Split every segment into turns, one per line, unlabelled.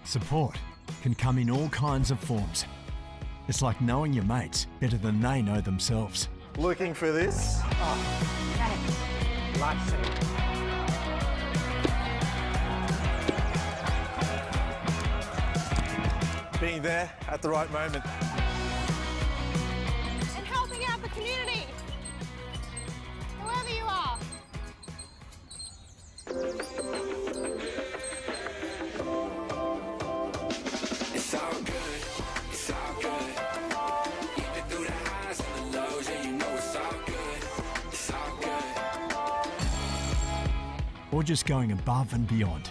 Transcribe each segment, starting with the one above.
Support can come in all kinds of forms. It's like knowing your mates better than they know themselves.
Looking for this?
Oh, thanks. Lifesaver.
Being there at the right moment.
And helping out the community. Whoever you are.
It's all good, it's all good. Even through the highs and the lows, yeah, you know it's all good, it's all good.
Or just going above and beyond.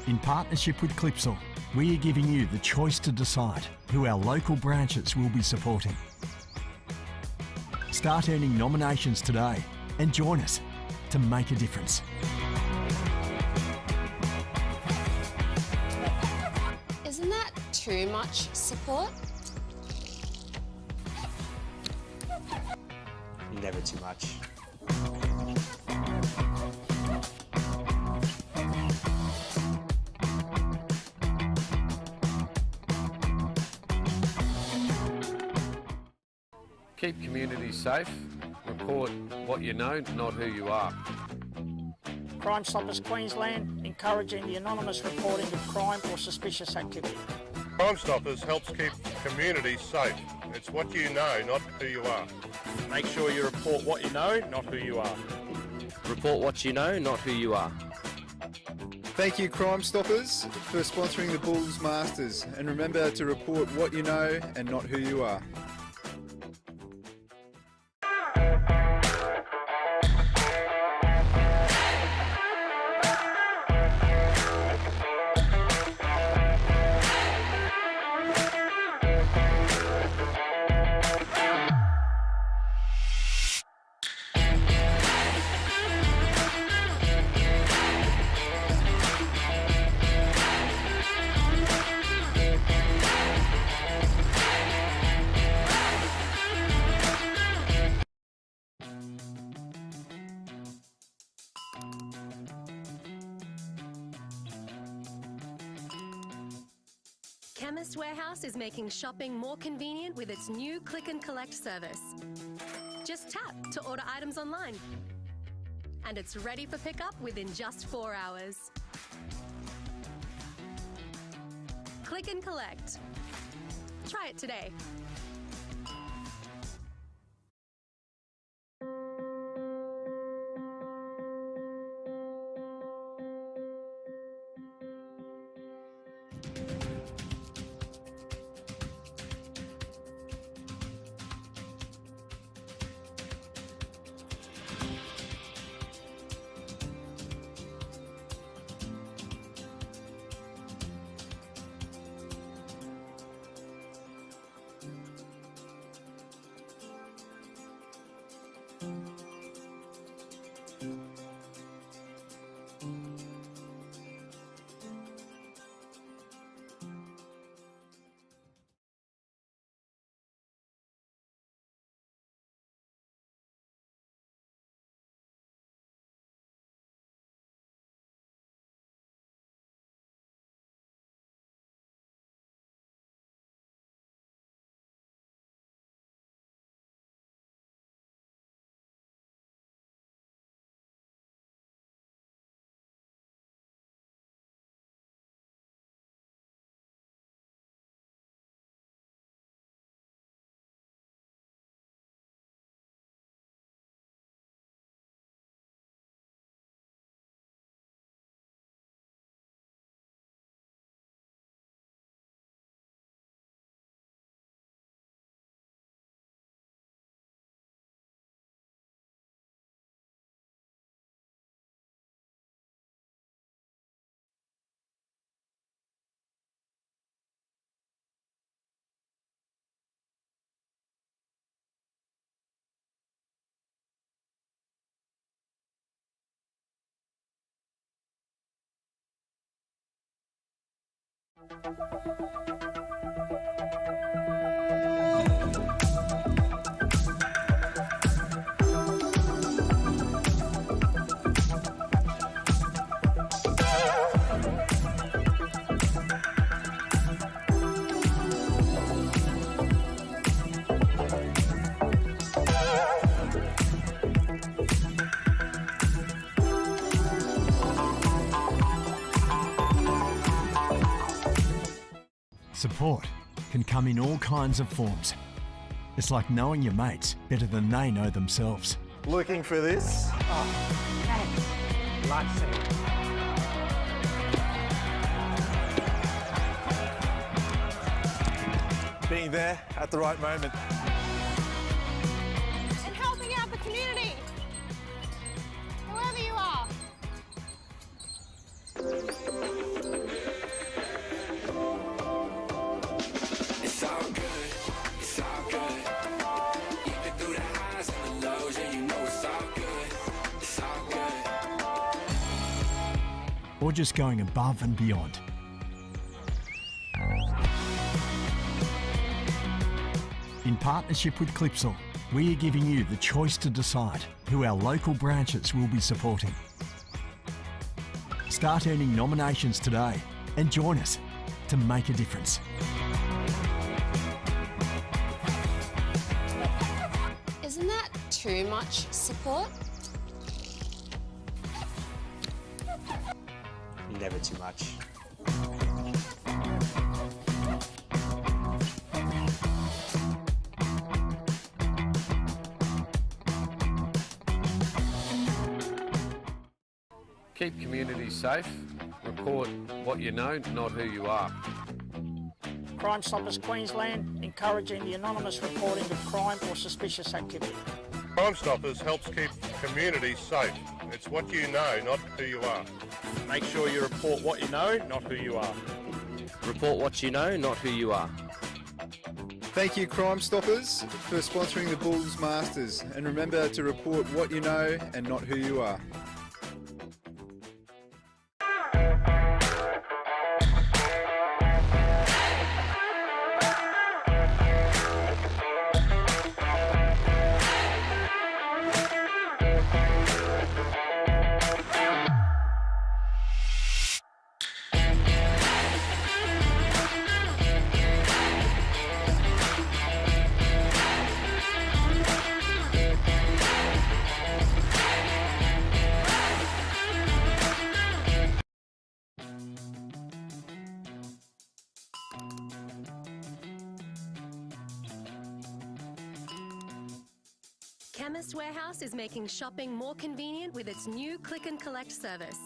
In partnership with Clipsal, we are giving you the choice to decide who our local branches will be supporting. Start earning nominations today and join us to make a difference.
Isn't that too much support?
Never too much.
Keep communities safe. Report what you know, not who you are.
Crime Stoppers Queensland encouraging the anonymous reporting of crime or suspicious activity.
Crime Stoppers helps keep communities safe. It's what you know, not who you are.
Make sure you report what you know, not who you are.
Report what you know, not who you are.
Thank you, Crime Stoppers, for sponsoring the Bulls Masters. And remember to report what you know and not who you are.
Chemist Warehouse is making shopping more convenient with its new Click and Collect service. Just tap to order items online. And it's ready for pickup within just 4 hours. Click and Collect. Try it today.
Support can come in all kinds of forms. It's like knowing your mates better than they know themselves.
Looking for this? Being there at the right moment.
And helping out the community. Whoever you are.
It's all good, it's all good. Even through the highs and the lows, yeah, you know it's all good, it's all good.
Or just going above and beyond. In partnership with Clipsal, we are giving you the choice to decide who our local branches will be supporting. Start earning nominations today and join us to make a difference.
Isn't that too much support?
Never too much.
Keep communities safe. Report what you know, not who you are.
Crime Stoppers Queensland, encouraging the anonymous reporting of crime or suspicious activity.
Crime Stoppers helps keep communities safe. It's what you know, not who you are.
Make sure you report what you know, not who you are.
Report what you know, not who you are.
Thank you, Crime Stoppers, for sponsoring the Bulls Masters. And remember to report what you know and not who you are.
Chemist Warehouse is making shopping more convenient with its new click and collect service.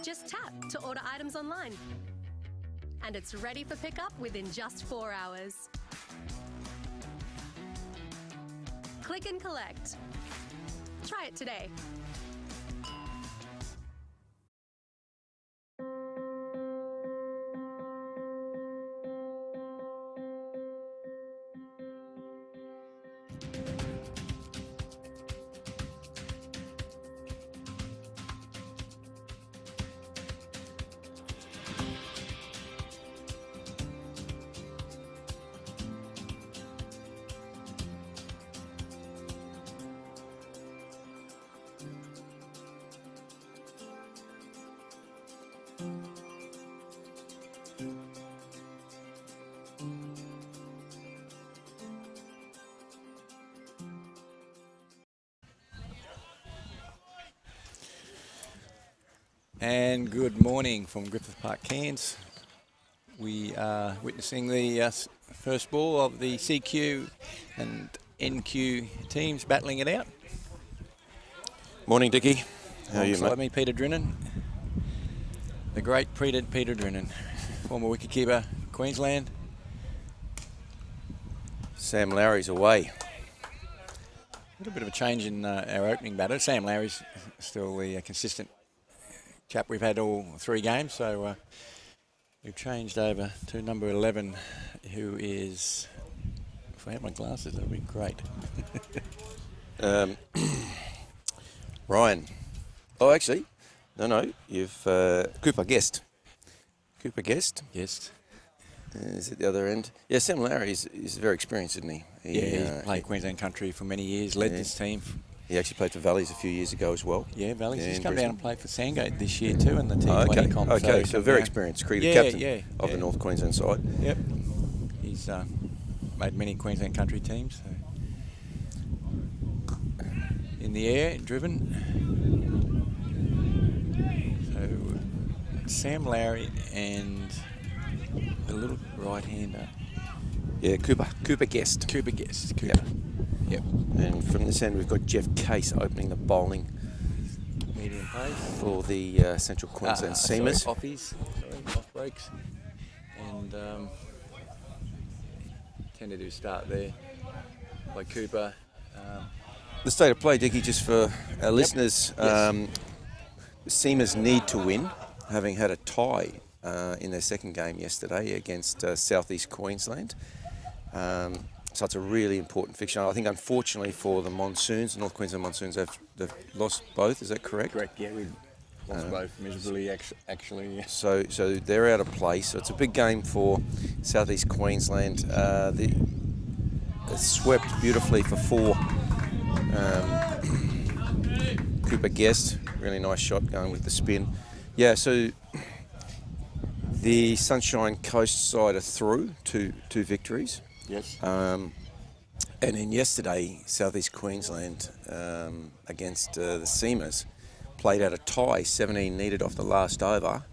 Just tap to order items online. And it's ready for pickup within just 4 hours. Click and collect. Try it today.
And good morning from Griffith Park, Cairns. We are witnessing the first ball of the CQ and NQ teams battling it out.
Morning, Dickie. How are you,
Alongside
mate?
me, Peter Drinnan. The great Peter Drinnan, former wicketkeeper, Queensland.
Sam Lowry's away.
A little bit of a change in our opening batter. Sam Lowry's still the consistent chap we've had all 3 games, so we've changed over to number 11, who is, if I had my glasses, that would be great.
Ryan. Oh, actually, no, you've Cooper Guest. Cooper Guest.
Guest.
Is at the other end. Yeah, Sam Lowry is very experienced, isn't he?
He's played Queensland Country for many years, led this team.
He actually played for Valleys a few years ago as well.
Yeah, Valleys. He's come down and played for Sandgate this year too in the T20 comp.
Okay, so very experienced cricket captain of the North Queensland side.
Yep. He's made many Queensland Country teams. So. In the air, driven. So Sam Lowry and the little right-hander.
Yeah, Cooper Guest.
Cooper Guest. Yep.
And from this end, we've got Jeff Case opening the bowling.
Medium pace.
For the Central Queensland Seamers.
Off breaks. And tended to start there by Cooper.
The state of play, Dickie, just for our listeners, the Seamers need to win, having had a tie in their second game yesterday against Southeast Queensland. So it's a really important fixture. I think, unfortunately, for the Monsoons, the North Queensland Monsoons, they've lost both. Is that correct?
Correct. Yeah, we've lost both miserably, actually. Yeah.
So they're out of play. So it's a big game for Southeast Queensland. It's swept beautifully for 4. Cooper Guest, really nice shot going with the spin. Yeah, so the Sunshine Coast side are through, two victories.
Yes.
And then yesterday, Southeast Queensland against the Seamers played out a tie, 17 needed off the last over.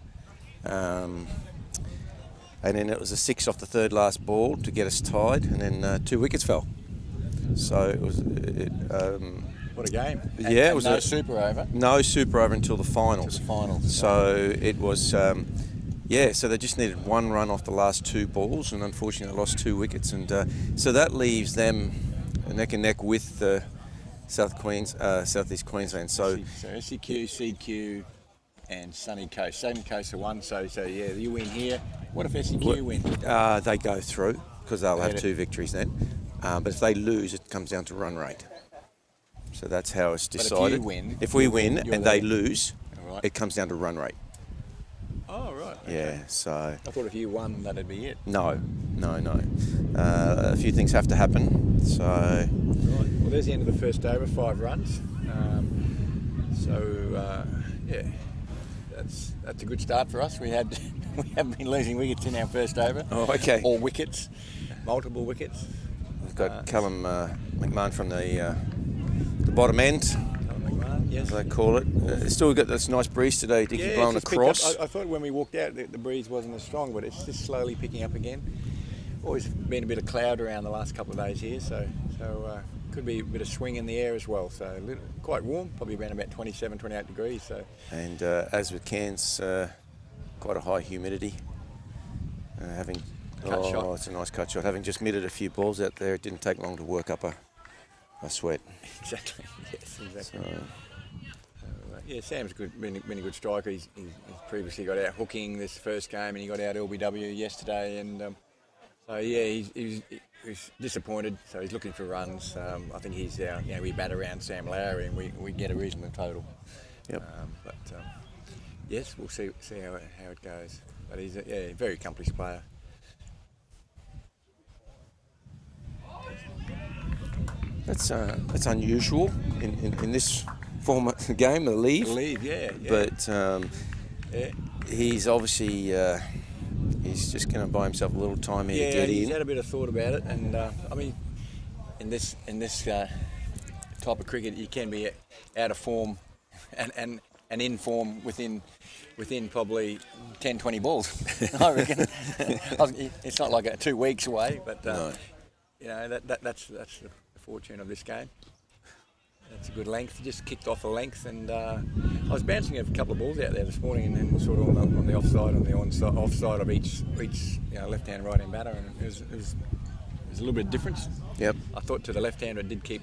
And then it was a 6 off the third last ball to get us tied, and then 2 wickets fell. So it was...
what a game.
It was
no super over.
No super over until the finals. So it was... so they just needed 1 run off the last 2 balls, and unfortunately they lost 2 wickets. And so that leaves them neck and neck with Southeast Queensland. So
SEQ, CQ and Sunny Coast. Sunny Coast are 1, so yeah, you win here. What if SEQ win?
They go through, because they'll have 2 victories then. But if they lose, it comes down to run rate. So that's how it's decided. If we win and they lose, it comes down to run rate.
Oh, right. Okay.
Yeah, so...
I thought if you won, that'd be it.
No. A few things have to happen, so...
Right. Well, there's the end of the first over, 5 runs. That's a good start for us. We haven't been losing wickets in our first over.
Oh, okay.
Or wickets, multiple wickets.
We've got Callum McMahon from the bottom end.
Yes.
As they call it. Still got this nice breeze today, Dickie, blowing across.
I thought when we walked out the breeze wasn't as strong, but it's just slowly picking up again. Always been a bit of cloud around the last couple of days here, so could be a bit of swing in the air as well. So quite warm, probably around about 27, 28 degrees. So.
And as with Cairns, quite a high humidity.
Cut shot.
It's a nice cut shot. Having just mitted a few balls out there, it didn't take long to work up a sweat.
Exactly. Yes, exactly. Sam's been a good striker. He's previously got out hooking this first game, and he got out LBW yesterday. And he's disappointed. So he's looking for runs. I think he's we bat around Sam Lowry, and we get a reasonable total.
Yep.
Yes, we'll see how it goes. But he's a very accomplished player.
That's unusual in this form of the game, the leave. But he's obviously he's just going to buy himself a little time here to get in.
He's had a bit of thought about it, and in this type of cricket, you can be out of form and in form within probably 10, 20 balls. I reckon. It's not like 2 weeks away, but
no.
That's the fortune of this game. That's a good length. Just kicked off a length, and I was bouncing a couple of balls out there this morning, and then sort of on the offside, offside of each left-hand, right-hand batter, and it was a little bit of difference.
Yep.
I thought to the left-hander it did keep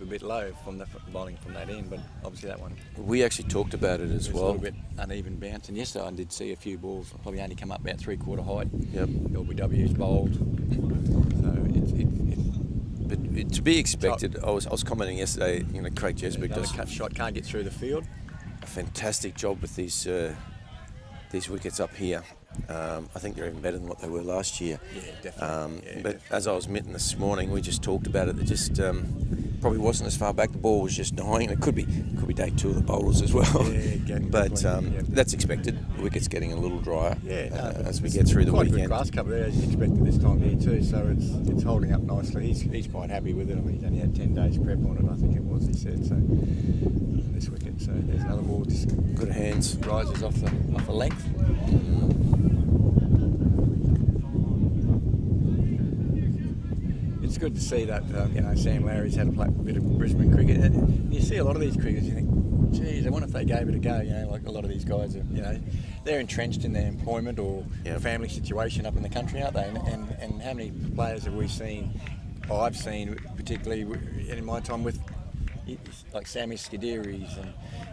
a bit low from the bowling from that end, but obviously that one.
We actually talked about it as well.
A little bit uneven bounce, and yesterday I did see a few balls probably only come up about 3/4 height.
Yep.
LBW's bowled, so
But to be expected, I was commenting yesterday, Craig Jeswick does
cut shot, can't get through the field.
a fantastic job with his these wickets up here. I think they're even better than what they were last year.
Yeah, definitely.
But as I was mitting this morning, we just talked about it. It just probably wasn't as far back. The ball was just dying. It could be day 2 of the bowlers as well. But that's expected. The wicket's getting a little drier as we get through the weekend.
Quite good grass cover there, as you expected this time of year too. So it's holding up nicely. He's quite happy with it. I mean, he's only had 10 days prep on it, I think it was. He said so. This wicket. So there's another ball. Just
good hands.
Rises off the length. It's good to see that Sam Lowry's had a bit of Brisbane cricket, and you see a lot of these cricketers. You think, geez, I wonder if they gave it a go. Like a lot of these guys are, they're entrenched in their employment or family situation up in the country, aren't they? And how many players have we seen? I've seen, particularly in my time with like Sammy Skadiris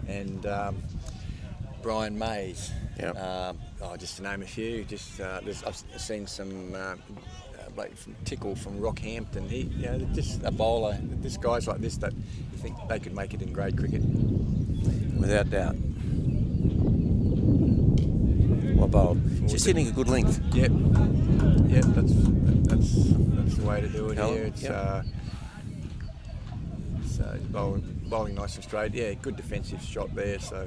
and Brian Mays. Just to name a few. I've seen some. Like from Tickle from Rockhampton, just a bowler. This guys like this that you think they could make it in grade cricket,
without doubt. Well bowled. Just hitting a good length.
Yep. That's the way to do it here. It's bowling nice and straight. Yeah, good defensive shot there. So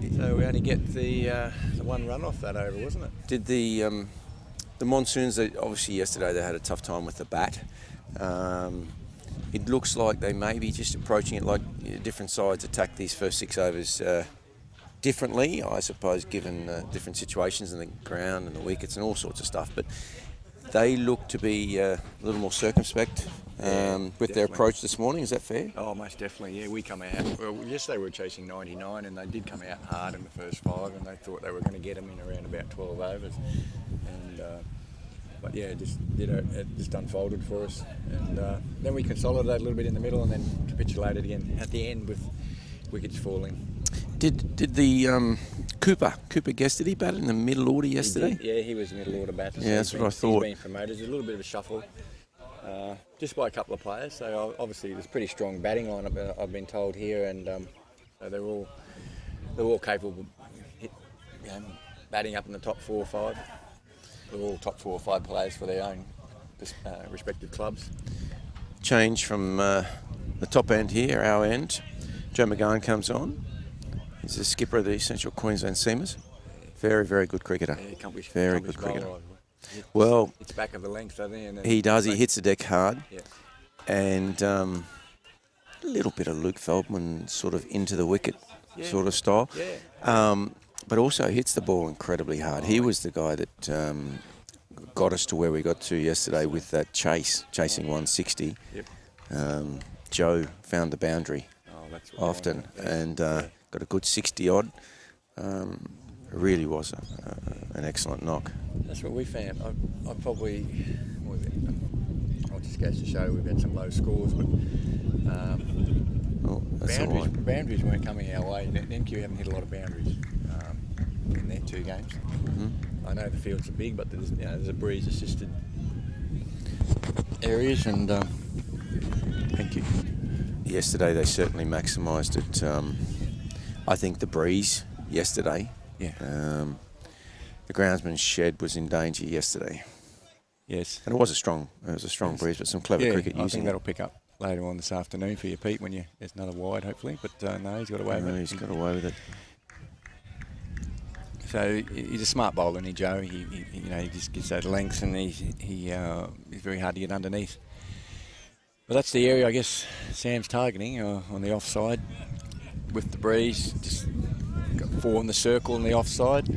we only get the 1 run off that over, wasn't it?
Did the Monsoons, obviously yesterday they had a tough time with the bat. It looks like they may be just approaching it like different sides attack these first 6 overs differently, I suppose, given different situations in the ground and the wickets and all sorts of stuff. But they look to be a little more circumspect with their approach this morning. Is that fair?
Oh, most definitely. Yeah, we come out. Well, yesterday we were chasing 99, and they did come out hard in the first 5, and they thought they were going to get them in around about 12 overs. But yeah, it just unfolded for us, and then we consolidated a little bit in the middle, and then capitulated again at the end with wickets falling.
Did the Cooper Guest, did he bat in the middle order yesterday?
He was a middle order batter.
Yeah, that's what I thought.
He's been promoted. There's a little bit of a shuffle, just by a couple of players. So obviously there's a pretty strong batting lineup, I've been told here, and so they're all capable of batting up in the top 4 or 5. They're all top 4 or 5 players for their own respective clubs.
Change from the top end here, our end. Joe McGahn comes on. He's the skipper of the Central Queensland Seamers. Very, very good cricketer.
Yeah,
very good cricketer.
Well, it's back of the length, I think.
He does. He hits the deck hard. Yeah. And a little bit of Luke Feldman sort of into the wicket sort of style. Yeah. But also hits the ball incredibly hard. He was the guy that got us to where we got to yesterday with that chasing 160. Yep. Joe found the boundary often and got a good 60-odd. It really was an excellent knock.
That's what we found. I'll just goes to show we've had some low scores, but boundaries weren't coming our way. NQ haven't hit a lot of boundaries in their 2 games. Mm-hmm. I know the fields are big, but there's a breeze-assisted areas, and thank you.
Yesterday they certainly maximised it. I think the breeze yesterday.
Yeah.
The groundsman's shed was in danger yesterday.
Yes.
And it was a strong breeze, but some clever cricket using it.
I think that'll pick up later on this afternoon for you, Pete, when there's another wide, hopefully. But no, he's got away with it.
He's got away with it.
So he's a smart bowler, isn't he, Joe? He just gets that length, and he's very hard to get underneath. But that's the area, I guess, Sam's targeting on the offside with the breeze. Just got 4 in the circle on the offside.
Do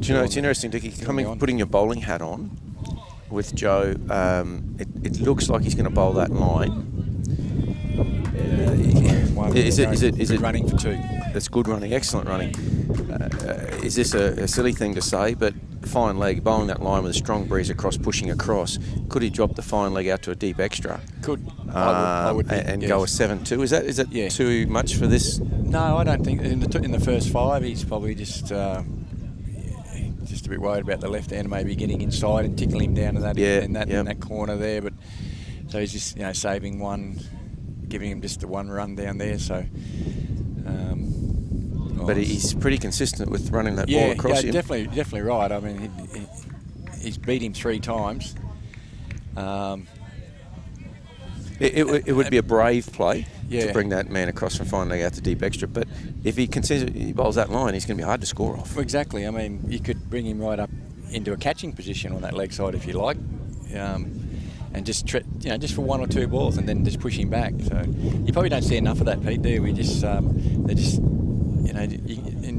you know, it's interesting, Dickie, putting your bowling hat on with Joe. It looks like he's going to bowl that line. Is it
running for 2?
It's good running, excellent running. Is this a silly thing to say, but fine leg, bowling that line with a strong breeze across, pushing across. Could he drop the fine leg out to a deep extra?
Could. I would think,
and go a 7-2. Is that too much for this?
No, I don't think. In the first 5, he's probably just a bit worried about the left hand, maybe getting inside and tickling him down to that in that corner there. But so he's just saving one, giving him just the 1 run down there. So
but he's pretty consistent with running that ball across him.
Definitely right. I mean, he's beat him 3 times.
It would be a brave play to bring that man across from finally out to deep extra, but if he bowls that line, he's going to be hard to score off.
Well, exactly. I mean, you could bring him right up into a catching position on that leg side if you like, and just just for 1 or 2 balls, and then just push him back. So you probably don't see enough of that, Pete. There, in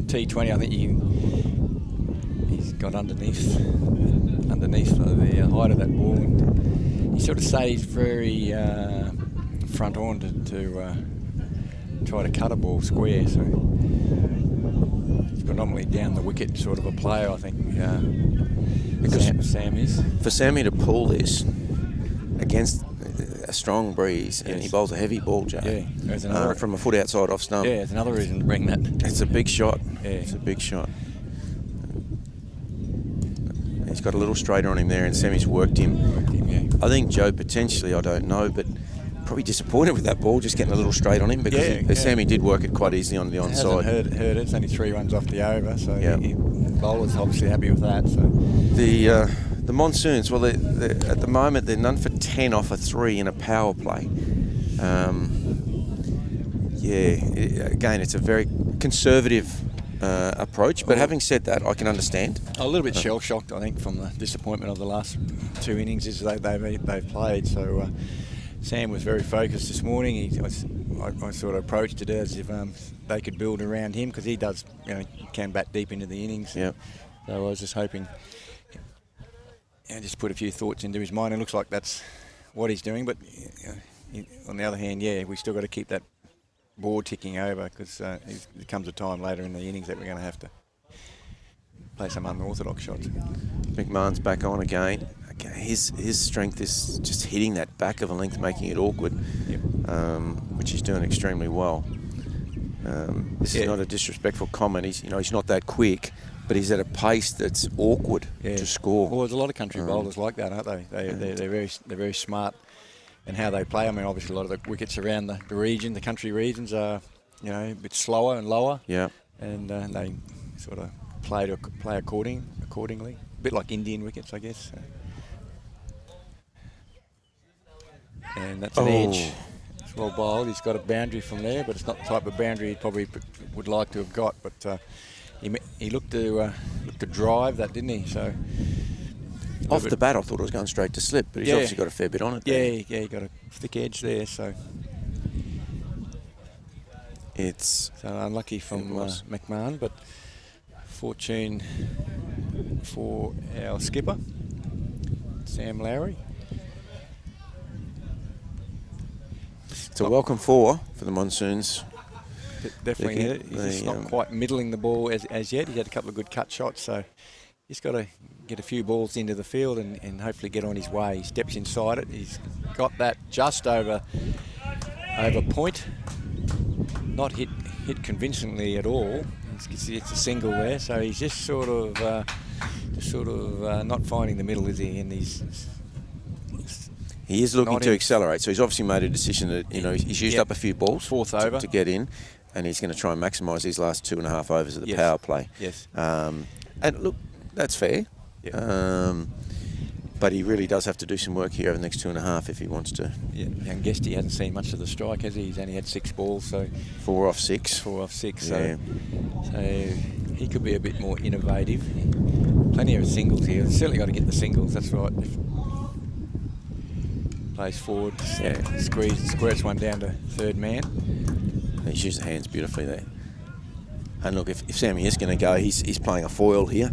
T20, I think he's got underneath the height of that ball, and he sort of stays very front on to try to cut a ball square. So he's predominantly down the wicket sort of a player, I think. Because Sam is.
For Sammy to pull this against a strong breeze, and he bowls a heavy ball, Jay, from a foot outside off stump.
Yeah, it's another reason to bring that.
It's a big shot. Yeah. It's a big shot. He's got a little straighter on him there, and Sammy's worked him. I think Joe potentially, I don't know, but probably disappointed with that ball, just getting a little straight on him, because Sammy did work it quite easily on the onside.
Hasn't hurt it. It's only 3 runs off the over, so bowler's obviously happy with that. So
the Monsoons, well, at the moment they're none for 10 off a 3 in a power play. Again, it's a very conservative approach, but having said that, I can understand.
A little bit shell-shocked, I think, from the disappointment of the last 2 innings they've played. So Sam was very focused this morning. I sort of approached it as if they could build around him, because he does, can bat deep into the innings.
Yep.
So I was just hoping, just put a few thoughts into his mind. It looks like that's what he's doing, but on the other hand, we still got to keep that board ticking over, because there comes a time later in the innings that we're going to have to play some unorthodox shots.
McMahon's back on again. His strength is just hitting that back of a length, making it awkward, which he's doing extremely well. This is not a disrespectful comment. He's not that quick, but he's at a pace that's awkward to score.
Well, there's a lot of country bowlers like that, aren't they? They're very smart in how they play. I mean, obviously a lot of the wickets around the region, the country regions, are a bit slower and lower.
Yeah.
And they sort of play accordingly. A bit like Indian wickets, I guess. And that's an edge. It's well bowled. He's got a boundary from there, but it's not the type of boundary he probably would like to have got. But he looked to drive that, didn't he? So
off the bat, I thought it was going straight to slip, but he's obviously got a fair bit on it.
Yeah, he got a thick edge there. So
it's
unlucky from McMahon, but fortune for our skipper, Sam Lowry.
It's a welcome 4 for the Monsoons.
Definitely. He's just not quite middling the ball as yet. He's had a couple of good cut shots, so he's got to get a few balls into the field and hopefully get on his way. He steps inside it. He's got that just over point. Not hit convincingly at all. It's a single there, so he's just sort of not finding the middle, is he? And
he is looking to accelerate, so he's obviously made a decision that he's used up a few balls,
4th over
to get in, and he's going to try and maximise these last 2.5 overs of the power play.
Yes.
And look, that's fair.
Yep.
But he really does have to do some work here over the next 2.5 if he wants to.
Yeah, young Guesty hasn't seen much of the strike, has he? He's only had 6 balls, so
4 off 6.
4 off 6.
Yeah.
So he could be a bit more innovative. Plenty of singles here. Certainly got to get the singles. That's right. Plays forward, squares one down to 3rd man.
He's used the hands beautifully there. And look, if Sammy is going to go, he's playing a foil here,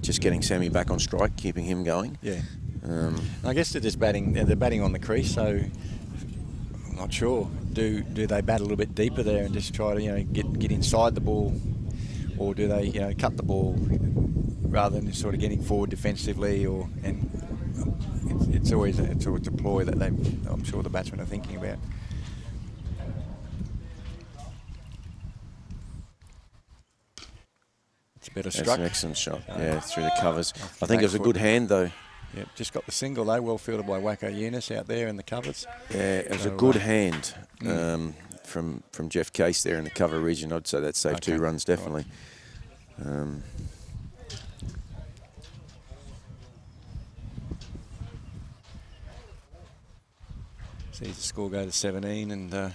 just getting Sammy back on strike, keeping him going.
Yeah. I guess they're just batting. They're batting on the crease, so I'm not sure. Do they bat a little bit deeper there and just try to get inside the ball, or do they cut the ball rather than just sort of getting forward defensively? It's always a ploy that I'm sure the batsmen are thinking about. It's better struck.
That's an excellent shot. Through the covers. I think it was a good hand though.
Yeah, just got the single though, well fielded by Wacko Yunus out there in the covers.
Yeah, it was a good hand. from Jeff Case there in the cover region. I'd say that saved 2 runs, definitely.
Sees the score go to 17 and the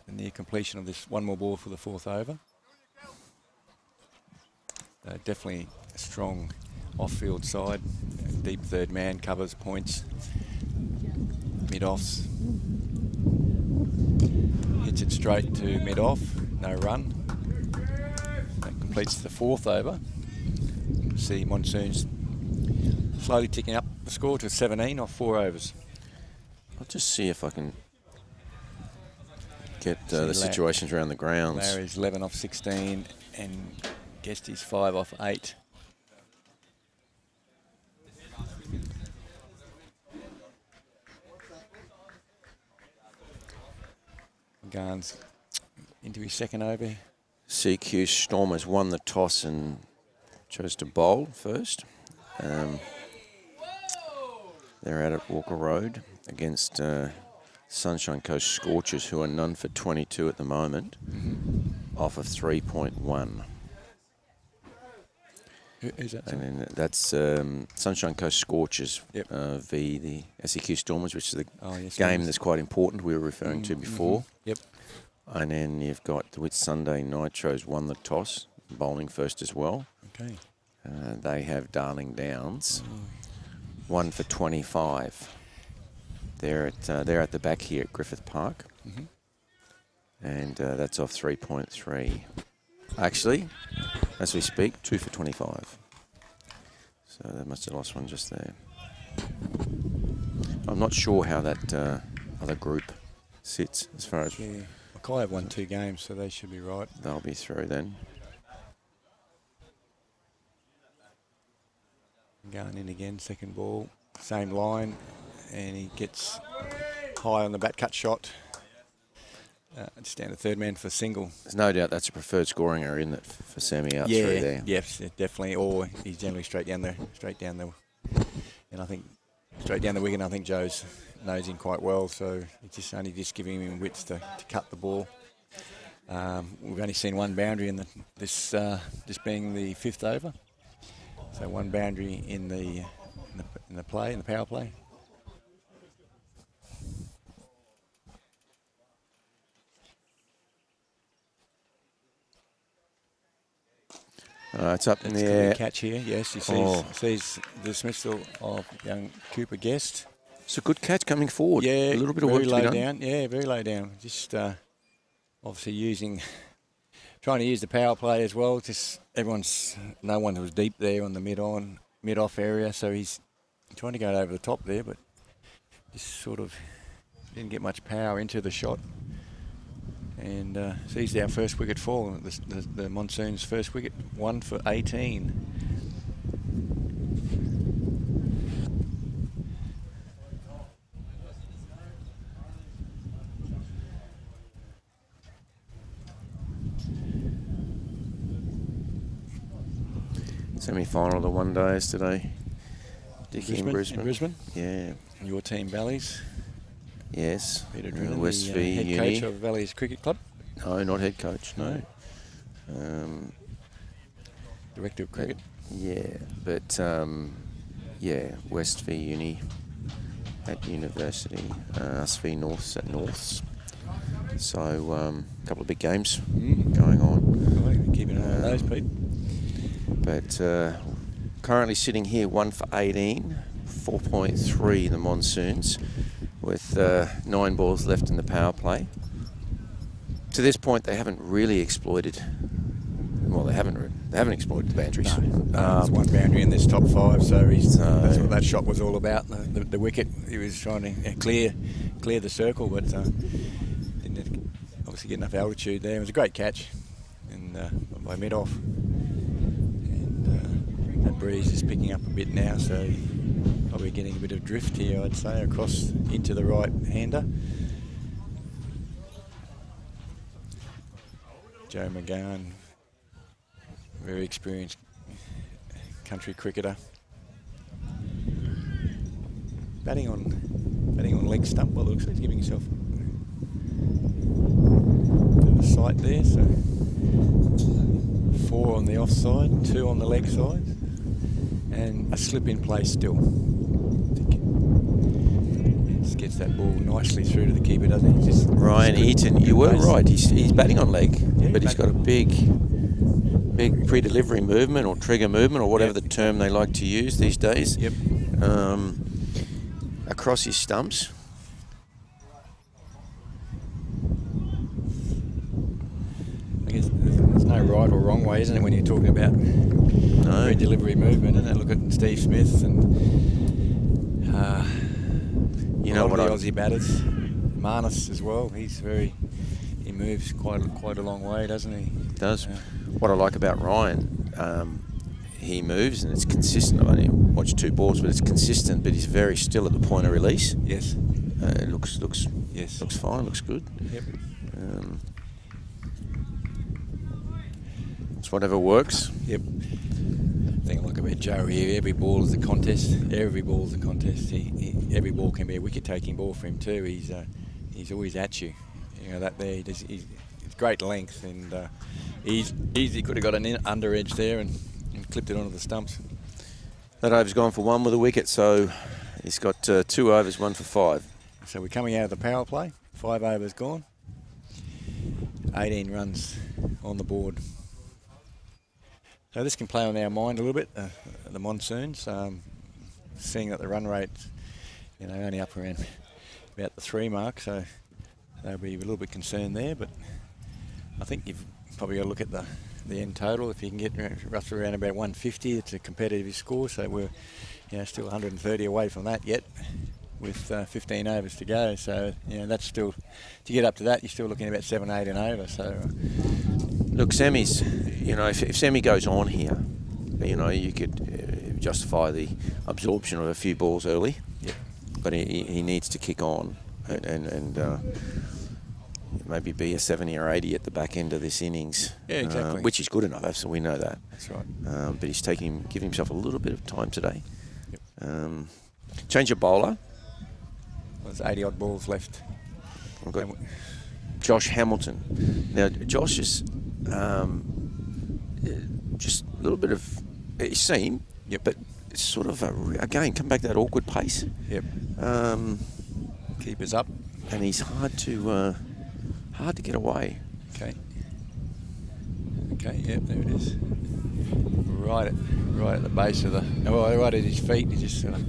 near completion of this one more ball for the 4th over. Definitely a strong off-field side. Deep third man, covers points, mid-offs. Hits it straight to mid-off, no run. That completes the 4th over. See Monsoons slowly ticking up the score to 17 off 4 overs.
I'll just see if I can get the situations around the grounds.
Larry's 11 off 16 and Guesty's 5 off 8. Garns into his 2nd over.
CQ Stormers won the toss and chose to bowl first. They're out at Walker Road against Sunshine Coast Scorchers, who are none for 22 at the moment, off of 3.1.
Who's that?
And then that's Sunshine Coast Scorchers v the SEQ Stormers, which is the game that's quite important we were referring to before.
Yep.
And then you've got the Whitsunday Nitros won the toss, bowling first as well.
Okay.
They have Darling Downs, 1 for 25. They're at the back here at Griffith Park, and that's off 3.3. Actually, as we speak, 2 for 25. So they must have lost one just there. I'm not sure how that other group sits as far as.
Yeah, Mackay have won 2 games, so they should be right.
They'll be through then.
Going in again, 2nd ball, same line, and he gets high on the bat cut shot. Just down to 3rd man for single.
There's no doubt that's a preferred scoring area, isn't it, for Sammy out through there?
Yes, definitely. Or he's generally straight down the, and I think straight down the wicket. I think Joe's knows him quite well, so it's only just giving him width to cut the ball. We've only seen 1 boundary in this being the 5th over. So 1 boundary in the power play.
It's up in the air.
Catch here, yes. He sees the dismissal of young Cooper Guest.
It's a good catch coming forward.
Yeah,
a little bit of work to be done.
Down. Yeah, very low down. Just obviously trying to use the power play as well. Just no one was deep there on the mid-off area, so he's trying to go over the top there, but just sort of didn't get much power into the shot. And sees our first wicket fall, the Monsoons' first wicket, 1 for 18.
Semi-final of the 1 days today. Dickie in Brisbane. Yeah.
Your team, Valleys.
Yes.
Peter Drennan,
West V
head
Uni.
coach of Valleys Cricket Club.
No, not head coach, no.
Director of cricket.
West V Uni at university. Us V Norths at Norths. So a couple of big games going on.
Keeping an eye on those, Pete.
But currently sitting here 1 for 18, 4.3 the Monsoons, with 9 balls left in the power play. To this point, they haven't really exploited. Well, they haven't exploited the boundaries.
No, there's 1 boundary in this top 5, so that's what that shot was all about. The wicket, he was trying to clear the circle, but didn't obviously get enough altitude there. It was a great catch, and by mid-off. And that breeze is picking up a bit now, so probably getting a bit of drift here, I'd say, across into the right-hander. Joe McGowan, very experienced country cricketer. Batting on leg stump, by the looks of it, he's giving himself the sight there. So 4 on the offside, 2 on the leg side, and a slip in place still. Just gets that ball nicely through to the keeper, doesn't he? Just
Ryan Eaton, you were right. He's batting on leg, but he's got a big pre-delivery movement or trigger movement or whatever the term they like to use these days.
Yep.
Across his stumps.
I guess there's no right or wrong way, isn't it, when you're talking about pre-delivery movement? And look at Steve Smith and
you know what
the Aussie batters, Marnus as well. He moves quite a long way, doesn't he?
He does. What I like about Ryan, he moves and it's consistent. I've only watched 2 balls, but it's consistent. But he's very still at the point of release.
Yes.
It looks fine. Looks good.
Yep.
It's whatever works.
Yep. The thing I like about Joe here, every ball is a contest. Every ball is a contest. Every ball can be a wicket-taking ball for him too. He's always at you. You know that there. He's great length, and he could have got an under edge there and clipped it onto the stumps.
That over's gone for 1 with a wicket, so he's got 2 overs, 1 for 5.
So we're coming out of the power play. 5 overs gone. 18 runs on the board. So this can play on our mind a little bit, the Monsoons, seeing that the run rate's only up around about the 3 mark, so they'll be a little bit concerned there. But I think you've probably got to look at the end total. If you can get roughly around about 150, it's a competitive score. So we're still 130 away from that yet, with 15 overs to go. So that's still, to get up to that, you're still looking at about 7, 8 and over. So
look, semis. If semi goes on here, you could justify the absorption of a few balls early.
Yep.
But he needs to kick on and maybe be a 70 or 80 at the back end of this innings.
Yeah, exactly.
Which is good enough, so we know that.
That's right.
But he's giving himself a little bit of time today.
Yep.
Change your bowler.
There's 80 odd balls left.
We've got Josh Hamilton. Now, Josh is just a little bit of seam, but it's sort of again come back to that awkward pace.
Yep. Keepers up,
and he's hard to get away.
Okay. Yep, there it is. Right at the base of right at his feet. He just sort of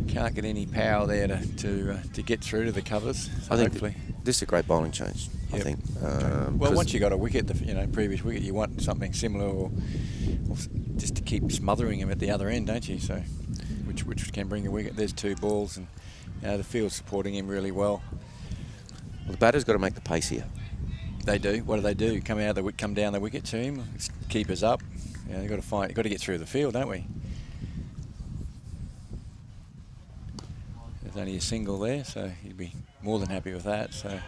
can't get any power there to get through to the covers. So
I think
hopefully
this is a great bowling change.
Yep.
I think.
Well, once you got a wicket, previous wicket, you want something similar, or just to keep smothering him at the other end, don't you? So, which can bring a wicket. There's 2 balls, and the field's supporting him really well.
Well, the batter's got to make the pace here.
They do. What do? Come down the wicket to him. Keepers up. You've got to get through the field, don't we? There's only a single there, so he'd be more than happy with that. So.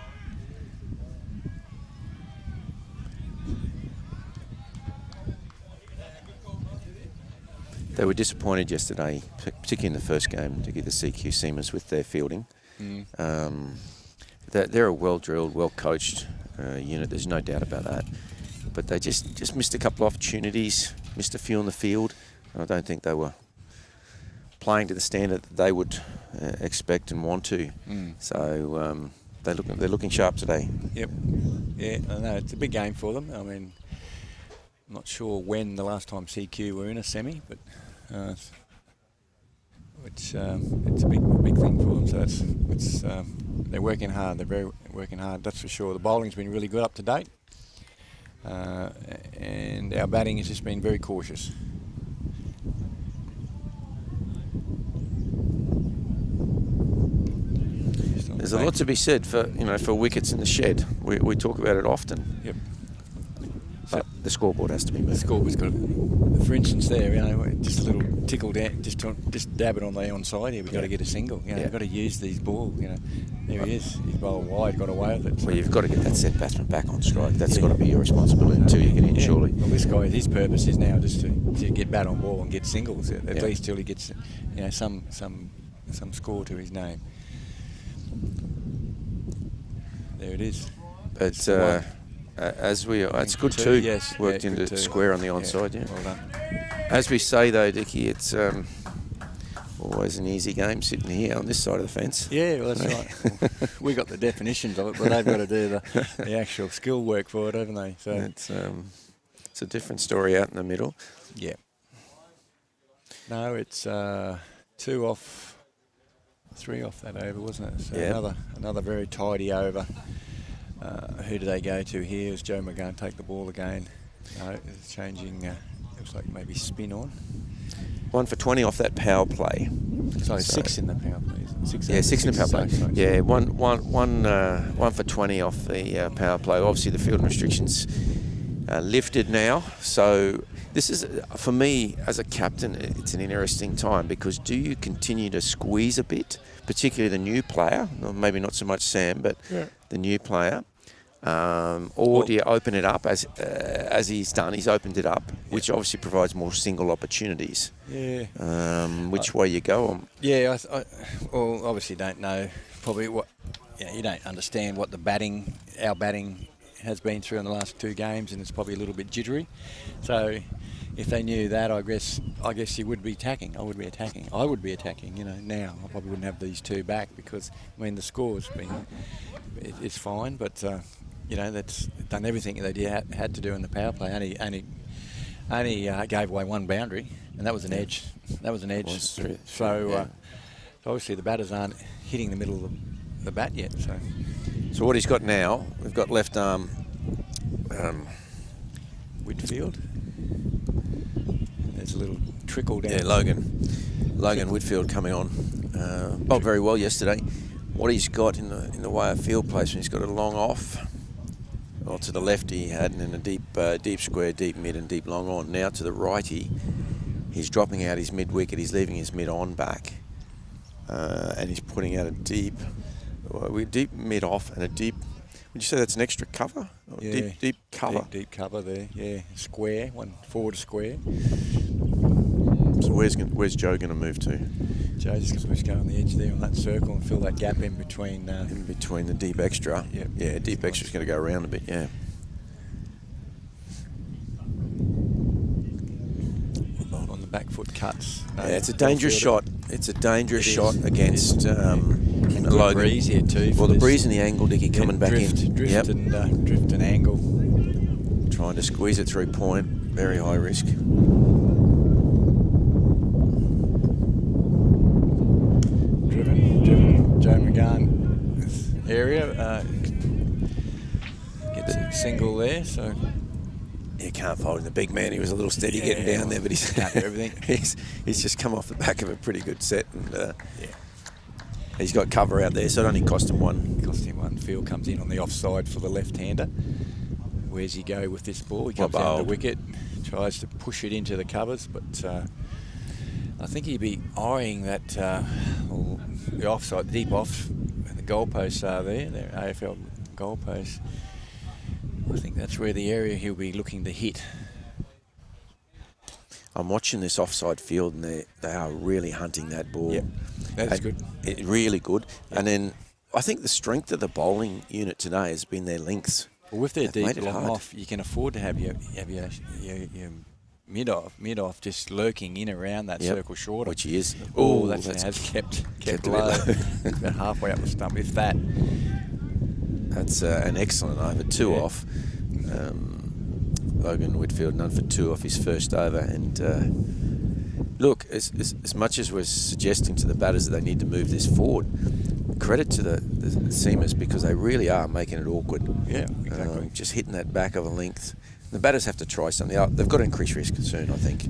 They were disappointed yesterday, particularly in the first game, to give the CQ Seamers with their fielding. They're a well-drilled, well-coached unit. There's no doubt about that. But they just missed a couple of opportunities, missed a few on the field. I don't think they were playing to the standard that they would expect and want to. So they're looking sharp today.
Yep. Yeah, I know it's a big game for them. I mean, I'm not sure when the last time CQ were in a semi, but it's a big thing for them. So they're working hard. They're working hard. That's for sure. The bowling's been really good up to date, and our batting has just been very cautious.
There's a lot to be said for wickets in the shed. We talk about it often.
Yep.
But the scoreboard has to be moved.
The scoreboard's got, for instance, there, just a little tickle down, just dab it on the onside here. We've got to get a single. We've got to use these balls. There he is. He's bowled wide, got away with it. So.
Well, you've got to get that set batsman back on strike. That's got to be your responsibility until you get in, surely.
Well, this guy, his purpose is now just to get bat on ball and get singles at least till he gets, some score to his name. There it is.
But It's good too.
Yes,
worked
yeah,
into
good
square on the onside. Yeah.
Well done.
As we say though, Dickie, it's always an easy game sitting here on this side of the fence.
Yeah, well, that's right. We got the definitions of it, but they've got to do the actual skill work for it, haven't they? So
it's a different story out in the middle.
Yeah. No, it's 2 off, 3 off that over, wasn't it? So
yeah.
Another very tidy over. Who do they go to here? Is Joe McGann take the ball again? No, it's changing. Looks like maybe spin on.
1 for 20 off that power play.
Sorry, 6 in the power play. 6
in the power play.
Sorry.
Yeah, one for 20 off the power play. Obviously, the field restrictions lifted now. So this is, for me as a captain, it's an interesting time because do you continue to squeeze a bit, particularly the new player, maybe not so much Sam, but the new player, or do you open it up as he's done? He's opened it up, which obviously provides more single opportunities.
Yeah.
Which way you go on?
Yeah, I well, obviously don't know probably what. You don't understand what our batting has been through in the last 2 games, and it's probably a little bit jittery. So if they knew that, I guess you would be attacking. I would be attacking. Now I probably wouldn't have these 2 back because the score's been it's fine, but that's done everything they had to do in the power play. Only gave away 1 boundary, and that was an edge. So obviously the batters aren't hitting the middle of the bat yet.
So what he's got now, we've got left arm
Whitfield. There's a little trickle down.
Yeah, Logan Whitfield coming on. Bowled very well yesterday. What he's got in the way of field placement, he's got a long off. Well, to the left he had, and then a deep square, deep mid, and deep long on. Now to the righty, he's dropping out his mid wicket. He's leaving his mid on back, and he's putting out a deep mid off and a deep. Would you say that's an extra cover? Or
yeah,
deep cover.
Deep cover there. Yeah, square, 1 forward square.
So where's Joe going to move to?
Joe's just going to go on the edge there on that circle and fill that gap in between.
In between the deep extra.
Yep.
Yeah, deep extra's going to go around a bit. Yeah.
On the back foot cuts.
It's a dangerous shot. It's a dangerous shot against
Logan. Breeze here too.
Well, the breeze and the angle, Dickie, coming back in.
Drift and angle.
Trying to squeeze it through point. Very high risk.
Driven. Joe McGann area gets a single there. So
you can't fault him. The big man, he was a little steady getting down there, but he's
can't do everything.
he's just come off the back of a pretty good set, and he's got cover out there, so it only cost him 1.
Field comes in on the offside for the left-hander. Where's he go with this ball? He comes down the wicket, tries to push it into the covers, but I think he'd be eyeing that the offside, deep off, and the goalposts are there. They're AFL goalposts. I think that's where the area he'll be looking to hit.
I'm watching this offside field, and they are really hunting that ball.
Yep, that's good.
Really good.
Yep.
And then I think the strength of the bowling unit today has been their lengths.
Well, with their deep long off, you can afford to have your mid off just lurking in around that circle shorter.
Which he is.
Oh, that has kept low. About halfway up the stump, if that.
That's an excellent over. 2 off. Logan Whitfield, none for 2 off his first over. And look, as much as we're suggesting to the batters that they need to move this forward, credit to the seamers because they really are making it awkward.
Yeah, exactly.
Just hitting that back of a length. The batters have to try something. They've got to increase risk soon, I think.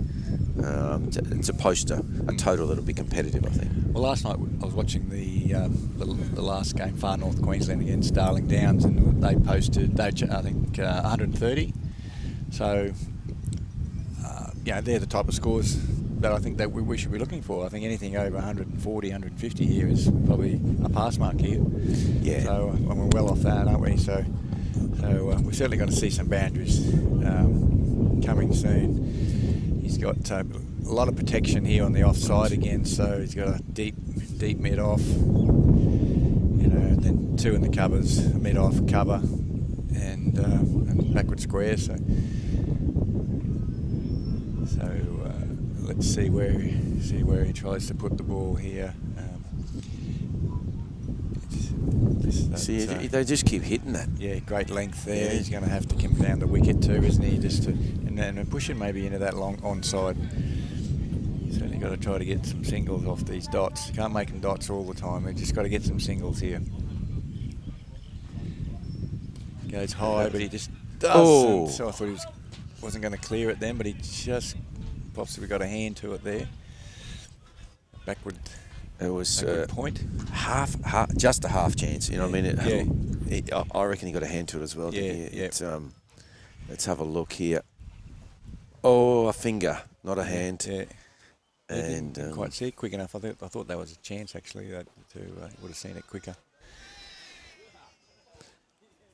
It's opposed to a total that'll be competitive, I think.
Well, last night I was watching the last game, Far North Queensland against Darling Downs, and they posted, I think, 130. So, they're the type of scores that I think that we should be looking for. I think anything over 140, 150 here is probably a pass mark here.
Yeah.
So we're well off that, aren't we? So we're certainly going to see some boundaries coming soon. He's got a lot of protection here on the offside again, so he's got a deep mid off. And then 2 in the covers, mid off cover, and backward square. So let's see where he tries to put the ball here.
They just keep hitting that.
Yeah, great length there. Yeah. He's going to have to come down the wicket too, isn't he? And push him maybe into that long onside. Certainly got to try to get some singles off these dots. You can't make them dots all the time. They've just got to get some singles here. Goes high, but he just does.
Oh.
So I thought he wasn't going to clear it then, but he just possibly got a hand to it there. Backward.
It was
point.
Half, just a half chance. You know what I mean? I reckon he got a hand to it as well.
Yeah.
Let's have a look here. Oh, a finger, not a hand.
Yeah.
And
didn't quite see it quick enough. I thought that was a chance actually. That would have seen it quicker.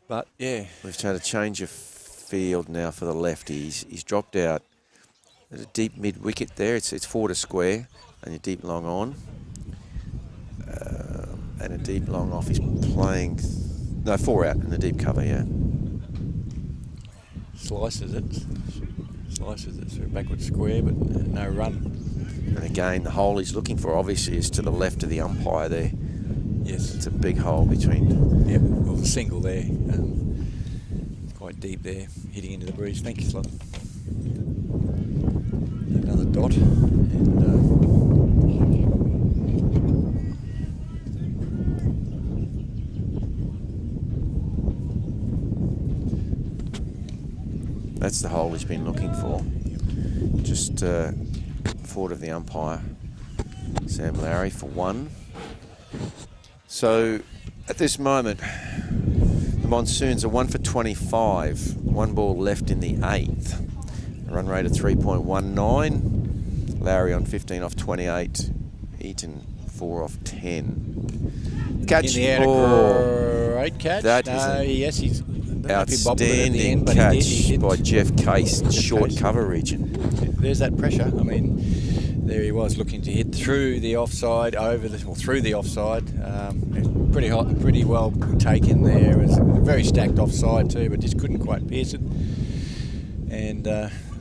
But yeah,
we've tried to change of field now for the lefties. He's dropped out at a deep mid wicket there. It's 4 to square, and a deep long on. And a deep long off. He's playing 4 out in the deep cover, yeah.
Slices it through backward square, but no run.
And again, the hole he's looking for obviously is to the left of the umpire there.
Yes.
It's a big hole between.
Yep, well, the single there. Quite deep there, hitting into the breeze. Thank you, Slot. Another dot. And
that's the hole he's been looking for. Just forward of the umpire, Sam Lowry, for 1. So at this moment, the Monsoons are 1 for 25. 1 ball left in the 8th. A run rate of 3.19. Lowry on 15 off 28. Eaton 4 off 10. Catch.
In the air, great catch.
That
yes, he's
outstanding catch by Jeff Case, short cover region.
There's that pressure. I mean, there he was looking to hit through the offside, through the offside. Pretty hot, pretty well taken there. It was very stacked offside too, but just couldn't quite pierce it. And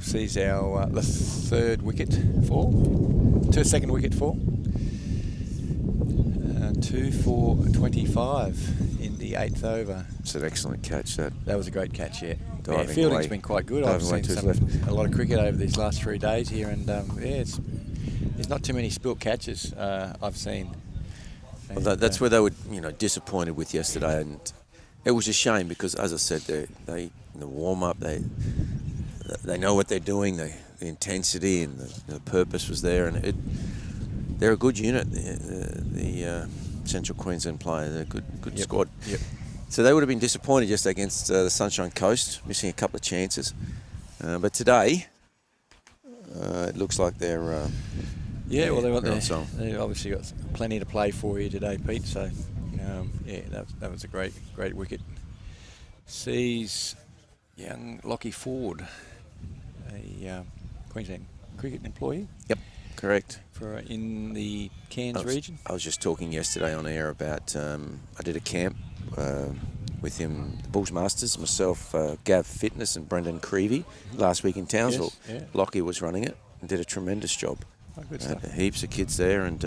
sees our the second wicket fall. 2 for 25 in the 8th over.
It's an excellent catch. That
was a great catch, yeah.
away.
Fielding's been quite good. I've seen a lot of cricket over these last 3 days here, and there's not too many spilt catches I've seen. And,
well, that's where they were, disappointed with yesterday, and it was a shame because, as I said, they in the warm up they know what they're doing. The intensity and the purpose was there, and they're a good unit. The Central Queensland player, they're a good squad.
Yep.
So they would have been disappointed just against the Sunshine Coast, missing a couple of chances. But today, it looks like they're.
They obviously got plenty to play for you today, Pete. So, that was a great wicket. Sees young Lockie Ford, a Queensland cricket employee.
Yep, correct.
In the Cairns region.
I was just talking yesterday on air about. I did a camp with him, the Bulls Masters, myself, Gav Fitness, and Brendan Creevy last week in Townsville.
Yes, yeah.
Lockie was running it and did a tremendous job.
Oh, good stuff.
Heaps of kids there, and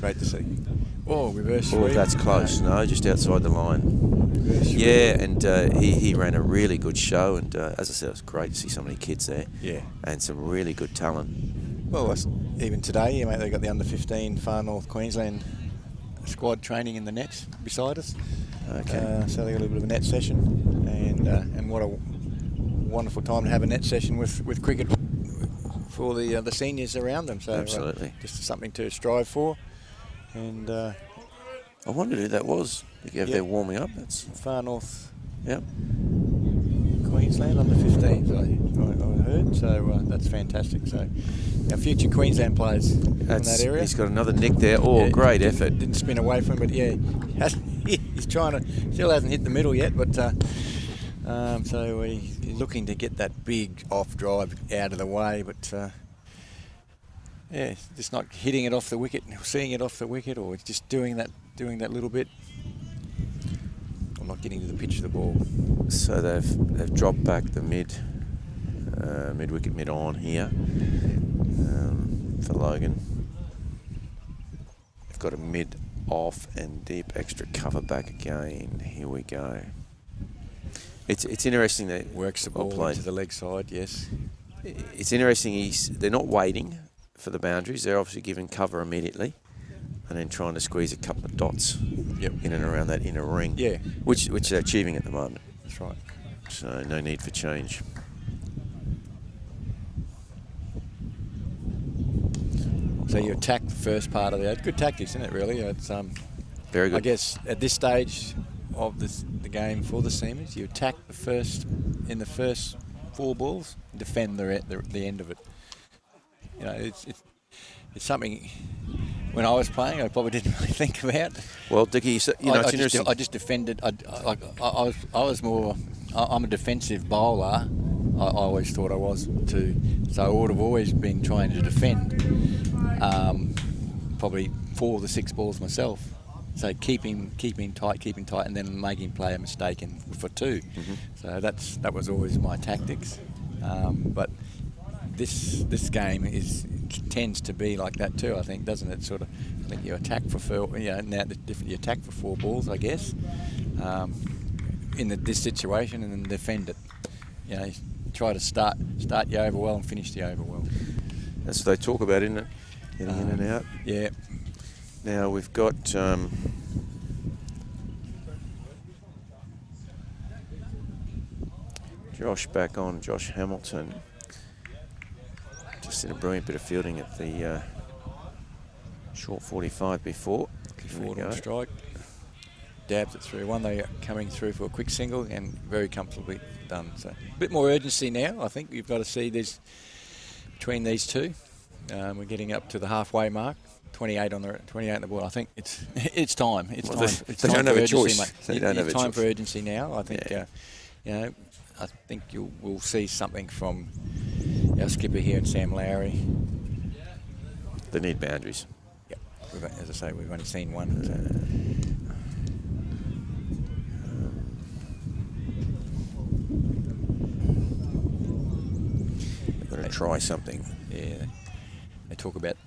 great to see. Oh, reverse
sweep. Oh, that's close. No, just outside the line. Yeah, and he ran a really good show, and as I said, it was great to see so many kids there.
Yeah,
and some really good talent.
Well, even today, mate, they got the under-15 Far North Queensland squad training in the nets beside us.
Okay.
So they got a little bit of a net session, and what a wonderful time to have a net session with cricket for the seniors around them. So
absolutely,
just something to strive for. And
I wondered who that was. They're warming up. That's
Far North.
Yep.
Queensland under 15s, I heard. So that's fantastic. So our future Queensland players in that area.
He's got another nick there. Oh, great effort.
Didn't spin away from him, but he's trying to. Still hasn't hit the middle yet, but so he's looking to get that big off drive out of the way, but just not hitting it off the wicket, seeing it off the wicket, or just doing that little bit. not getting to the pitch of the ball.
So they've dropped back the mid wicket, mid on here for Logan. They've got a mid off and deep extra cover back again. Here we go. It's interesting that
works the ball into the leg side. Yes,
it's interesting. They're not waiting for the boundaries. They're obviously giving cover immediately, and then trying to squeeze a couple of dots in and around that inner ring.
Yeah,
which they're achieving at the moment.
That's right.
So no need for change.
So you attack the first part of good tactics, isn't it? Really, it's
very good.
I guess at this stage of the game for the Seamers, you attack the first 4 balls, defend the end of it. You know, it's something. When I was playing, I probably didn't really think about.
Well, Dickie, it's interesting.
I just defended. I was more. I'm a defensive bowler. I always thought I was too. So I would have always been trying to defend. Probably 4 of the 6 balls myself. So keeping tight, and then making him play a mistake for 2.
Mm-hmm.
So that was always my tactics. But this game tends to be like that too. I think, doesn't it? Sort of. I think you attack for 4. You attack for 4 balls, I guess. In this situation, and then defend it. You know, try to start the over well and finish the over well.
That's what they talk about, isn't it? Getting in and out.
Yeah.
Now we've got Josh back on, Josh Hamilton. Just did a brilliant bit of fielding at the short 45 before.
Forward on strike. Dabs it through. They are coming through for a quick single and very comfortably done. So a bit more urgency now. I think you've got to see this between these two. We're getting up to the halfway mark. 28 on the board. I think it's time. It's time. It's
they
time
don't have a
urgency,
choice.
Mate.
They don't have a
time
choice.
for urgency now. I think I think we'll see something from our skipper here and Sam Lowry.
They need boundaries.
Yep. As I say, we've only seen one.
They've got to try something.
Yeah. They talk about,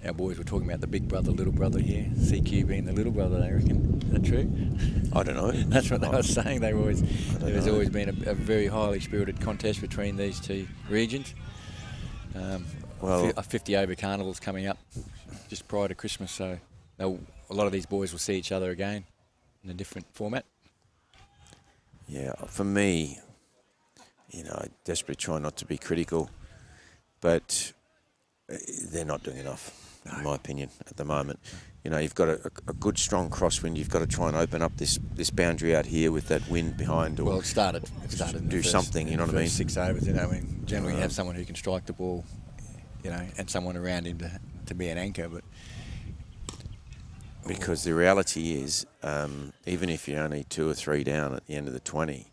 our boys were talking about the big brother, little brother here. CQ being the little brother, they reckon. Is that true?
I don't know.
That's what they were saying. There's always been a very highly spirited contest between these two regions. A 50 over carnival's coming up just prior to Christmas, so a lot of these boys will see each other again in a different format.
Yeah, for me, I desperately try not to be critical, but they're not doing enough, in my opinion, at the moment. You've got a good, strong crosswind. You've got to try and open up this boundary out here with that wind behind.
Well, it started.
Do something, you know what I mean?
6 overs, generally you have someone who can strike the ball, and someone around him to be an anchor, but...
Because the reality is, even if you're only 2 or 3 down at the end of the 20,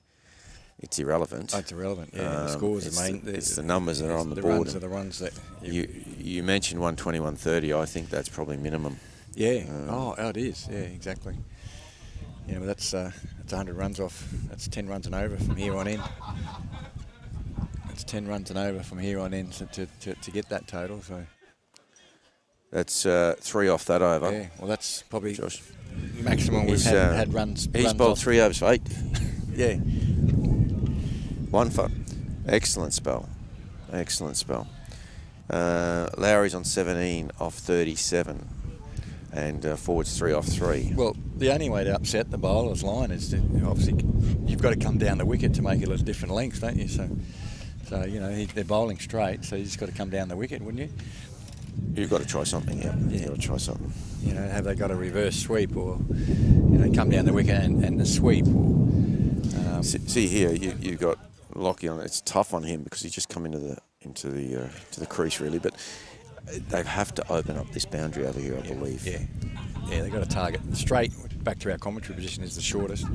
it's irrelevant.
Oh, it's irrelevant, yeah. The scores are main.
It's the numbers that are on the board.
Runs are the runs that...
You mentioned 120, 130. I think that's probably minimum.
Yeah. It is. Yeah, exactly. Yeah, but that's 100 runs off. That's 10 runs and over from here on in. That's 10 runs and over from here on in to get that total. So
that's 3 off that over.
Yeah. Well, that's probably maximum we've had runs.
He's bowled 3 overs for 8.
Yeah.
1 for. Excellent spell. Lowry's on 17 off 37. And forwards 3 off 3.
Well, the only way to upset the bowler's line is to, obviously, you've got to come down the wicket to make it a different lengths, don't you? So they're bowling straight, so you just got to come down the wicket, wouldn't you?
You've got to try something, yeah. You've got to try something.
Have they got a reverse sweep or, come down the wicket and the sweep? Or,
see here, you've got Lockie on. It's tough on him because he's just come into the crease really, but they have to open up this boundary over here, I believe.
Yeah, they've got to target straight. Back to our commentary position is the shortest,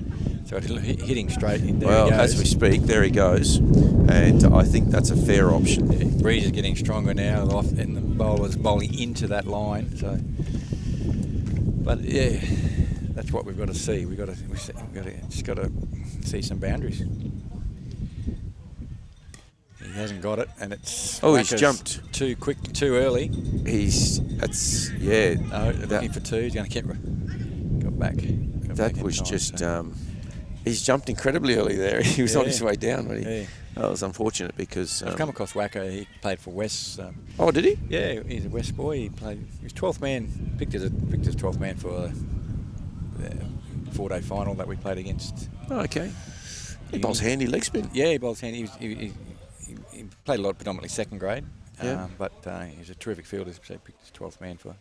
so hitting straight in there.
Well, as we speak, there he goes, and I think that's a fair option.
Yeah, breeze is getting stronger now, and the bowler's bowling into that line. So, but yeah, that's what we've got to see. We've got to see some boundaries. He hasn't got it, and it's
he's jumped
too quick, too early.
No,
looking for two. He's going to got back.
That was just. He's jumped incredibly early there. He was on his way down, but that was unfortunate because
I've come across Wacko. He played for West.
Oh, did he?
Yeah, he's a West boy. He was 12th man. Picked as 12th man for the 4-day final that we played against.
Oh, okay. He bowls handy leg spin.
Yeah, he bowls handy. He played a lot, predominantly second grade. But he was a terrific fielder. So he picked his 12th man for.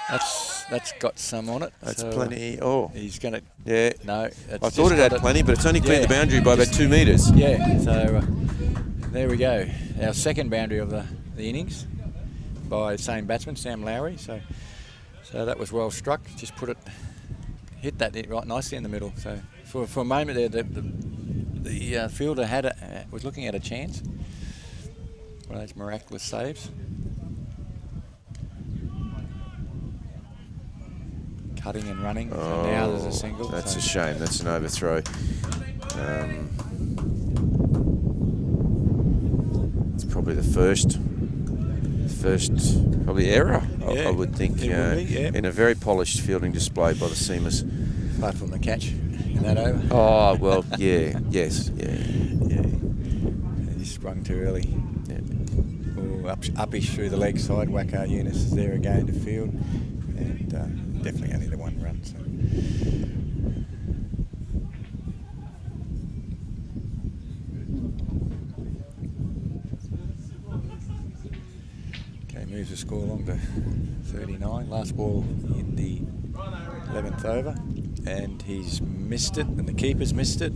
That's got some on it.
That's
so,
plenty.
He's going to.
Yeah.
No.
I thought it had plenty, but it's only cleared the boundary by about 2 metres.
Yeah. So there we go. Our second boundary of the innings by the same batsman, Sam Lowry. So that was well struck. Just hit that right nicely in the middle. So for a moment there, the fielder was looking at a chance. One of those miraculous saves. Cutting and running. So now there's a single.
That's a shame. That's an overthrow. It's probably the first probably error. I would think in a very polished fielding display by the Seamers.
Apart from the catch in that over.
Oh well, yes, yeah.
He sprung too early. Uppish through the leg side. Wacko Eunice is there again to field, and definitely only the one run. So. Okay, moves the score along to 39. Last ball in the 11th over, and he's missed it, and the keeper's missed it.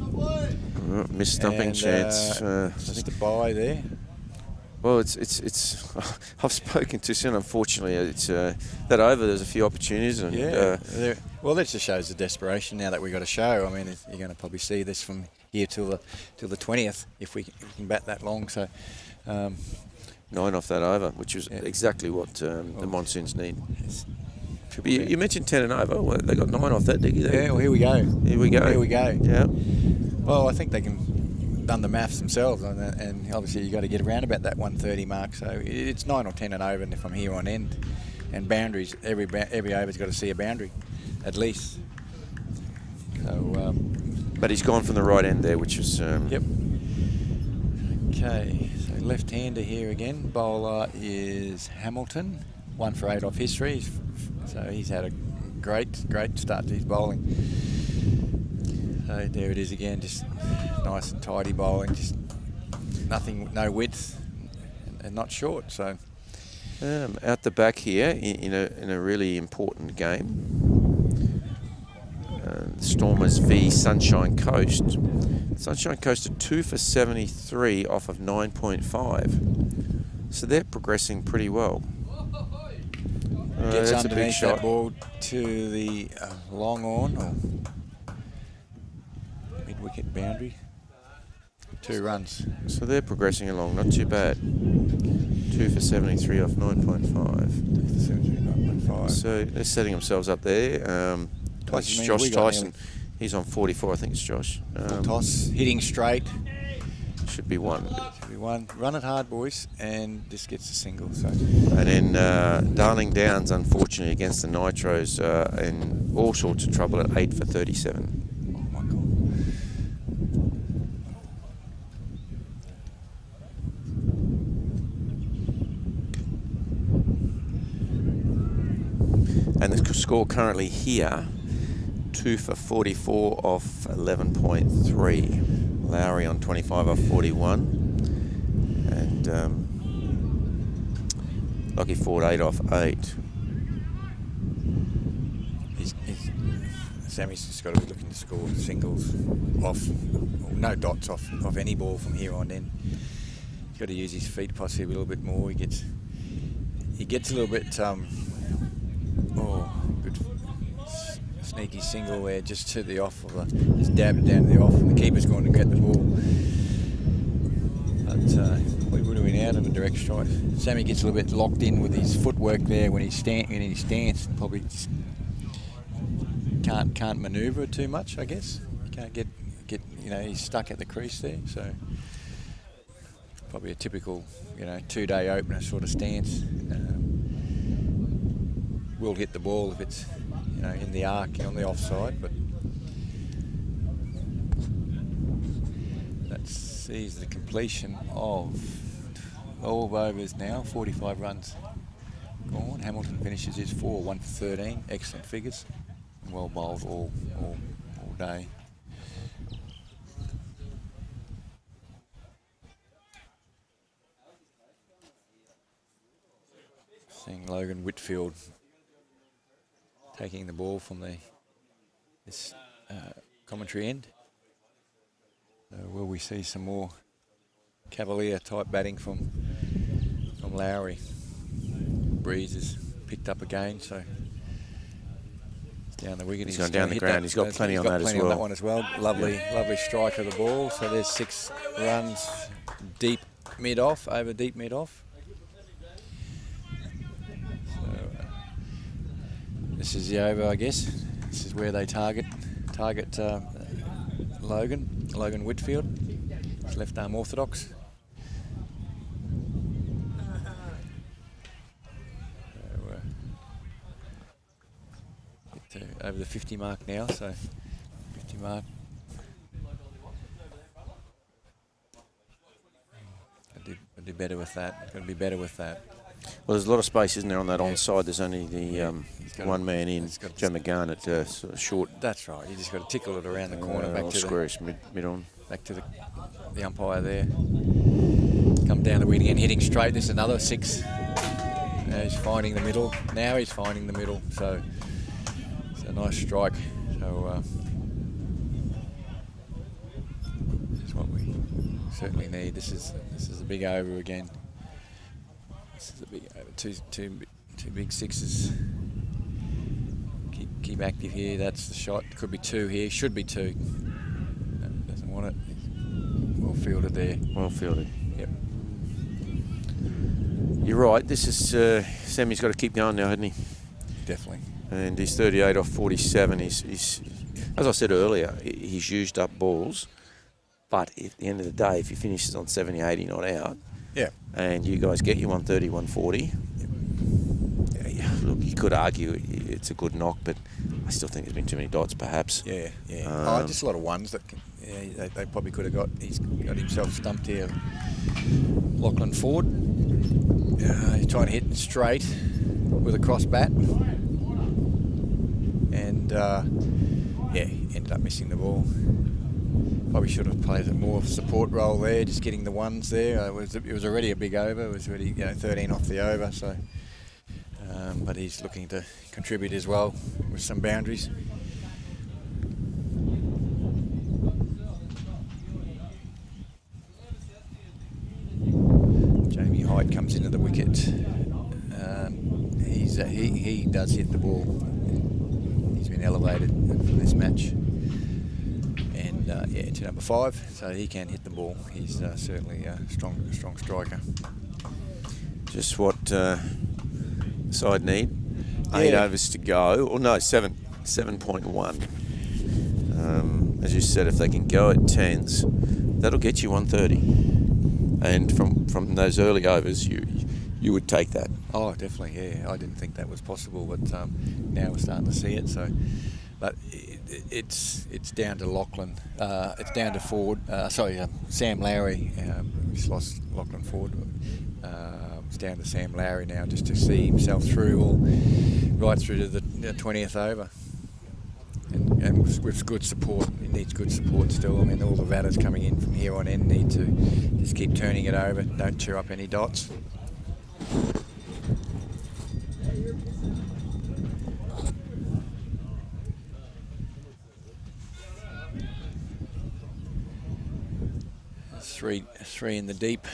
Missed stumping chance.
Just a bye there.
Well, it's. I've spoken too soon. Unfortunately, it's that over. There's a few opportunities, and
well, that just shows the desperation now that we've got a show. I mean, you're going to probably see this from here till the 20th if we can bat that long. So
9 off that over, which was exactly what the Monsoons need. You mentioned 10 and over. Well, they got 9 off that, did you?
Yeah. Well, here we go.
Here we go. Yeah.
Well, I think they can. Done the maths themselves, and obviously you got to get around about that 130 mark. So it's 9 or 10 and over, and from here on end, and boundaries. Every over's got to see a boundary, at least. So,
but he's gone from the right end there, which was.
Yep. Okay, so left-hander here again. Bowler is Hamilton, 1 for 8 off history. So he's had a great start to his bowling. So there it is again, just nice and tidy bowling, just nothing, no width, and not short. So
out the back here in a really important game, Stormers v Sunshine Coast. Sunshine Coast are 2 for 73 off of 9.5, so they're progressing pretty well.
Gets
that's a big
underneath
shot.
that ball to the long on or mid-wicket boundary. 2 runs.
So they're progressing along, not too bad. 2 for 73 off 9.5. So they're setting themselves up there. Josh Tyson, he's on 44, I think it's Josh.
Toss, hitting straight.
Should be 1.
Should be 1. Run it hard, boys, and this gets a single. So.
And then Darling Downs, unfortunately, against the Nitros, in all sorts of trouble at 8 for 37.
Oh my God.
And the score currently here, 2 for 44 off 11.3. Lowry on 25 off 41. And Lucky Ford 8 off 8.
Sammy's just got to be looking to score singles off, no dots off any ball from here on in. He's got to use his feet possibly a little bit more. He gets a little bit good sneaky single there just to the off of just dabbed down to the off, and the keeper's going to get the ball. But we would have been out of a direct strike. Sammy gets a little bit locked in with his footwork there when he's in his stance, and probably just can't manoeuvre it too much, I guess. He can't get he's stuck at the crease there, so probably a typical 2-day opener sort of stance. Will hit the ball if it's in the arc on the offside, but that sees the completion of 12 overs now, 45 runs gone. Hamilton finishes his 4, 1 for 13, excellent figures, well bowled all day. Seeing Logan Whitfield taking the ball from this commentary end. Will we see some more cavalier type batting from Lowry? Breeze has picked up again, so down the wicket.
He's gone down the ground. He's got plenty on that as well.
On that one as well. Lovely strike of the ball. So there's 6 runs deep mid-off, over deep mid-off. This is the over, I guess. This is where they target Logan Whitfield. It's left arm orthodox. So, get to over the 50 mark now. So 50 mark. I'd do better with that. Got to be better with that.
Well, there's a lot of space, isn't there, on that onside? There's only the one man in, Joe McGahn at sort of short.
That's right. You just got to tickle it around the corner, back to
squarish mid on.
Back to the umpire there. Come down the wicket again, hitting straight. This is another 6. He's finding the middle. Now he's finding the middle. So it's a nice strike. So this is what we certainly need. This is a big over again. This is a big over. Two big 6s. Keep active here. That's the shot. Could be 2 here. Should be 2. Doesn't want it. Well fielded there.
Well fielded.
Yep.
You're right. This is Sammy's got to keep going now, hasn't he?
Definitely.
And he's 38 off 47. He's as I said earlier, he's used up balls. But at the end of the day, if he finishes on 70, 80 not out,
yeah,
and you guys get your 130, 140, look, you could argue it's a good knock, but I still think there's been too many dots, perhaps.
Yeah. Just a lot of ones that they probably could have got. He's got himself stumped here. Lachlan Ford. He's trying to hit straight with a cross bat. And, ended up missing the ball. Probably should have played a more support role there, just getting the ones there. It was already a big over. It was already 13 off the over. So, but he's looking to contribute as well with some boundaries. Jamie Hyde comes into the wicket. He does hit the ball. He's been elevated for this match. To number 5, so he can hit the ball. He's certainly a strong striker.
Just what side need? 8 overs to go. Or no, 7.1. As you said, if they can go at 10s, that'll get you 130. And from those early overs, you would take that.
Oh, definitely, yeah. I didn't think that was possible, but now we're starting to see it. So, but it's down to Lachlan. It's down to Ford. Sam Lowry. Just lost Lachlan Ford. It's down to Sam Lowry now, just to see himself through, right through to the 20th over. And with good support, he needs good support still. I mean, all the batters coming in from here on in need to just keep turning it over. Don't chew up any dots. Three in the deep,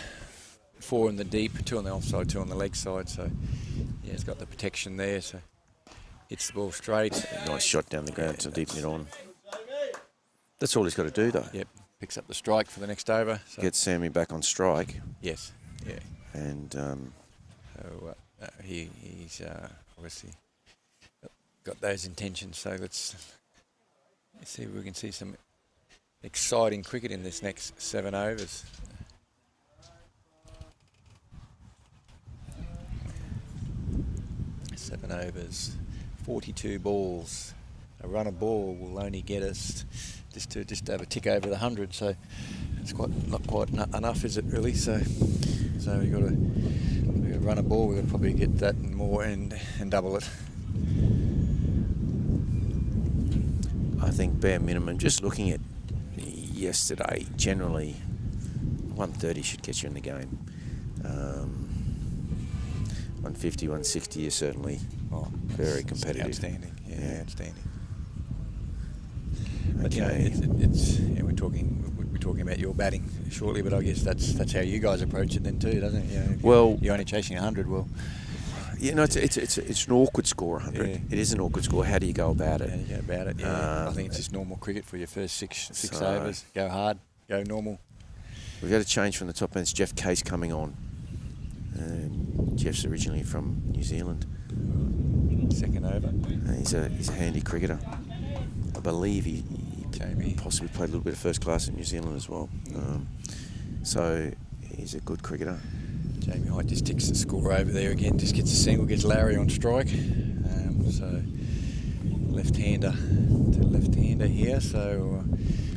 4 in the deep, 2 on the offside, 2 on the leg side. So, yeah, it's got the protection there. So, hits the ball straight.
Nice shot down the ground to deep mid on. That's all he's got to do, though.
Yep, picks up the strike for the next over. So.
Get Sammy back on strike.
Yes, yeah.
And
he's obviously got those intentions. So let's Let's see if we can see some exciting cricket in this next 7 overs. Seven overs, 42 balls. A run of ball will only get us just to have a tick over the 100. So it's not quite enough, is it really? So we got to run a ball. We've got to probably get that and more and double it.
I think bare minimum, just looking at yesterday, generally 130 should get you in the game. 150, 160 is certainly very competitive.
Outstanding, yeah, outstanding.
But
we're talking about your batting shortly, but I guess that's how you guys approach it then too, doesn't it?
Well,
you're only chasing 100. Well,
it's an awkward score, 100. Yeah. It is an awkward score. How do you go about it?
How do you go about it? Yeah, I think it's just normal cricket for your first six overs. Go hard, go normal.
We've got a change from the top ends. Jeff Case coming on. Jeff's originally from New Zealand.
Second over.
He's a handy cricketer. I believe he possibly played a little bit of first class in New Zealand as well. So he's a good cricketer.
Jamie Hyde just ticks the score over there again. Just gets a single, gets Larry on strike. So left-hander to left-hander here. So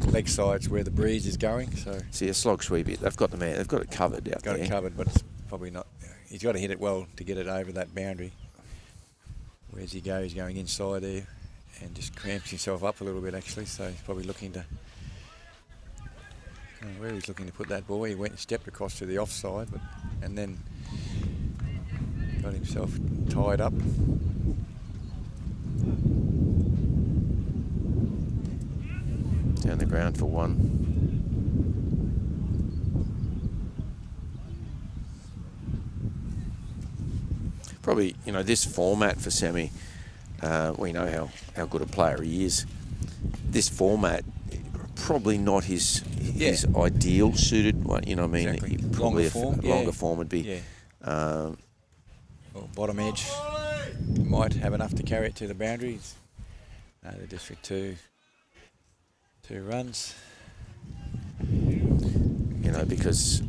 leg side's where the breeze is going. So
see a slog sweep. They've got they've got it covered out there.
Got it covered, but it's probably not. He's got to hit it well to get it over that boundary. Where's he go? He's going inside there and just cramps himself up a little bit actually. So he's probably looking to. Where he's looking to put that ball, he stepped across to the offside, and then got himself tied up.
Down the ground for one. Probably, this format for Sammy, we know how good a player he is. This format, probably not his ideal suited one.
Exactly.
Probably
longer
form would be.
Yeah. Well, bottom edge might have enough to carry it to the boundaries. The district two runs.
Because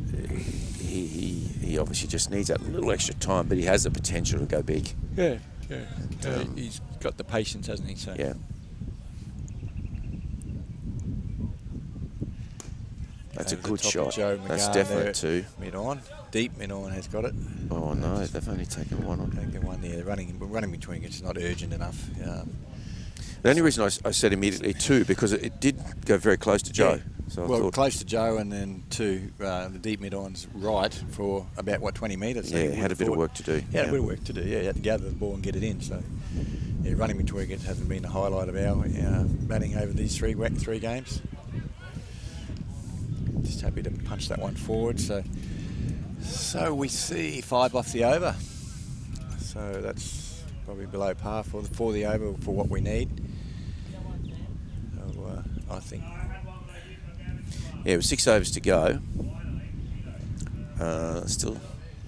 he obviously just needs that little extra time, but he has the potential to go big.
Yeah. He's got the patience, hasn't he? So.
Yeah. That's a good shot. That's definite too.
Mid-on. Deep mid-on has got it.
Oh no, they've only taken one on.
Taken one there. They're running between. It's not urgent enough.
The only reason I said immediately two, because it did go very close to Joe.
Yeah.
So
well, close to Joe, and then two, the deep mid-on's right for about, 20 metres. So
yeah, had a bit of work to do.
Had a bit of work to do, yeah. He had to gather the ball and get it in. So, yeah, running between it hasn't been the highlight of our batting over these three games. Just happy to punch that one forward. So we see 5 off the over. So that's probably below par for the over for what we need. So I think.
Yeah, with 6 overs to go.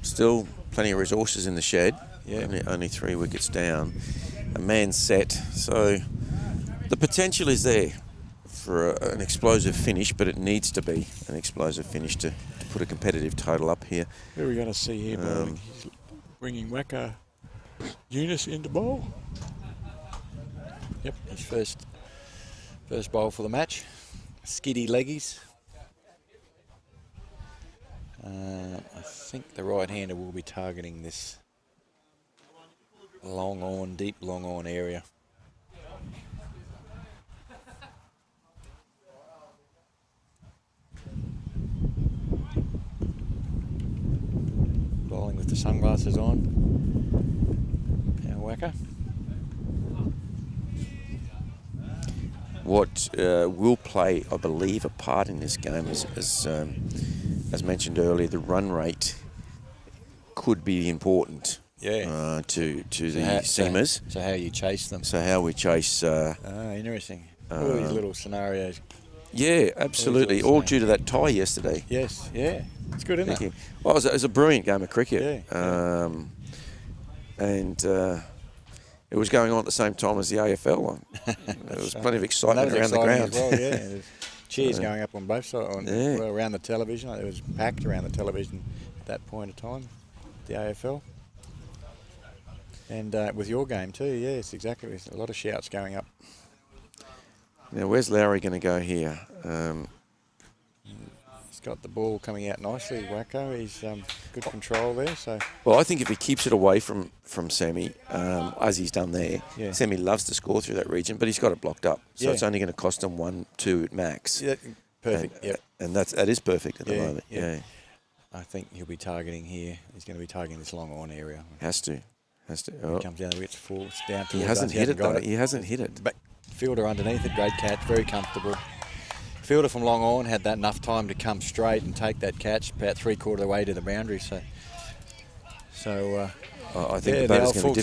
Still plenty of resources in the shed.
Yeah.
Only 3 wickets down. A man set. So the potential is there for an explosive finish, but it needs to be an explosive finish to put a competitive total up here.
Who are we going to see here bowling? He's bringing Wacka Eunice into bowl. Yep, his first bowl for the match. Skiddy leggies. I think the right-hander will be targeting this deep long on area. Bowling with the sunglasses on. Power whacker.
What will play, I believe, a part in this game is, as mentioned earlier, the run rate could be important.
Yeah.
To the Seamers.
So how you chase them.
So how we chase.
Interesting. All these little scenarios.
Yeah, absolutely. All due to that tie yesterday.
Yes, yeah. It's good, isn't it?
Well, it was a brilliant game of cricket.
Yeah.
And it was going on at the same time as the AFL. There was plenty of excitement around the ground.
As well, yeah. There's cheers going up on both sides, well, around the television. It was packed around the television at that point of time, the AFL. And with your game too, yes, exactly. There's a lot of shouts going up.
Now, where's Lowry going to go here?
He's got the ball coming out nicely, Wacko. He's good control there. So,
well, I think if he keeps it away from Sammy, as he's done there, Sammy loves to score through that region, but he's got it blocked up. So it's only going to cost him 1-2 at max.
Yeah, perfect.
And that is perfect at the moment. Yeah.
I think he'll be targeting here. He's going to be targeting this long on area.
Has to.
Oh. He comes down the width, falls down to
He hasn't hit it though. He hasn't hit it.
But fielder underneath it, great catch, very comfortable. Fielder from long on had that enough time to come straight and take that catch about 3/4 of the way to the boundary. So
I think the batter's going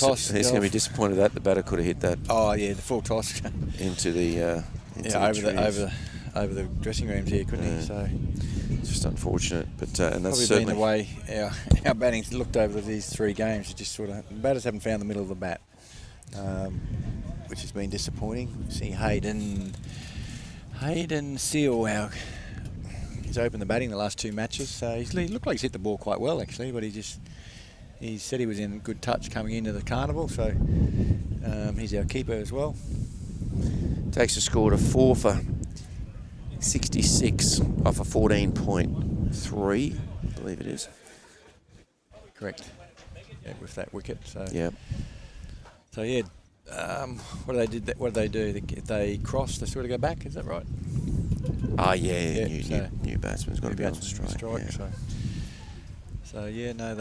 to be disappointed that the batter could have hit that.
Oh yeah, the full toss
into the
over the dressing rooms here, couldn't he? So
it's just unfortunate, but and that's
probably
certainly
been the way our batting's looked over these 3 games. It just sort of the batters haven't found the middle of the bat, which has been disappointing. See Hayden Seal, he's opened the batting the last 2 matches. So he looked like he's hit the ball quite well actually, but he said he was in good touch coming into the carnival. So he's our keeper as well.
Takes the score to 4 for 66 off a 14.3, I believe it is.
Correct. Yeah, with that wicket. So
yeah.
So yeah, what do they do? If they cross, they sort of go back. Is that right?
New batsman's got to be on strike.
Yeah. So yeah, no,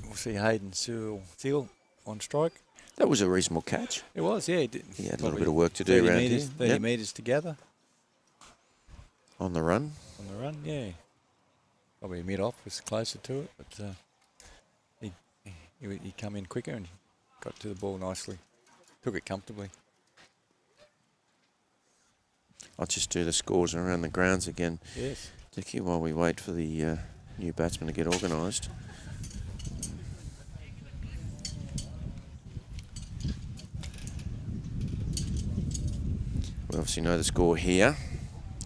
we'll see Hayden Seal on strike.
That was a reasonable catch.
It was, yeah.
He had a little bit of work to do around here.
30 metres together.
On the run?
On the run, yeah. Probably mid-off was closer to it, but he come in quicker and got to the ball nicely. Took it comfortably.
I'll just do the scores around the grounds again,
yes,
Dickie, while we wait for the new batsman to get organised. We obviously know the score here,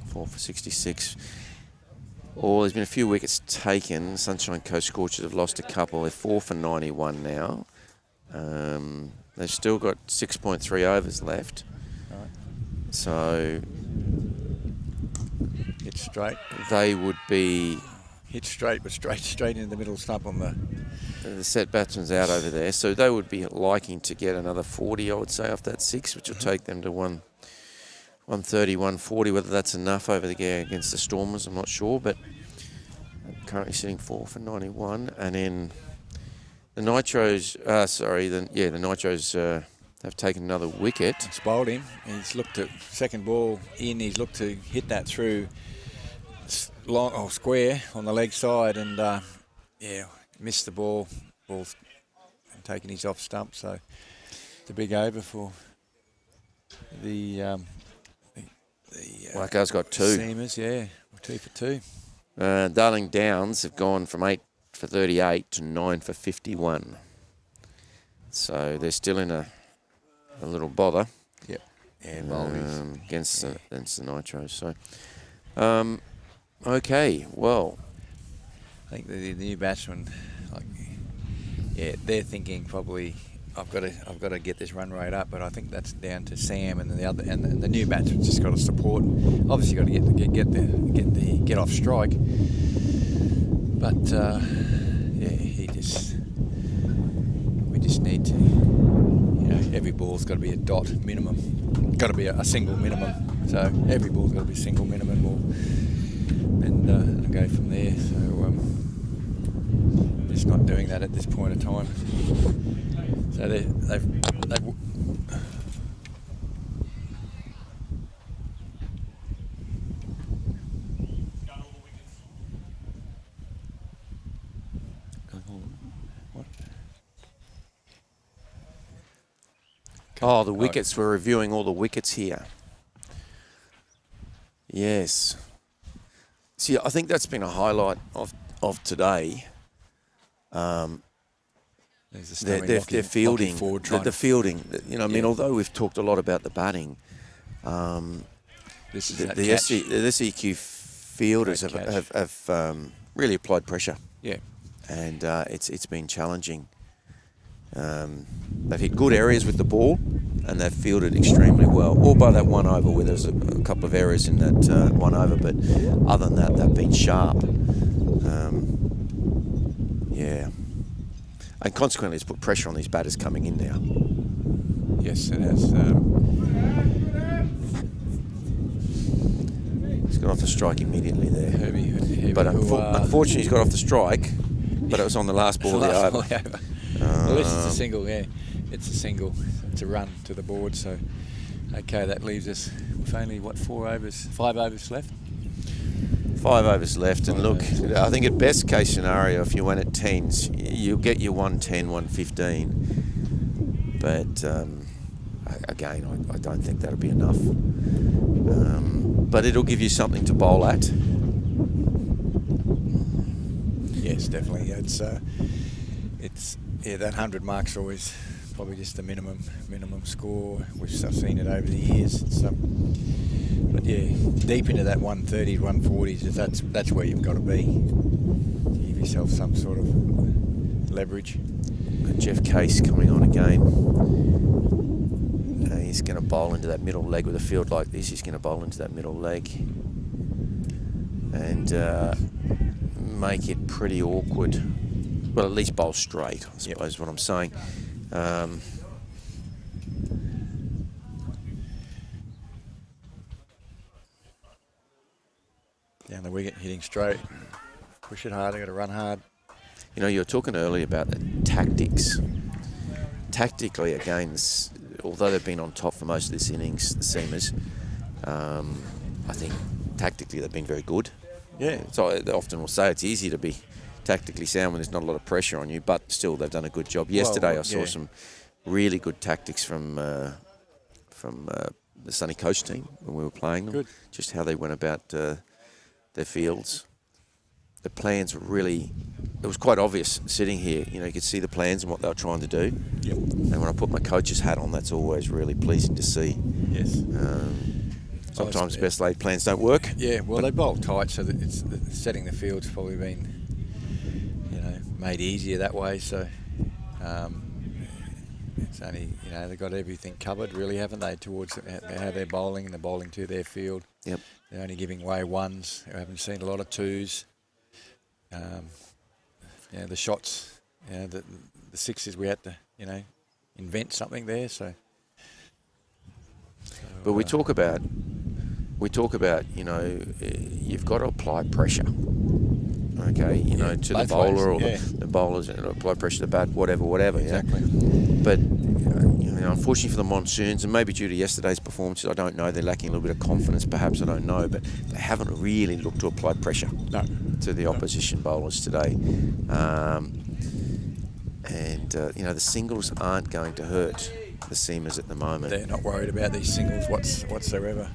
4 for 66. There's been a few wickets taken. Sunshine Coast Scorchers have lost a couple. They're 4 for 91 now. They've still got 6.3 overs left.
Right.
So
hit straight.
They would be
hit straight, but straight into the middle stump on
the set batsman's out over there. So they would be liking to get another 40, I would say, off that 6, which will take them to 130, 140. Whether that's enough over the game against the Stormers, I'm not sure, but currently sitting 4 for 91. And then the Nitros, the Nitros have taken another wicket.
It's bowled him. He's looked at second ball in. He's looked to hit that through square on the leg side, and missed the ball. Ball's taken his off stump. So it's a big over for the
Wacko's got 2.
Seamers, yeah, 2 for 2.
Darling Downs have gone from 8 for 38 to 9 for 51. So they're still in a little bother.
Yep.
Against the Nitros. So, okay, well,
I think the new batsman, they're thinking probably I've got to get this run rate up, but I think that's down to Sam and the new batsman's just got to support. Obviously, got to get off strike, but we just need to, every ball's got to be a dot minimum, got to be a single minimum. So every ball's got to be a single minimum, and go from there. So just not doing that at this point in time. So they've
Oh, the wickets. We're reviewing all the wickets here. Yes. See, I think that's been a highlight of today.
Their fielding, the fielding. You know, I mean, although we've talked a lot about the batting, this is
the SEQ fielders have really applied pressure.
Yeah,
and it's been challenging. They've hit good areas with the ball, and they've fielded extremely well. All by that one over, where there's a couple of errors in that one over, but other than that, they've been sharp. Yeah. And consequently, it's put pressure on these batters coming in now.
Yes, it has.
He's got off the strike immediately there.
Heavy,
but unfortunately, he's got off the strike, but it was on the last ball of the over.
Well, this is a single, yeah. It's a single. It's a run to the board, so okay, that leaves us with only, what, 5 overs left?
5 overs left, and look, I think at best case scenario, if you went at 10s, you'll get your 110, 115. But again, I don't think that'll be enough. But it'll give you something to bowl at.
Yes, definitely. It's that 100 mark's always probably just the minimum score. I've seen it over the years. But yeah, deep into that 130s, 140s, that's where you've got to be. Give yourself some sort of leverage.
Jeff Case coming on again. He's going to bowl into that middle leg with a field like this. He's going to bowl into that middle leg and make it pretty awkward. Well, at least bowl straight, I suppose is what I'm saying.
Down the wicket, hitting straight. Push it hard, I've got to run hard.
You know, you were talking earlier about the tactics. Tactically, again, although they've been on top for most of this innings, the Seamers, I think tactically they've been very good.
Yeah.
So they often will say it's easy to be tactically sound when there's not a lot of pressure on you, but still they've done a good job. Yesterday I saw some really good tactics from the Sunny Coast team when we were playing them.
Good.
Just how they went about their fields. The plans were really, it was quite obvious sitting here. You know, you could see the plans and what they were trying to do.
Yep.
And when I put my coach's hat on, that's always really pleasing to see.
Yes.
Sometimes best laid plans don't work.
Yeah, well, they bowl tight, so that setting the field's probably been, made easier that way. So it's only, they've got everything covered, really, haven't they, towards how they're bowling, and they're bowling to their field.
Yep.
They're only giving away ones. We haven't seen a lot of twos. The shots, the sixes, we had to, invent something there. So
but we talk about, you've got to apply pressure. Okay, to the bowler or the bowlers, apply pressure to the bat, whatever.
Exactly.
Yeah? But unfortunately for the Monsoons, and maybe due to yesterday's performances, I don't know, they're lacking a little bit of confidence, perhaps, I don't know, but they haven't really looked to apply pressure to the opposition bowlers today. The singles aren't going to hurt the Seamers at the moment.
They're not worried about these singles whatsoever.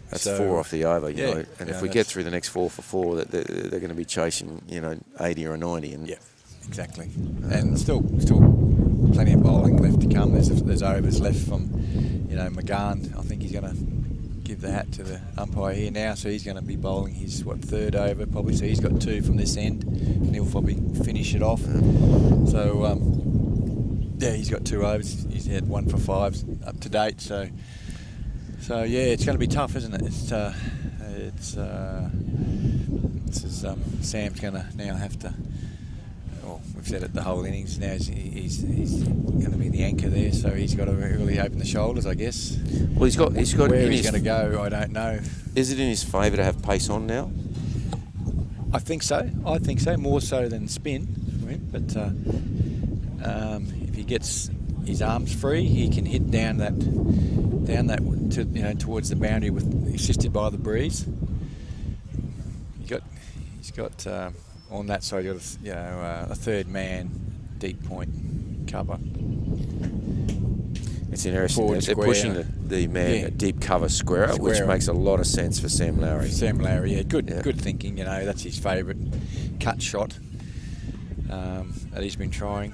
That's 4 off the over, you know. And if we get through the next 4 for 4, they're going to be chasing, 80 or a 90. And
yeah, exactly. And still plenty of bowling left to come. There's overs left from, McGahn. I think he's going to give the hat to the umpire here now, so he's going to be bowling his, 3rd over probably. So he's got 2 from this end, and he'll probably finish it off. So, he's got 2 overs. He's had 1 for 5 up to date, So yeah, it's going to be tough, isn't it? Sam's going to now have to. Well, we've said it the whole innings. Now he's going to be the anchor there, so he's got to really open the shoulders, I guess.
Well, he's got.
Where he's going to go, I don't know.
Is it in his favour to have pace on now?
I think so. More so than spin. But if he gets his arms free, he can hit down that towards the boundary assisted by the breeze. He's got on that side. A 3rd man deep point cover.
It's interesting. They're pushing the man at deep cover square, which makes a lot of sense for Sam Lowry.
Good thinking. That's his favourite cut shot. that he's been trying,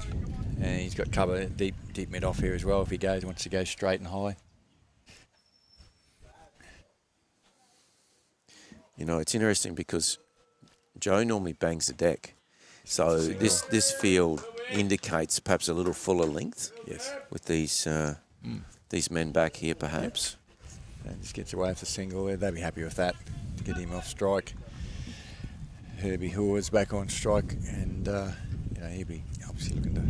and he's got cover deep mid off here as well if he wants to go straight and high.
You know, it's interesting because Joe normally bangs the deck. So this field indicates perhaps a little fuller length.
Yes.
With these men back here, perhaps.
And just gets away with a single. They'd be happy with that to get him off strike. Herbie Hoover's back on strike, and you know, he'll be obviously looking to.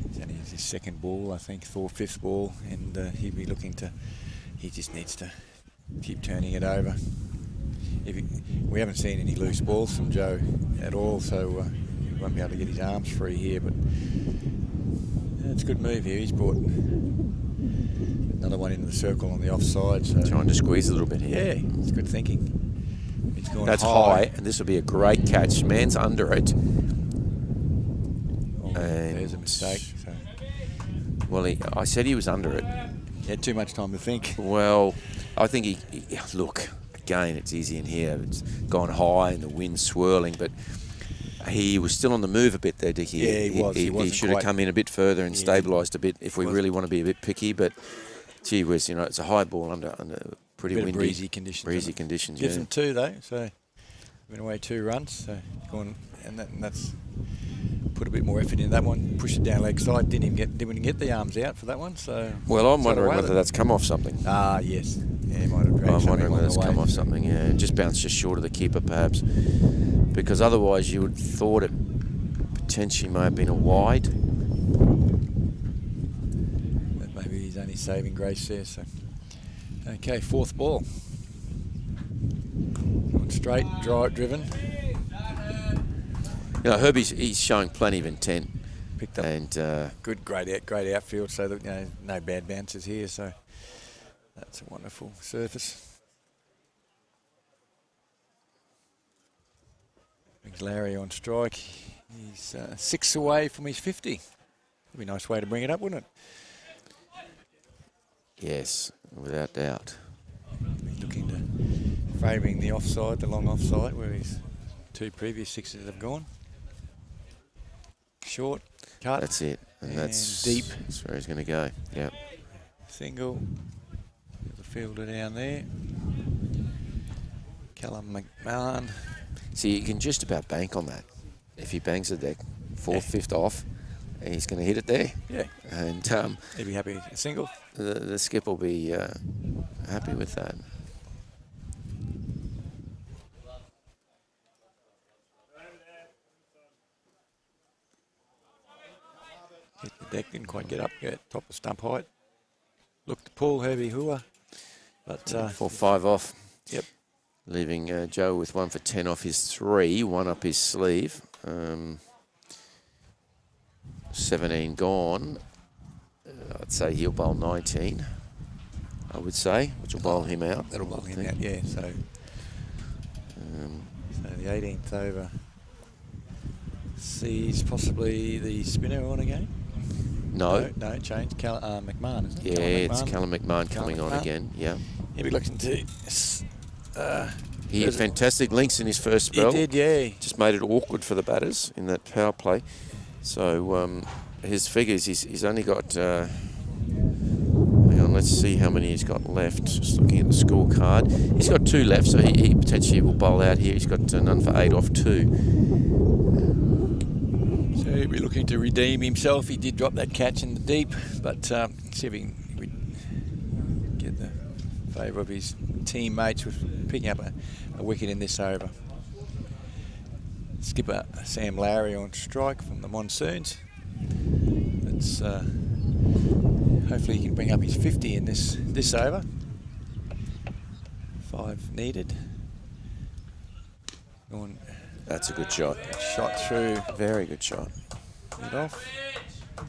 It's only his second ball, I think, fifth ball, and he'll be looking to. He just needs to keep turning it over. We haven't seen any loose balls from Joe at all, so he won't be able to get his arms free here. But yeah, it's a good move here. He's brought another one into the circle on the offside. So
trying to squeeze a little bit here.
Yeah, it's good thinking. It's going
That's high, and this will be a great catch. Man's under it.
Oh, and there's a mistake. So.
Well, I said he was under it.
He had too much time to think.
Well, I think he look. Again, it's easy in here. It's gone high and the wind's swirling, but he was still on the move a bit there, Dickie.
Yeah, he was.
He should have come in a bit further and stabilised a bit if we really want to be a bit picky. But gee whiz, you know, it's a high ball under pretty windy,
breezy conditions.
Breezy conditions.
Gives them 2 though, so went away 2 runs. So gone, and that's put a bit more effort in that one. Pushed it down leg side. Didn't even get the arms out for that one. So
well, I'm wondering whether that's come off something.
Ah, yes. Yeah, might have dragged.
I'm wondering whether it's come off something. Yeah, it just bounced just short of the keeper, perhaps, because otherwise you would have thought it potentially may have been a wide.
But maybe he's only saving grace there. So okay, 4th ball. Going straight, driven.
You know, he's showing plenty of intent.
Picked up
and
good, great outfield. So that, you know, no bad bounces here. So that's a wonderful surface. Brings Larry on strike. He's 6 away from his 50. That'd be a nice way to bring it up, wouldn't it?
Yes, without doubt.
He's looking to favouring the offside, the long offside, where his 2 previous 6s have gone. Short, cut.
That's it. And that's
deep.
That's where he's going to go. Yep.
Single. There's a fielder down there. Callum McMahon.
See, you can just about bank on that. If he bangs the deck, 4th, 5th off, he's going to hit it there.
Yeah.
And
he'll be happy. A single.
The skip will be happy with that.
Hit the deck, didn't quite get up yet. Top of stump height. Looked to pull Herbie Hua, but
4-5 off.
Yep.
Leaving Joe with 1 for 10 off his 3, 1 up his sleeve. 17 gone. I'd say he'll bowl 19. I would say, which will bowl him out.
That'll bowl him out, yeah. So, so the 18th over sees possibly the spinner on again.
No,
change. McMahon, isn't it?
Yeah, it's Callum McMahon coming on again. Yeah.
He'll be looking to.
He had fantastic links in his first spell.
He did, yeah.
Just made it awkward for the batters in that power play. So his figures, he's only got. Hang on, let's see how many he's got left. Just looking at the scorecard, he's got 2 left, so he potentially will bowl out here. He's got none for 8 off 2.
So he'll be looking to redeem himself. He did drop that catch in the deep, but see if he can get the favour of his teammates with picking up a wicket in this over. Skipper Sam Lowry on strike from the Monsoons. That's hopefully he can bring up his 50 in this over. 5 needed.
That's a good shot.
Shot through.
Very good shot.
It off.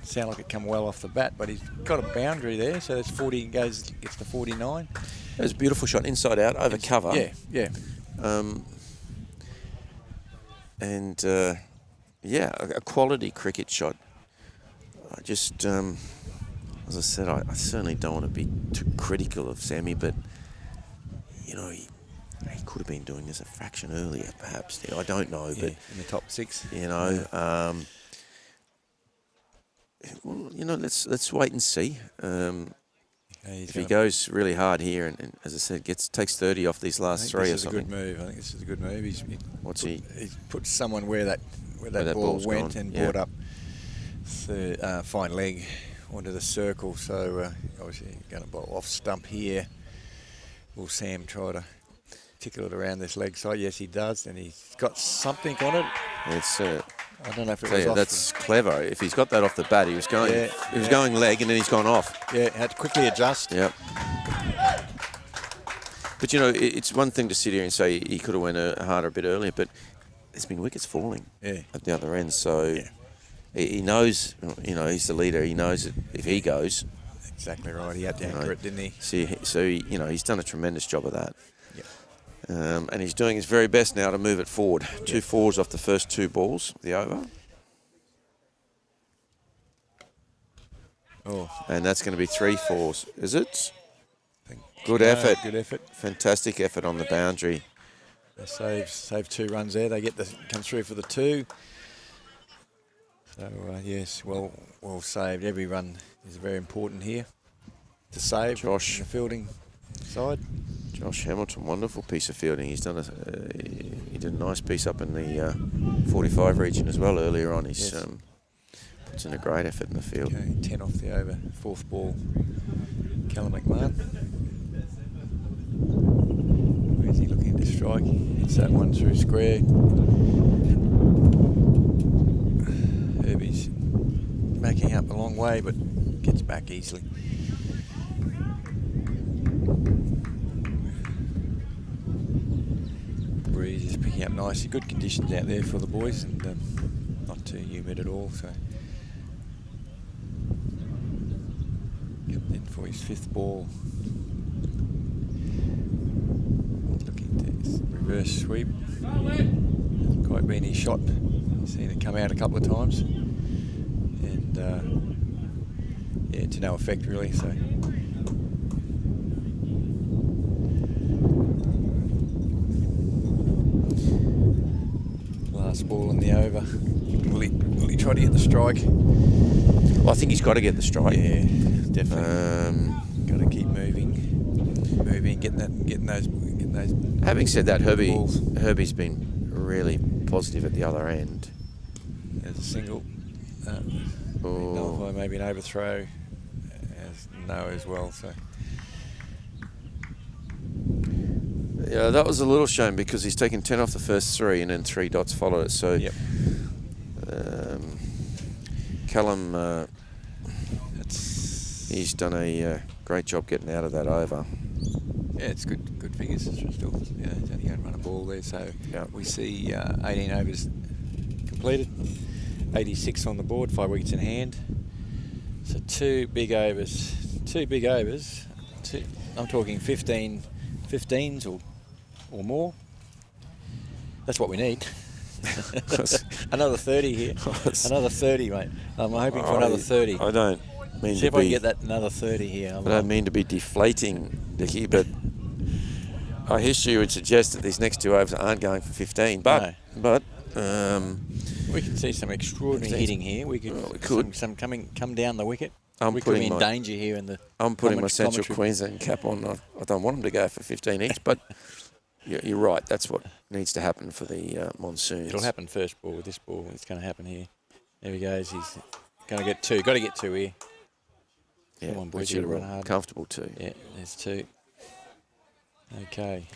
Sound like it come well off the bat, but he's got a boundary there, so that's 40 and gets to 49.
It was a beautiful shot, inside out, over cover.
Yeah.
Yeah, a quality cricket shot. I just, as I said, I certainly don't want to be too critical of Sammy, but you know, he could have been doing this a fraction earlier, perhaps. I don't know, but
in the top 6,
well, let's wait and see. If he goes really hard here, and as I said, takes 30 off these last 3 or something.
I think this is a good move. He's put someone where that ball went and brought up the fine leg onto the circle. So obviously going to bowl off stump here. Will Sam try to tickle it around this leg side? Yes, he does, and he's got something on it.
It's.
I don't know if it was off.
That's clever. If he's got that off the bat, he was going. He was going leg, and then he's gone off.
Yeah, had to quickly adjust.
Yep. But it's one thing to sit here and say he could have went harder a bit earlier, but there's been wickets falling at the other end, so he knows. He's the leader. He knows that if he goes.
Exactly right. He had to anchor it, didn't he?
So he's done a tremendous job of that. And he's doing his very best now to move it forward. 2 fours off the first 2 balls, the over. And that's going to be 3 fours, is it? Good effort.
Good effort.
Fantastic effort on the boundary.
They save 2 runs there. They come through for the 2. So yes, well saved. Every run is very important here to save.
Josh,
the fielding side.
Josh Hamilton, wonderful piece of fielding. He's done he did a nice piece up in the 45 region as well earlier on. He's puts in a great effort in the field.
Okay, 10 off the over, 4th ball. Callum McMahon. Where's he looking to strike? Hits that one through square. Herbie's backing up a long way, but gets back easily. Breeze is picking up nicely. Good conditions out there for the boys, and not too humid at all. So coming in for his 5th ball. Looking to reverse sweep. Hasn't quite been his shot. He's seen it come out a couple of times, and to no effect really. So. Last ball in the over. Will he try to get the strike?
Well, I think he's got to get the strike.
Yeah, definitely. Got to keep moving, getting those.
Having said that, Herbie's been really positive at the other end.
There's a single. Nullify, maybe an overthrow. No as well. So.
Yeah, that was a little shame because he's taken 10 off the first 3 and then 3 dots followed it. So, Callum, he's done a great job getting out of that over.
Yeah, it's good figures. It's still, he's only going to run a ball there. So we see 18 overs completed, 86 on the board, 5 wickets in hand. So 2 big overs. I'm talking 15s or more. That's what we need. Another 30 here. Another 30, mate. I'm hoping for another 30.
I don't mean
See if I can get that another 30 here.
I don't mean to be deflating, Dickie, but our history would suggest that these next 2 overs aren't going for 15. But
we can see some extraordinary hitting here. We could some come down the wicket. We could be in danger here in the.
I'm putting my Central Queensland cap on. I don't want them to go for 15 each, but you're right. That's what needs to happen for the Monsoons.
It'll happen first ball with this ball. It's going to happen here. There he goes. He's going to get 2. Got to get 2 here.
Yeah,
come on, boys.
You run hard. Comfortable 2.
Yeah, there's 2. Okay.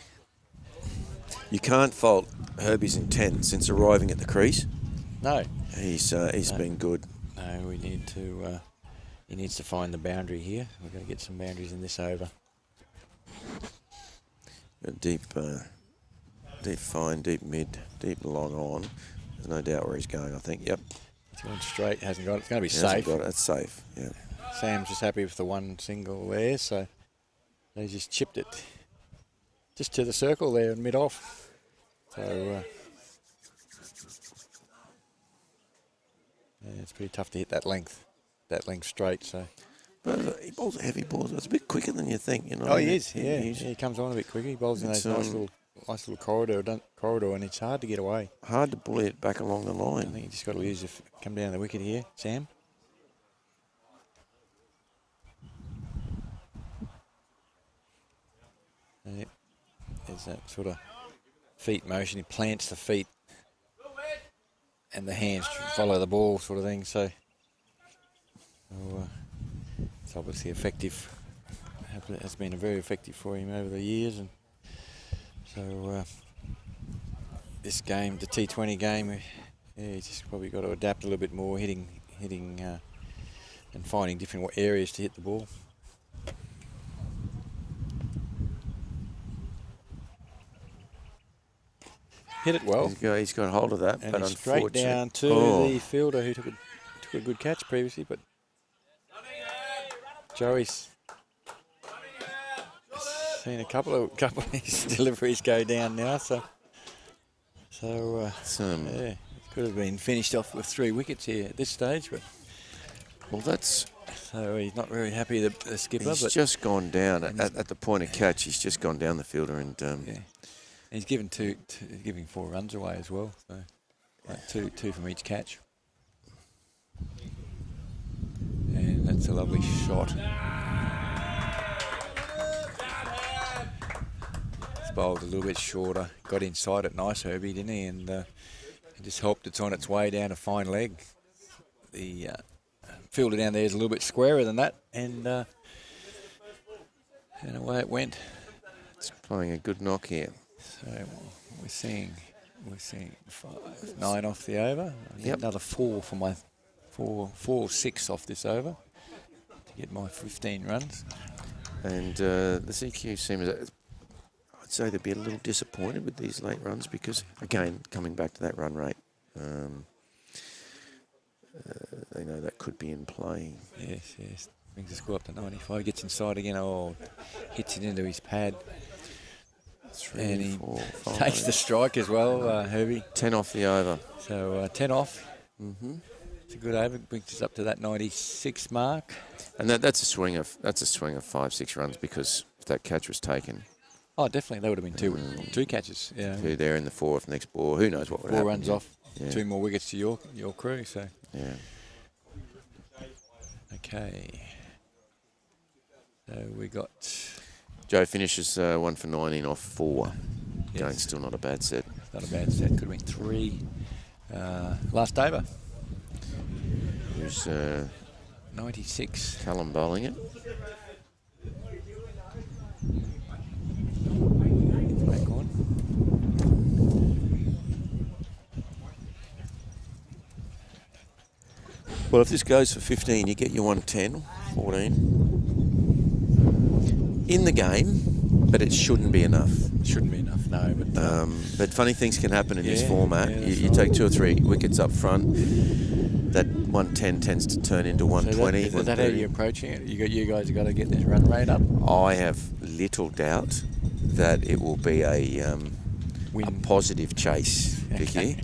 You can't fault Herbie's intent since arriving at the crease.
No.
He's been good.
No, we need to. He needs to find the boundary here. We're going to get some boundaries in this over.
A deep fine, deep mid, deep long on. There's no doubt where he's going, I think. Yep.
He's going straight. Hasn't got it. It's going to be safe.
Hasn't got it. That's safe. Yeah.
Sam's just happy with the 1 single there, so they just chipped it just to the circle there and mid-off. So it's pretty tough to hit that length straight. So,
but he bowls a heavy ball. It's a bit quicker than you think, you know.
Oh, he is. Yeah, he comes on a bit quicker. He bowls in those nice little nice little corridor, and it's hard to get away.
Hard to bully it back along the
I
line.
think you just got to come down the wicket here, Sam. Yep. There's that sort of feet motion. He plants the feet and the hands follow the ball sort of thing. So it's obviously effective. It's been very effective for him over the years. And so this game, the T20 game, he's just probably got to adapt a little bit more, hitting and finding different areas to hit the ball. Hit it well.
He's got hold of that,
and
but
straight down to the fielder who took a good catch previously, but Joey's seen a couple of his deliveries go down now, so it could have been finished off with 3 wickets here at this stage, but so he's not very happy, the skipper.
He's just gone down at the point of catch. He's just gone down the fielder and.
He's giving giving 4 runs away as well, so like two from each catch. And that's a lovely shot. It's bowled a little bit shorter. Got inside it nice, Herbie, didn't he? And it just helped. It's on its way down a fine leg. The fielder down there is a little bit squarer than that, and away it went.
It's playing a good knock here.
So we're seeing 9 off the over. I need another 4 for my 4-6 off this over to get my 15 runs.
And the CQ Seamers, I'd say they'd be a little disappointed with these late runs because, again, coming back to that run rate, they know that could be in play.
Yes. Brings the score up to 95. Gets inside again. Hits it into his pad.
3,
and he
4, 5.
takes the strike as well, Herbie.
10 off the over.
So 10 off.
Mm-hmm.
It's a good over. Brings us up to that 96 mark.
And that's a swing of 5-6 runs because if that catch was taken.
Oh, definitely. That would have been 2 catches. Yeah.
2 there in the 4 off next ball. Who knows what would happen?
4 runs off. Yeah. 2 more wickets to your crew. So.
Yeah.
Okay. So we got.
Joe finishes 1 for 19 off 4.
Yes.
Again, still not a bad set.
Not a bad set. Could have been 3. Last over.
Who's
96.
Callum bowling it.
Back on.
Well, if this goes for 15, you get your 110, 14. In the game, but it shouldn't be enough.
Shouldn't be enough, no.
But funny things can happen in this format. You take 2 or 3 wickets up front. That 110 tends to turn into 120.
Is that how you're approaching it? You guys have got to get this run rate up?
I have little doubt that it will be a positive chase, Vicky.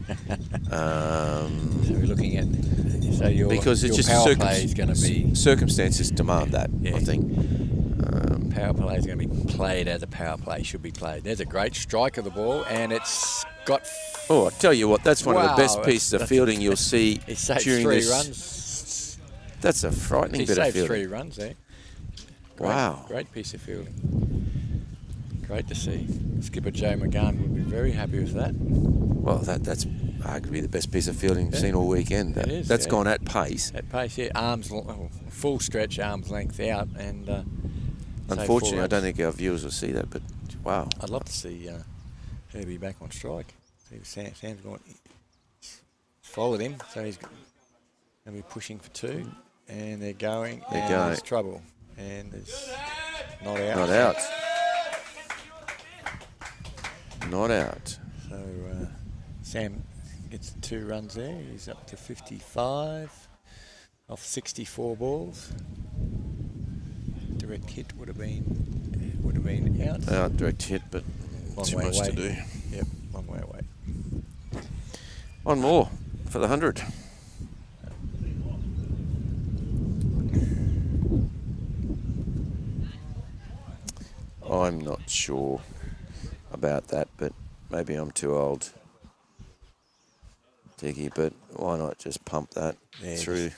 So we're looking at... So your
power
play is going to be...
Circumstances demand that, I think.
Power play is going to be played as a power play should be played. There's a great strike of the ball, and it's got...
I tell you what, that's one of the best pieces of fielding you'll see during
3
this.
Runs.
That's a frightening bit of fielding.
He saved 3 runs there. Great piece of fielding. Great to see. Skipper Joe McGann would be very happy with that.
Well, that's arguably the best piece of fielding we've seen all weekend. That's gone at pace.
At pace, yeah. Full stretch, arm's length out, and...
Unfortunately, I don't think our viewers will see that, but wow.
I'd love to see Herbie back on strike. Sam's going, followed him, so he's going to be pushing for 2, and they're going. There's trouble, and there's not out.
Not out. Not out.
So Sam gets 2 runs there. He's up to 55 off 64 balls. Direct hit would have been out.
Direct hit, but too much to do.
Yep, long way away.
One more for the 100. I'm not sure. about that, but maybe I'm too old, Diggy. But why not just pump that through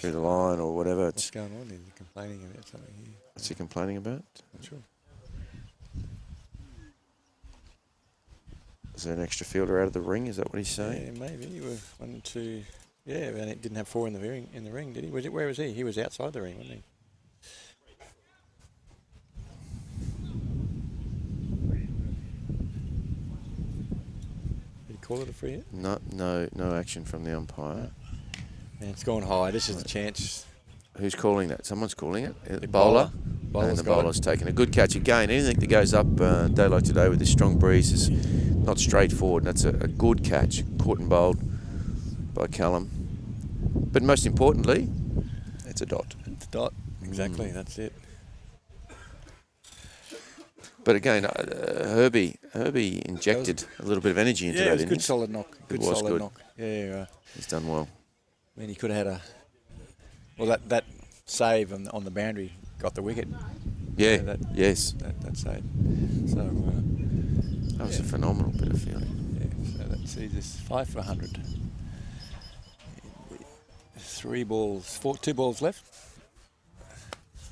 the line or whatever?
What's going on? Is he complaining about something here?
What's he complaining about?
Not sure.
Is there an extra fielder out of the ring? Is that what he's saying?
Yeah, maybe. He was 1, 2. Yeah, and it didn't have 4 in the ring, did he? Where was he? He was outside the ring, wasn't he? Did he call it a free hit?
No action from the umpire.
Man, it's gone high. This is the chance.
Who's calling that? Someone's calling it.
The
Bowler.
Bowler's
And the
got it.
bowler's taken a good catch again. Anything that goes up a day like today with this strong breeze is not straightforward. That's a good catch, caught and bowled by Callum. But most importantly, it's a dot.
It's a dot. Exactly. That's it.
But again, Herbie injected a little bit of energy into that.
Yeah, it was a
innings.
good solid knock. Good solid knock. Yeah.
He's done well.
I mean, he could have had that save on the boundary got the wicket.
Yeah. Yes.
That save. So
that was a phenomenal bit of fielding.
Yeah. So that sees us 5 for 100. 2 balls left.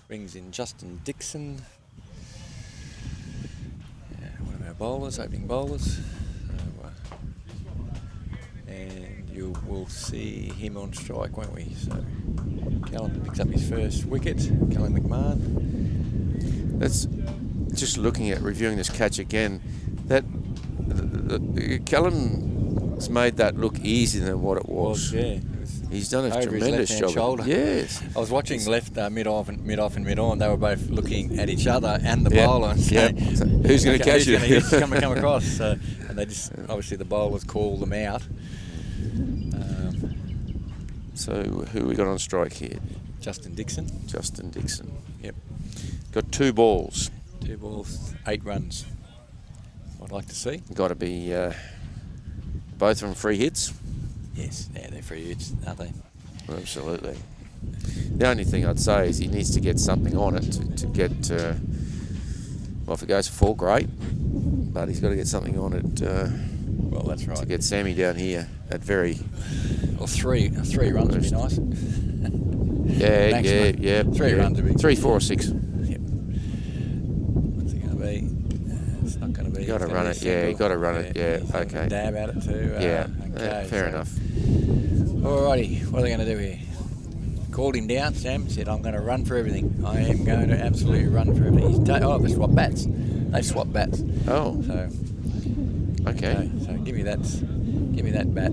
Brings in Justin Dixon. One of our bowlers, opening bowlers. And you will see him on strike, won't we? So Callum picks up his first wicket. Callum McMahon.
That's just reviewing this catch again. That Callum's made that look easier than what it was.
Yeah.
He's done a
Over
tremendous
his
job.
shoulder.
Yes.
I was watching left mid-off and mid-on. They were both looking at each other and the bowler and saying,
So who's going to catch you?
Who's going to come across? And they just, obviously the bowlers call them out.
So who we got on strike here?
Justin Dixon.
Yep. Got 2 balls.
2 balls, 8 runs. I'd like to see.
Got to be both of them free hits.
Yes, yeah, they're free hits, aren't they?
Absolutely. The only thing I'd say is he needs to get something on it to get. Well, if it goes for 4, great. But he's got to get something on it.
Well, that's right.
To get Sammy down here at very.
Or 3 runs would be nice.
Yeah.
3 runs would be.
3, 4, or 6.
Yep. What's it going to be? It's not going to be.
You got to run it. Yeah, you got to run it. Yeah. Okay.
Dab at it too.
Okay. Fair enough.
Alrighty, what are they going to do here? Called him down, Sam, said, I'm going to run for everything. I am going to absolutely run for everything. They swapped bats.
Oh.
So.
Okay.
So give me that bat.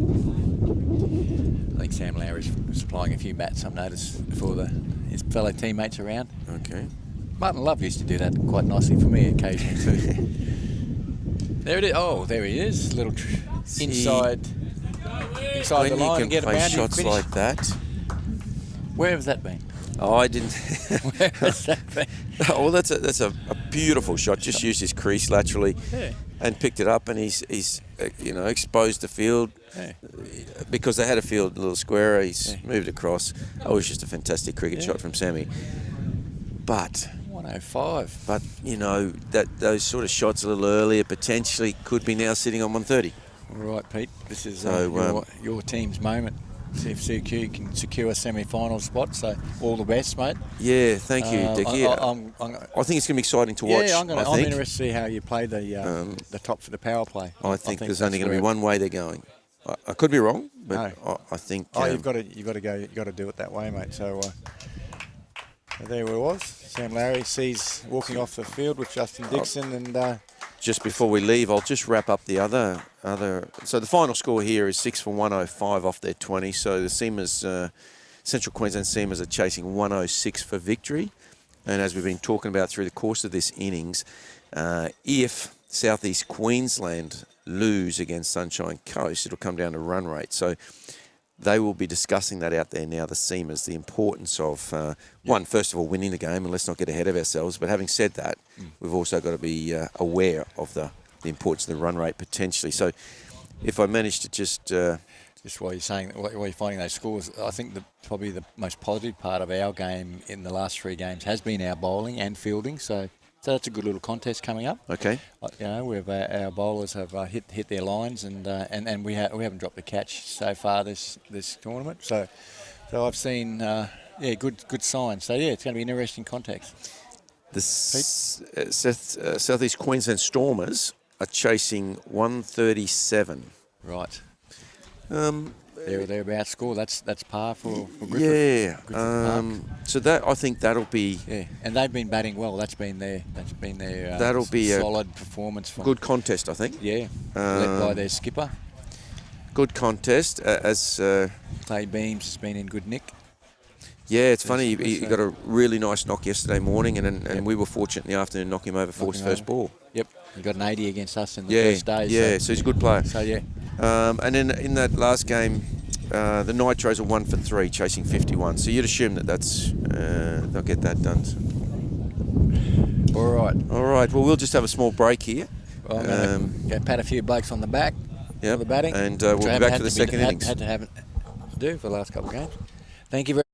I think Sam Lowry's supplying a few bats, I've noticed, for his fellow teammates around.
Okay.
Martin Love used to do that quite nicely for me occasionally too. There it is. Oh, there he is. Little inside the line and get a boundary.
When you can play shots like that.
Where has that been?
Oh, I didn't.
Where has that been?
Oh, well, that's a beautiful shot. Just used his crease laterally and picked it up, and he's exposed the field because they had a field a little squarer. He's moved across. Oh, it was just a fantastic cricket shot from Sammy. But
105.
But those sort of shots a little earlier potentially could be now sitting on 130.
All right, Pete. This is your team's moment. See if CQ can secure a semi-final spot. So all the best, mate.
Yeah, thank you, Dickie. I think it's going to be exciting to watch.
Yeah, I'm interested to see how you play the top for the power play.
I think there's only going to be one way they're going. I could be wrong, but no. I think.
You've got to go. You've got to do it that way, mate. So there it was. Sam Larry sees walking off the field with Justin Dixon and.
Just before we leave, I'll just wrap up the other. So the final score here is 6 for 105 off their 20. So the Seamers, Central Queensland Seamers are chasing 106 for victory. And as we've been talking about through the course of this innings, if Southeast Queensland lose against Sunshine Coast, it'll come down to run rate. So they will be discussing that out there now, the Seamers, the importance of, first of all, winning the game, and let's not get ahead of ourselves. But having said that, we've also got to be aware of the importance of the run rate potentially. So if I manage to just
while you're saying, while you're finding those scores, I think probably the most positive part of our game in the last 3 games has been our bowling and fielding. So So that's a good little contest coming up.
Okay.
You know, we've our bowlers have hit their lines, and we haven't dropped a catch so far this tournament. So I've seen good signs. So it's going to be an interesting contest.
The Southeast Queensland Stormers are chasing 137.
Right. Thereabouts score. That's par for Griffith.
Yeah.
Griffith
so I think that'll be.
Yeah, and they've been batting well. That's been their.
That'll be a
solid performance.
Good contest, I think.
Yeah. Led by their skipper.
Good contest as.
Clay Beams has been in good nick.
Yeah, it's funny. He got a really nice knock yesterday morning, and we were fortunate in the afternoon to knock him over for his first ball.
Yep, he got an 80 against us in the first day.
Yeah, so he's a good player.
So yeah.
And then in that last game, the Nitros are 1 for 3, chasing 51. So you'd assume that's they'll get that done.
All right.
Well, we'll just have a small break here.
Go pat a few blokes on the back for the batting.
And we'll be back for the second innings.
Had to do for the last couple of games. Thank you very much.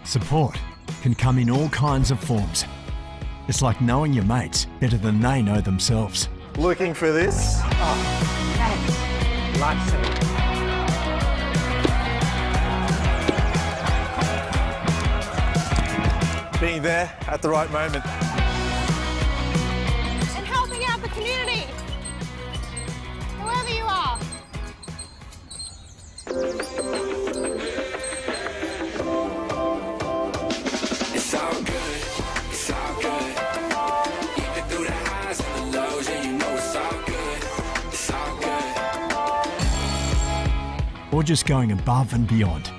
Support can come in all kinds of forms. It's like knowing your mates better than they know themselves.
Looking for this? Being there at the right moment.
And helping out the community. Whoever you are.
It's all good, it's all good. Even through the highs and the lows, yeah, you know it's all good, it's all good.
Or just going above and beyond.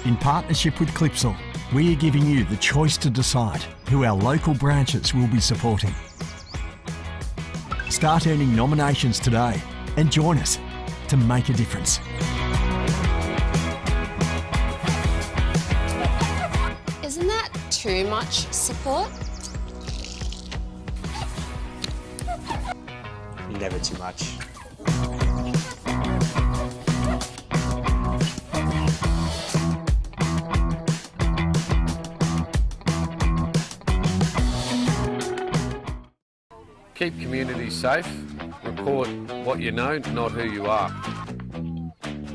In partnership with Clipsal, we are giving you the choice to decide who our local branches will be supporting. Start earning nominations today and join us to make a difference.
Isn't that too much support?
Never too much.
Keep communities safe. Report what you know, not who you are.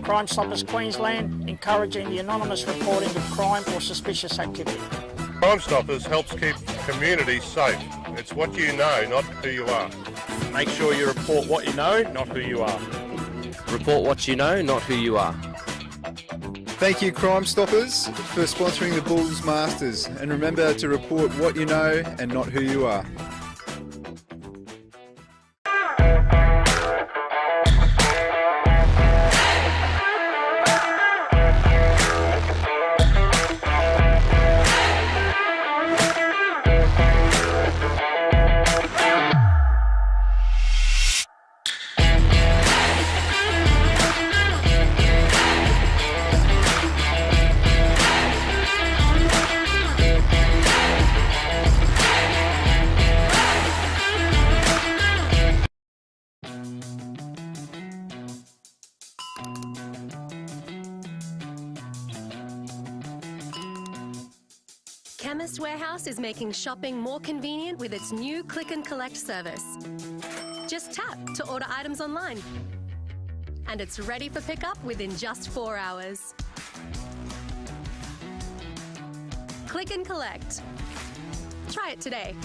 Crime Stoppers Queensland, encouraging the anonymous reporting of crime or suspicious activity.
Crime Stoppers helps keep communities safe. It's what you know, not who you are.
Make sure you report what you know, not who you are.
Report what you know, not who you are.
Thank you, Crime Stoppers, for sponsoring the Bulls Masters. And remember to report what you know and not who you are.
Chemist Warehouse is making shopping more convenient with its new click and collect service. Just tap to order items online. And it's ready for pickup within just 4 hours. Click and collect. Try it today.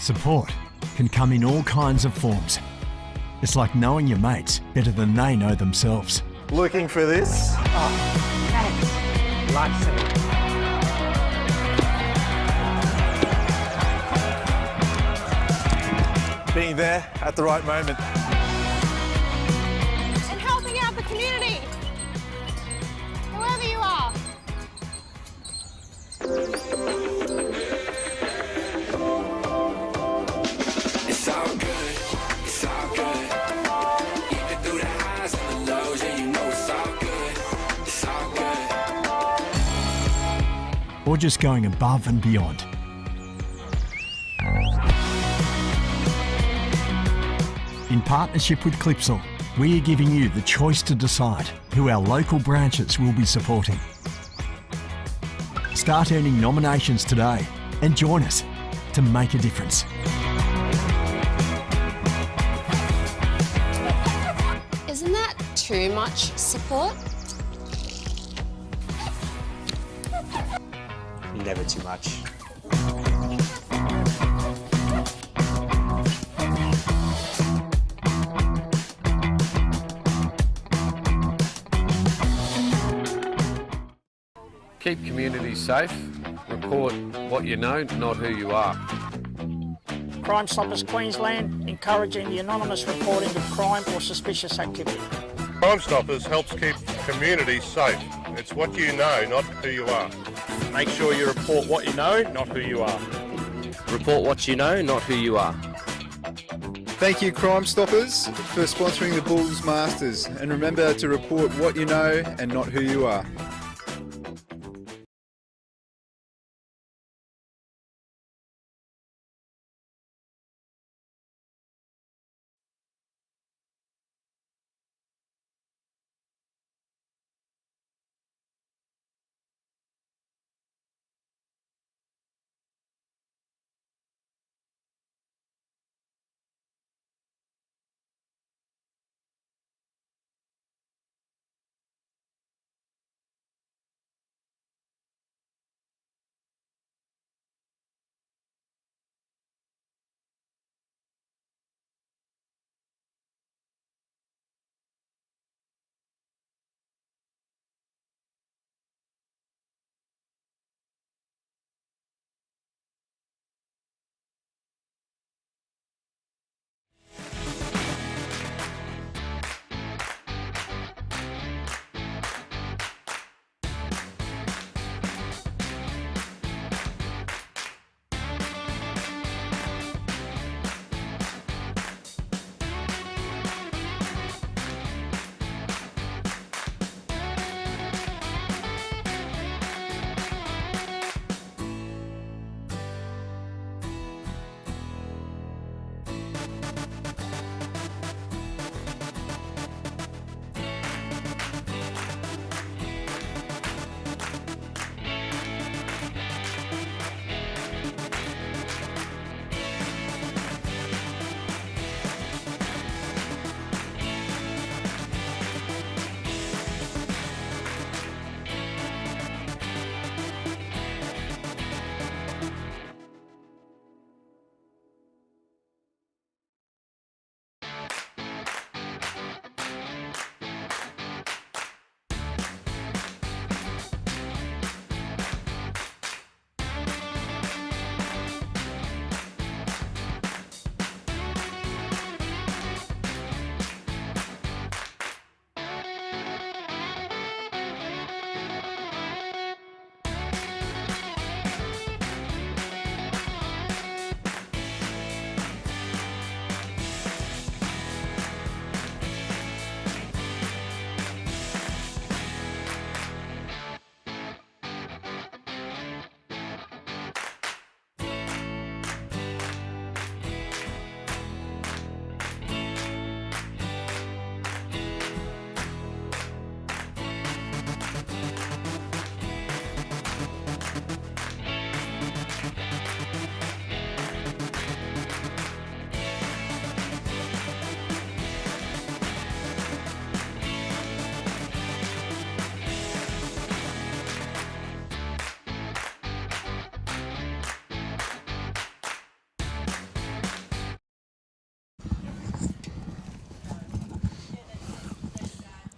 Support can come in all kinds of forms. It's like knowing your mates better than they know themselves.
Looking for this?
Oh, thanks. Lifesaver.
Being there at the right moment.
And helping out the community. Whoever you are.
It's all good, it's all good. Even through the highs and the lows, yeah, you know it's all good, it's all good.
Or just going above and beyond. In partnership with Clipsal, we are giving you the choice to decide who our local branches will be supporting. Start earning nominations today and join us to make a difference.
Isn't that too much support?
Never too much.
Keep communities safe. Report what you know, not who you are.
Crime Stoppers Queensland, encouraging the anonymous reporting of crime or suspicious activity.
Crime Stoppers helps keep communities safe. It's what you know, not who you are.
Make sure you report what you know, not who you are.
Report what you know, not who you are.
Thank you, Crime Stoppers, for sponsoring the Bulls Masters. And remember to report what you know and not who you are.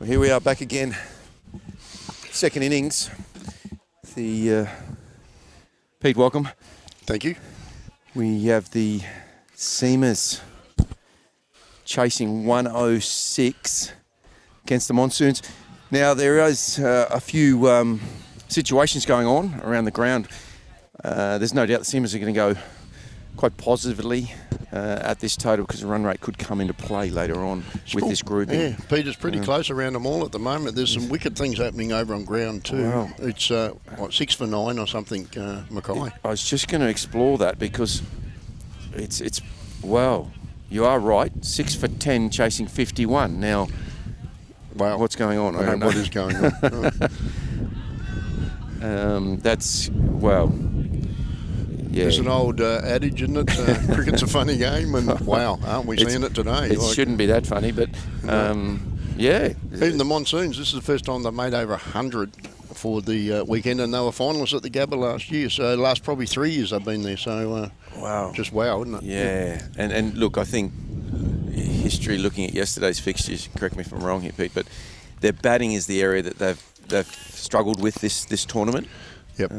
Well, here we are back again. Second innings. Pete, welcome.
Thank you.
We have the Seamers chasing 106 against the Monsoons. Now, there is a few situations going on around the ground. There's no doubt the Seamers are going to go quite positively at this total because the run rate could come into play later on with this grouping.
Yeah, Peter's pretty close around them all at the moment. There's some wicked things happening over on ground too.
Wow.
It's 6 for 9 or something, Mackay.
I was just going to explore that because it's wow, you are right. 6 for 10 chasing 51. Now,
wow,
what's going on? I don't know.
What is going on?
That's, wow. Yeah.
There's an old adage, isn't it? Cricket's a funny game, and wow, aren't we seeing it today?
It shouldn't be that funny, but yeah.
Even the Monsoons, this is the first time they've made over 100 for the weekend, and they were finalists at the Gabba last year. So the last probably 3 years they've been there. So
wow,
just wow, isn't it?
Yeah, and look, I think history, looking at yesterday's fixtures, correct me if I'm wrong here, Pete, but their batting is the area that they've struggled with this tournament.
Yep.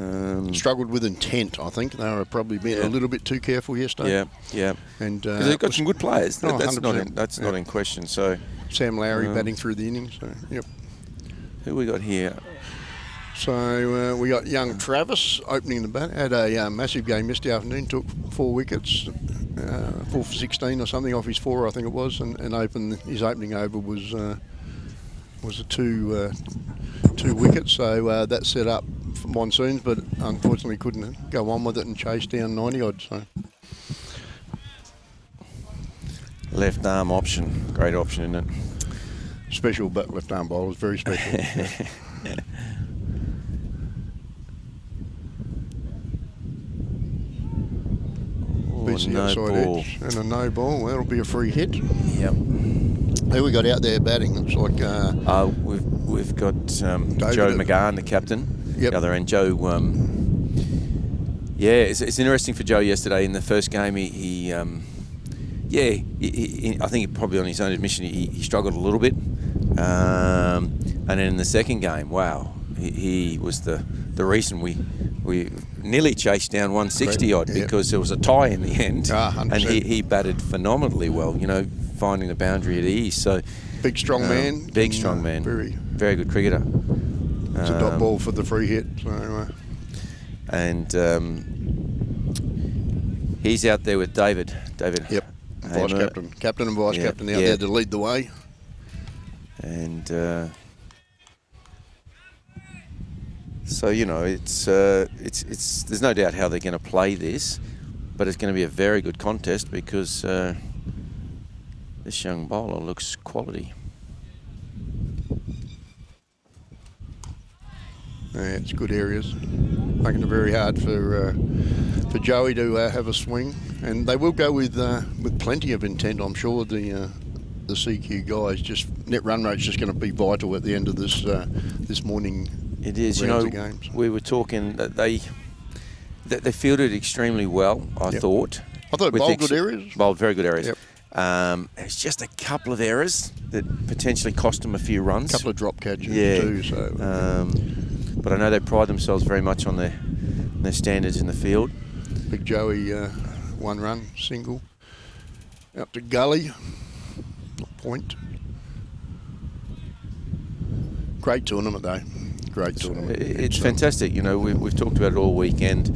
Struggled with intent, I think. They were probably being a little bit too careful yesterday.
Yeah.
And
they've got some good players.
Oh,
that's not in question. So
Sam Lowry batting through the innings. So, yep.
Who we got here?
So we got young Travis opening the bat. Had a massive game yesterday afternoon. Took 4 wickets, 4 for 16 or something off his 4, I think it was, and his opening over was a two wickets. So that set up for Monsoons, but unfortunately couldn't go on with it and chase down 90 odd. So
left arm option, great option, isn't it?
Special, but left arm bowlers, very special. Beats the outside edge and a no ball. That'll be a free hit.
Yep.
Who we got out there batting? Looks like
we've got Joe McGahn, the captain.
Yep.
The other end, Joe. It's interesting for Joe yesterday in the first game. He I think probably on his own admission he struggled a little bit, and then in the second game, wow, he was the reason we nearly chased down 160 odd because there was a tie in the end, and he batted phenomenally well. You know, finding the boundary at ease. So
big strong man.
Big strong man. Very good cricketer.
It's a dot ball for the free hit. So,
and he's out there with David.
Yep. Vice captain and vice captain out there to lead the way.
And so you know, it's there's no doubt how they're going to play this, but it's going to be a very good contest because this young bowler looks quality.
Yeah, it's good areas. Making it very hard for Joey to have a swing, and they will go with plenty of intent. I'm sure the CQ guys. Just net run rate's just going to be vital at the end of this this morning.
It is. You know, we were talking that they fielded extremely well. I thought.
I thought bowled good areas.
Bowled very good areas.
Yep.
It's just a couple of errors that potentially cost them a few runs.
A couple of drop catches too. So.
But I know they pride themselves very much on their standards in the field.
Big Joey, 1 run, single. Out to Gully, point. Great tournament though. Great tournament.
It's fantastic. You know, we've talked about it all weekend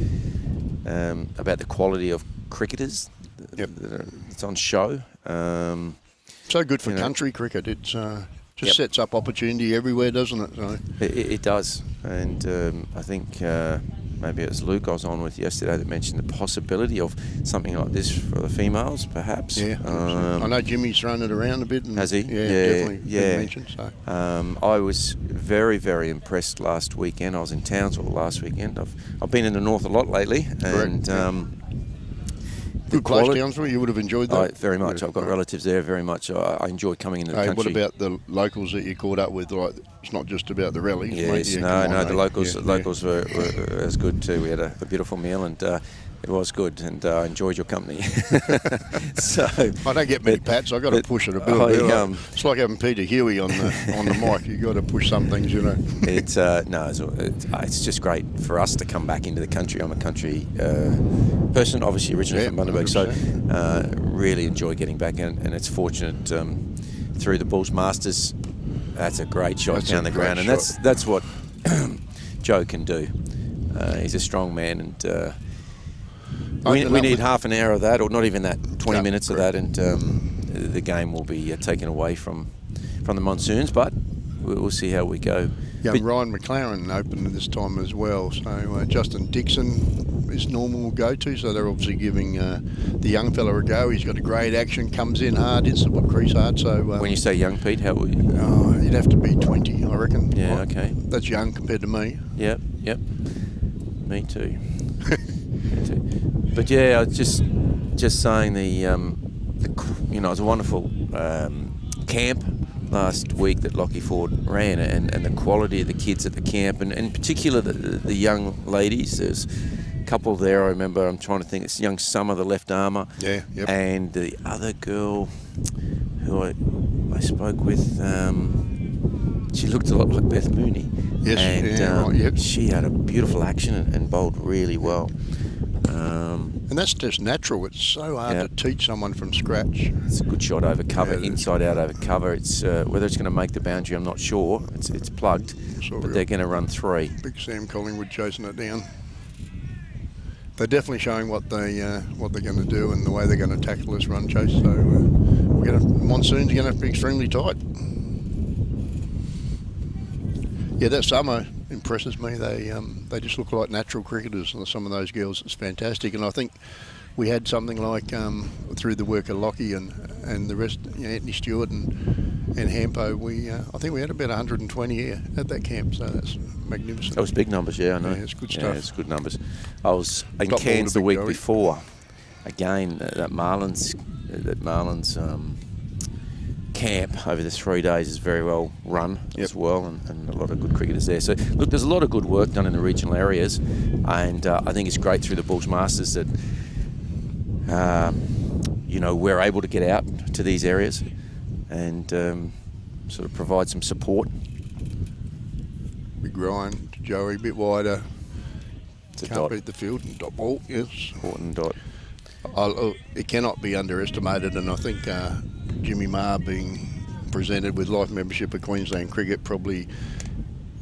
about the quality of cricketers. It's on show.
So good for country cricket. It's just sets up opportunity everywhere, doesn't it? So.
It does. And I think maybe it was Luke I was on with yesterday that mentioned the possibility of something like this for the females, perhaps.
Yeah. I know Jimmy's thrown it around a bit. And
has he?
Yeah, definitely. Yeah. Mentioned, so.
I was very, very impressed last weekend. I was in Townsville last weekend. I've been in the north a lot lately. And
good place, Townsville. You would have enjoyed that.
Very much. I've got relatives there. Very much. I enjoy coming into the country.
What about the locals that you caught up with? Like, it's not just about the rallies.
Yes,
mate.
no. The locals were as good too. We had a beautiful meal, and It was good, and I enjoyed your company. So
I don't get many pats. I've got to push it a bit. It's like having Peter Huey on the mic. You've got to push some things, you know.
It's just great for us to come back into the country. I'm a country person, obviously originally from Bundaberg, so really enjoy getting back, and it's fortunate through the Bulls Masters. That's a great shot down the ground, and that's what Joe can do. He's a strong man, and we need half an hour of that, or not even that, 20 minutes of that, and the game will be taken away from the Monsoons, but we'll see how we go.
Young Ryan McLaren opened this time as well, so Justin Dixon is normal go-to, so they're obviously giving the young fella a go. He's got a great action, comes in hard, hits the crease hard. So
when you say young, Pete, how would you?
You'd have to be 20, I reckon.
Yeah, okay.
That's young compared to me.
Yep. Me too. Me too. But yeah, I was just saying it was a wonderful camp last week that Lockie Ford ran, and the quality of the kids at the camp, and in particular the young ladies. There's a couple there I remember. I'm trying to think. It's young Summer, the left armour.
Yeah, yep.
And the other girl who I spoke with, she looked a lot like Beth Mooney.
Yes,
and she had a beautiful action and bowled really well.
And that's just natural. It's so hard to teach someone from scratch.
It's a good shot over cover, inside out over cover. It's whether it's going to make the boundary, I'm not sure. It's plugged, but they're going to run 3.
Big Sam Collingwood chasing it down. They're definitely showing what they're going to do and the way they're going to tackle this run chase. So Monsoon's going to be extremely tight. Yeah, that Summer impresses me. They just look like natural cricketers, and some of those girls. It's fantastic, and I think we had something like through the work of Lockie and the rest, Anthony Stewart and Hampo. I think we had about 120 here at that camp, so that's magnificent.
That was big numbers, I know.
Yeah, it's good stuff.
Yeah, it's good numbers. I was in Cairns the week before. Again, that Marlins camp over the 3 days is very well run as well, and a lot of good cricketers there. So look, there's a lot of good work done in the regional areas, and I think it's great through the Bulls Masters that we're able to get out to these areas and sort of provide some support.
Big grind to Joey, a bit wider. Can't beat the field. Dot ball, yes.
Important dot.
It cannot be underestimated, and I think Jimmy Maher being presented with life membership of Queensland Cricket probably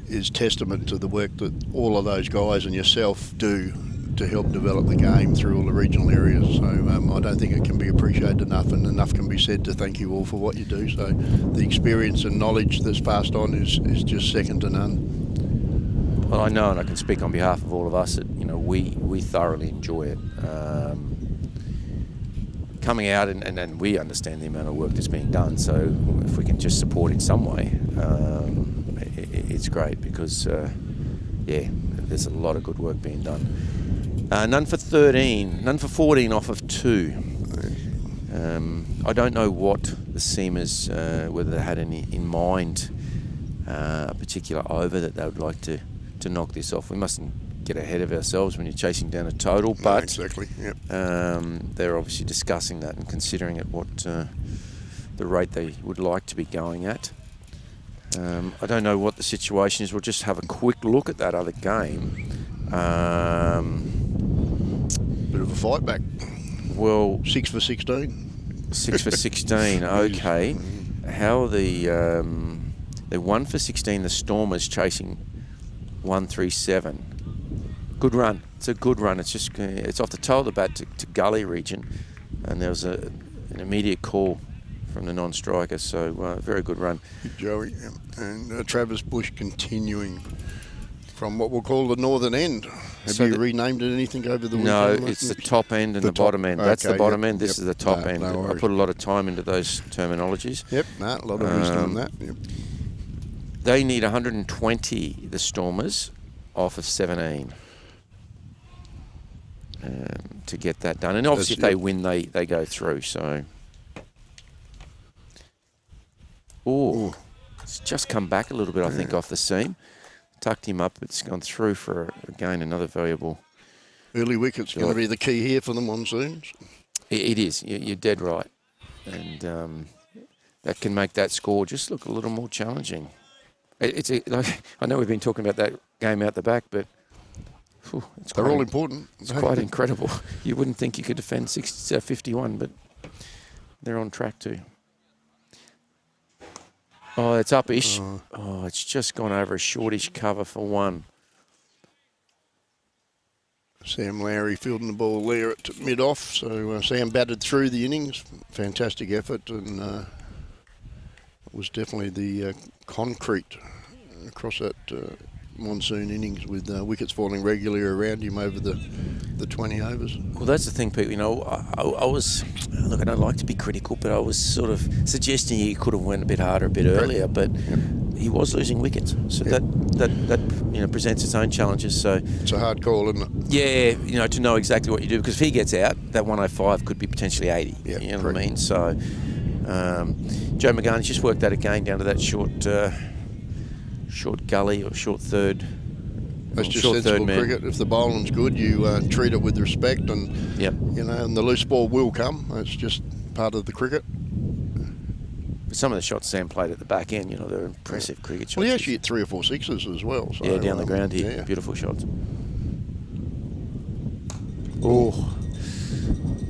is testament to the work that all of those guys and yourself do to help develop the game through all the regional areas. So I don't think it can be appreciated enough, and enough can be said to thank you all for what you do. So the experience and knowledge that's passed on is just second to none.
Well, I know, and I can speak on behalf of all of us, that we thoroughly enjoy it. Coming out, and we understand the amount of work that's being done, so if we can just support in some way, it's great, because there's a lot of good work being done. None for 14 off of 2. I don't know what the Seamers, whether they had any in mind, a particular over that they would like to knock this off. We mustn't get ahead of ourselves when you're chasing down a total, but
exactly. Yep.
They're obviously discussing that and considering at what the rate they would like to be going at. I don't know what the situation is. We'll just have a quick look at that other game.
Bit of a fight back.
Well,
6 for 16.
6 for 16. Okay. How are they're 1 for 16. The Stormers chasing 137. Good run. It's a good run. It's off the toe of the bat to Gully region, and there was an immediate call from the non-striker. So very good run.
Joey and Travis Bush continuing from what we'll call the northern end. Have you renamed it anything over the weekend?
No, it's the top end and the bottom end. That's the bottom end. This is the top end. I put a lot of time into those terminologies.
Yep, a lot of wisdom on that. Yep.
They need 120, the Stormers, off of 17 to get that done. And obviously if they win, they go through. So, it's just come back a little bit, I think, off the seam. Tucked him up. It's gone through for, again, another valuable
Early wicket's going to be the key here for the Monsoons.
It is. You're dead right. And that can make that score just look a little more challenging. I know we've been talking about that game out the back, but
they're all important.
It's quite incredible. You wouldn't think you could defend 51, but they're on track to. Oh, it's up-ish. Oh, it's just gone over a shortish cover for one.
Sam Lowry fielding the ball there at mid-off. So Sam batted through the innings. Fantastic effort, and it was definitely the concrete across that Monsoon innings with wickets falling regularly around him over the 20 overs.
Well, that's the thing, Pete. You know, I was, look, I don't like to be critical, but I was sort of suggesting he could have went a bit harder, a bit earlier, but he was losing wickets. So that presents its own challenges. So
it's a hard call, isn't it?
Yeah, to know exactly what you do, because if he gets out, that 105 could be potentially 80.
Yeah,
you know what I mean? So Joe McGarney's just worked that again down to that short gully or short third.
That's just sensible cricket. If the bowling's good, you treat it with respect, and and the loose ball will come. It's just part of the cricket.
Some of the shots Sam played at the back end, they're impressive cricket shots.
Well, he actually hit 3 or 4 sixes as well. So,
down the ground here, beautiful shots. Oh,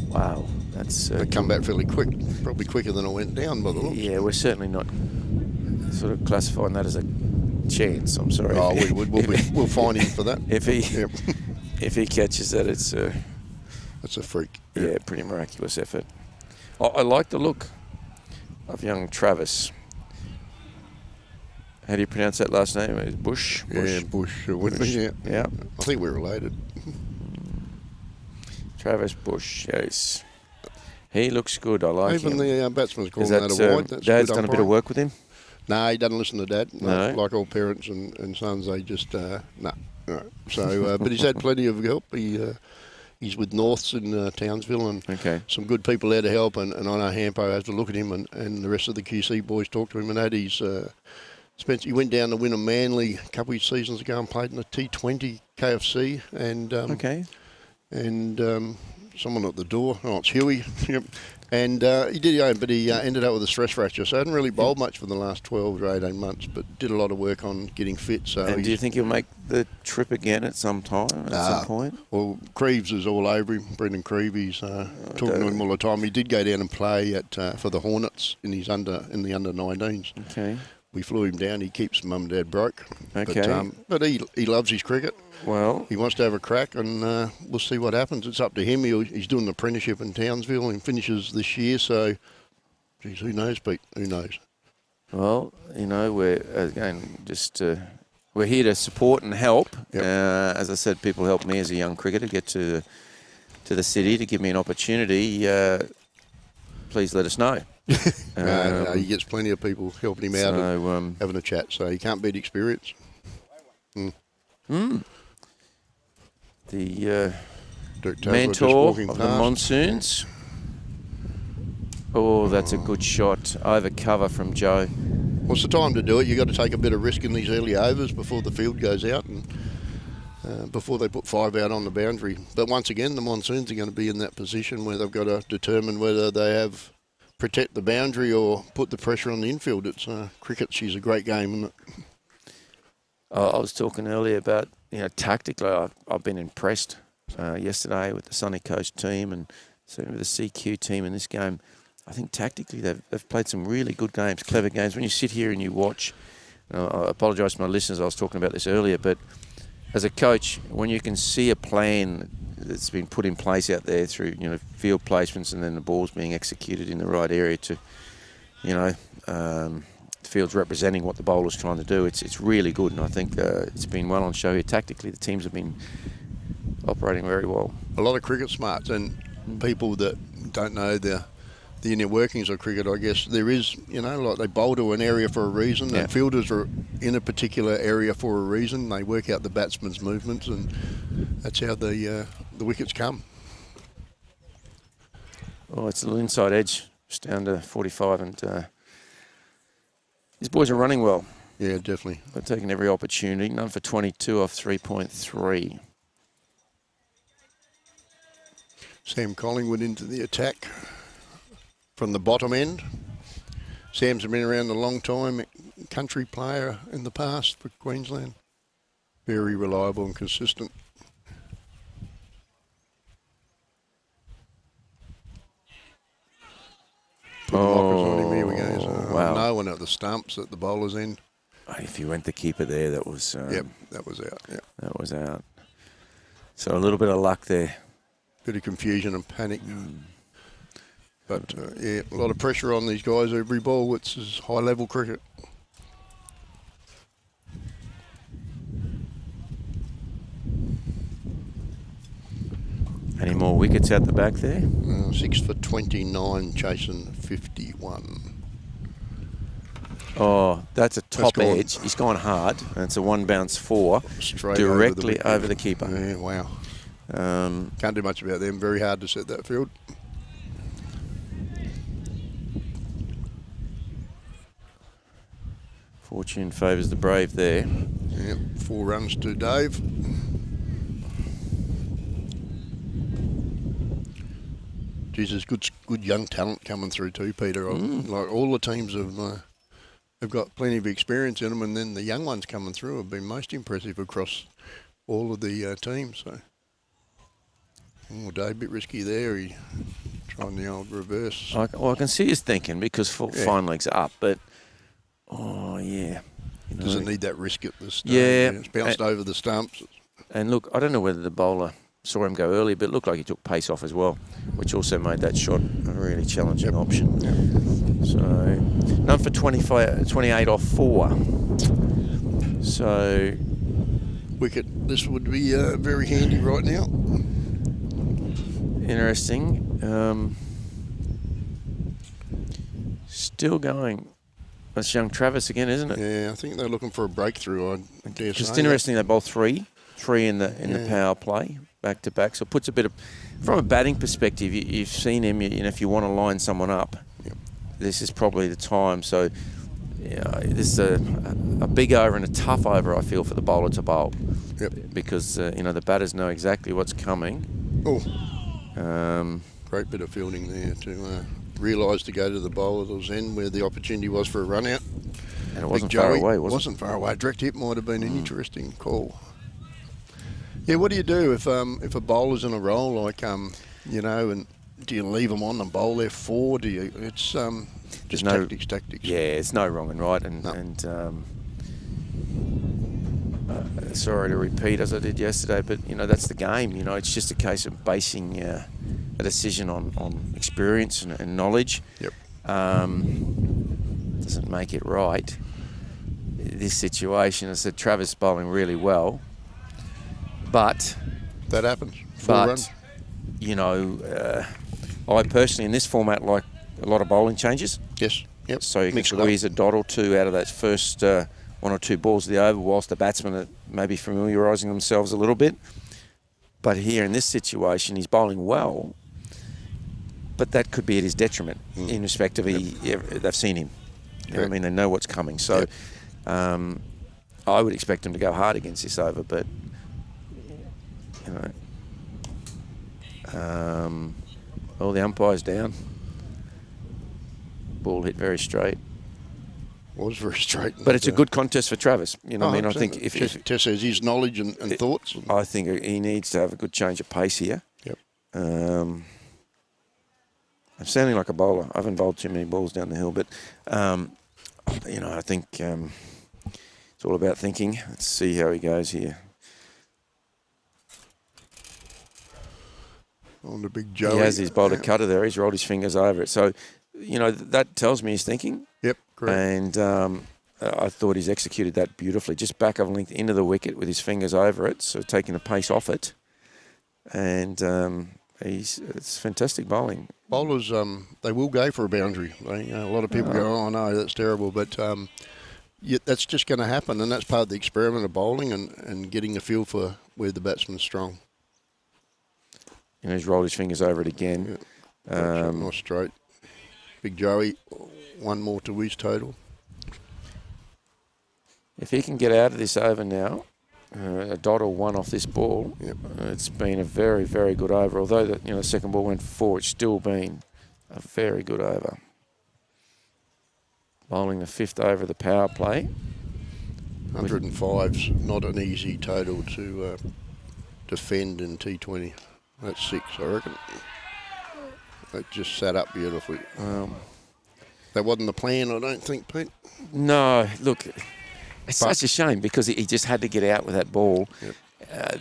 wow, that's
they come back fairly quick, probably quicker than it went down by the looks.
Yeah, we're certainly not sort of classifying that as a chance. I'm sorry.
Oh, we would. We'll fine him for that.
If he catches that, it's a
freak.
Yeah, pretty miraculous effort. I like the look of young Travis. How do you pronounce that last name? Bush?
Yeah, Bush.
Yeah.
I think we're related.
Travis Bush, yes. He looks good. I like him.
Even the batsman's calling that a wide. That's
Dad's done a bit of work with him?
No, he doesn't listen to Dad.
No.
Like all parents and sons, they just, no. So, but he's had plenty of help. He's with Norths in Townsville, and some good people there to help. And I know Hampo has to look at him, and the rest of the QC boys talk to him. And that he went down to win a Manly a couple of seasons ago and played in the T20 KFC. And someone at the door. Oh, it's Huey. Yep. And he did, but he ended up with a stress fracture, so hadn't really bowled much for the last 12 or 18 months, but did a lot of work on getting fit. So,
and do you think he'll make the trip again at some time, some point?
Well, Creeves is all over him. Brendan Creeves, he's talking to him all the time. He did go down and play for the Hornets in the under 19s.
Okay.
We flew him down. He keeps mum and dad broke.
Okay.
But he loves his cricket.
Well,
he wants to have a crack, and we'll see what happens. It's up to him. He's doing an apprenticeship in Townsville and finishes this year. So, geez, who knows, Pete? Who knows?
Well, we're again just we're here to support and help.
Yep.
As I said, people helped me as a young cricketer get to the city to give me an opportunity. Please let us know.
No, he gets plenty of people helping him out and having a chat, so he can't beat experience.
The mentor of the Monsoons. Oh, that's a good shot. Over cover from Joe.
What's the time to do it? You've got to take a bit of risk in these early overs before the field goes out and before they put 5 out on the boundary. But once again, the Monsoons are going to be in that position where they've got to determine whether they have protect the boundary or put the pressure on the infield. It's cricket. She's a great game, isn't it?
I was talking earlier about, tactically, I've been impressed yesterday with the Sunny Coast team and certainly with the CQ team in this game. I think tactically they've played some really good games, clever games. When you sit here and you watch, I apologise to my listeners, I was talking about this earlier, but as a coach, when you can see a plan that's been put in place out there through, field placements and then the ball's being executed in the right area to, the field's representing what the bowler's trying to do. It's really good, and I think it's been well on show here. Tactically, the teams have been operating very well.
A lot of cricket smarts, and people that don't know the inner workings of cricket, I guess there is, like they bowl to an area for a reason. And fielders are in a particular area for a reason. They work out the batsman's movements, and that's how the wickets come.
Oh, it's a little inside edge, just down to 45, and these boys are running well.
Yeah, definitely.
They're taking every opportunity. None for 22 off 3.3.
Sam Collingwood into the attack from the bottom end. Sam's been around a long time, country player in the past for Queensland. Very reliable and consistent. Put the lockers on him, here we go. So,
wow.
No one at the stumps at the bowler's end.
If you went the keeper there, that was...
yep, that was out. Yep.
That was out. So a little bit of luck there.
Bit of confusion and panic. But, yeah, a lot of pressure on these guys every ball. It's high-level cricket.
Any more wickets out the back there?
6 for 29, chasing 51.
Oh, that's a top edge. He's gone hard. And it's a 1 bounce 4.
Straight
directly over the keeper.
Yeah, wow. Can't do much about them. Very hard to set that field.
Fortune favours the brave there.
Yep, 4 runs to Dave. Geez, there's good young talent coming through too, Peter. Like all the teams have got plenty of experience in them, and then the young ones coming through have been most impressive across all of the teams. So, Dave, a bit risky there. He trying the old reverse.
I can see his thinking because fine leg's up, but yeah.
Doesn't need that risk at this stage.
Yeah.
It's bounced over the stumps.
And look, I don't know whether the bowler saw him go early, but it looked like he took pace off as well, which also made that shot a really challenging option. Yep. So, none for 28 off 4. So,
wicket. This would be very handy right now.
Interesting. Still going. That's young Travis again, isn't it?
Yeah, I think they're looking for a breakthrough. I dare say.
It's interesting they bowl three in the power play back to back. So it puts a bit of, from a batting perspective, you've seen him. If you want to line someone up, this is probably the time. So this is a big over and a tough over, I feel, for the bowler to bowl.
Yep.
Because the batters know exactly what's coming.
Oh. Great bit of fielding there to realise to go to the bowler's end where the opportunity was for a run out.
And it wasn't far away, was it?
Wasn't far away. Direct hit might have been an interesting call. Yeah, what do you do if a bowler's in a roll like and do you leave them on and bowl their 4? Do you? It's just tactics.
Yeah, it's no wrong and right, and sorry to repeat as I did yesterday, but that's the game. It's just a case of basing a decision on experience and knowledge.
Yep.
Doesn't make it right. This situation, I said, Travis bowling really well, but
that happens. 4 runs.
I personally in this format like a lot of bowling changes.
Yes. Yep.
So you can squeeze a dot or two out of that first 1 or 2 balls of the over, whilst the batsmen are maybe familiarising themselves a little bit. But here in this situation, he's bowling well, but that could be at his detriment in respect of they've seen him. You know what I mean? They know what's coming. So I would expect him to go hard against this over, but all the umpires down. Ball hit very straight.
Was very straight.
But it's a good contest for Travis. I think if
Tess has his knowledge and thoughts.
I think he needs to have a good change of pace here.
Yep.
I'm sounding like a bowler. I haven't bowled too many balls down the hill, but I think it's all about thinking. Let's see how he goes here.
On the big Joey.
He has his bowled a cutter there. He's rolled his fingers over it. So, that tells me he's thinking.
Yep, correct.
And I thought he's executed that beautifully. Just back of length into the wicket with his fingers over it, so taking the pace off it. And it's fantastic bowling.
Bowlers, they will go for a boundary. A lot of people go, oh no, that's terrible. But that's just going to happen, and that's part of the experiment of bowling and getting a feel for where the batsman's strong.
He's rolled his fingers over it again.
Nice straight. Big Joey, 1 more to his total.
If he can get out of this over now a dot or one off this ball.
Yep.
It's been a very, very good over. Although the second ball went for 4, it's still been a very good over. Bowling the 5th over the power play.
105's not an easy total to defend in T20. That's 6, I reckon. That just sat up beautifully. That wasn't the plan, I don't think, Pete.
No, look, it's such a shame because he just had to get out with that ball.
Yep.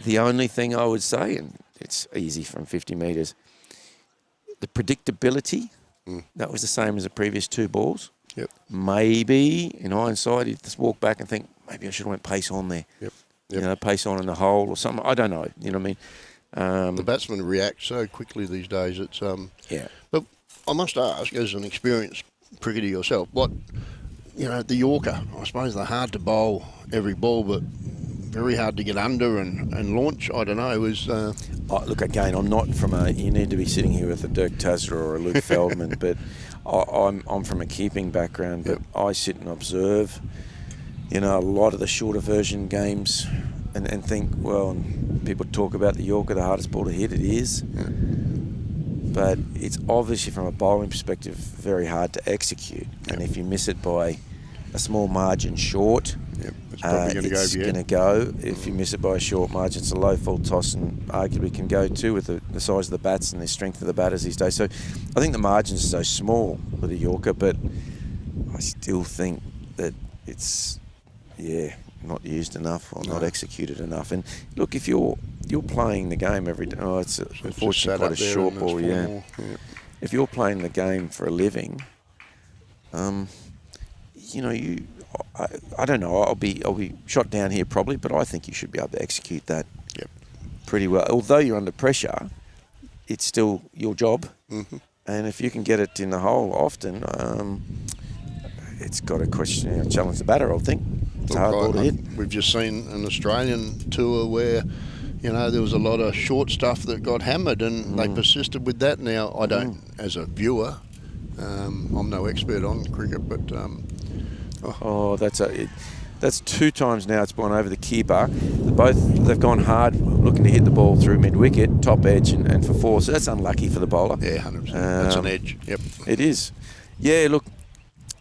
The only thing I would say, and it's easy from 50 metres, the predictability, that was the same as the previous 2 balls.
Yep.
Maybe, in hindsight, he'd just walk back and think, maybe I should have went pace on there.
Yep.
You know, pace on in the hole or something. I don't know. You know what I mean?
The batsmen react so quickly these days. It's
yeah.
But I must ask, as an experienced cricketer yourself, the Yorker, I suppose they're hard to bowl every ball, but very hard to get under and launch. I don't know.
Look, again, I'm not from you need to be sitting here with a Dirk Tasser or a Luke Feldman, but I'm from a keeping background, but I sit and observe, a lot of the shorter version games and think, well, people talk about the Yorker, the hardest ball to hit. It is. Yeah. But it's obviously, from a bowling perspective, very hard to execute. Yep. And if you miss it by a small margin short,
it's probably going to
go. If you miss it by a short margin, it's a low full toss, and arguably can go too with the size of the bats and the strength of the batters these days. So I think the margins are so small with the Yorker, but I still think that it's, not used enough or not executed enough. And look, if you're playing the game every day, it's unfortunately quite a short ball, yeah. If you're playing the game for a living, I don't know. I'll be shot down here probably, but I think you should be able to execute that pretty well. Although you're under pressure, it's still your job, and if you can get it in the hole often, it's got to challenge the batter, I think. It's a hard ball to hit.
We've just seen an Australian tour where, there was a lot of short stuff that got hammered, and they persisted with that. Now, I don't, as a viewer, I'm no expert on cricket, but...
that's 2 times now it's gone over the keeper. They've gone hard, looking to hit the ball through mid-wicket, top edge, and for 4. So that's unlucky for the bowler.
Yeah, 100%. That's an edge. Yep.
It is. Yeah, look,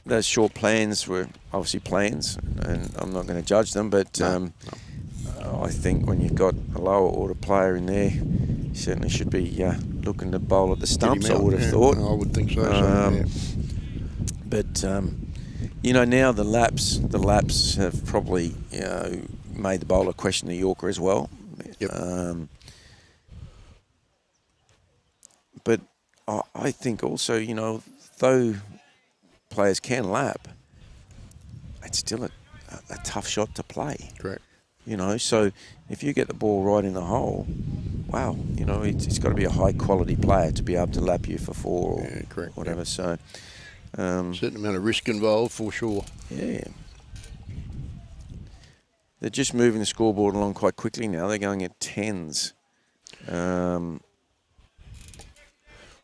those short plans were obviously plans, and I'm not going to judge them, but I think when you've got a lower order player in there, you certainly should be looking to bowl at the stumps, I would have thought.
I would think so.
But... now the laps have probably made the bowler question the Yorker as well.
Yep.
But I think also, though players can lap, it's still a tough shot to play.
Correct.
So if you get the ball right in the hole, wow, it's got to be a high quality player to be able to lap you for 4 or whatever. Yep. So.
Certain amount of risk involved, for sure.
Yeah. They're just moving the scoreboard along quite quickly now. They're going at 10s.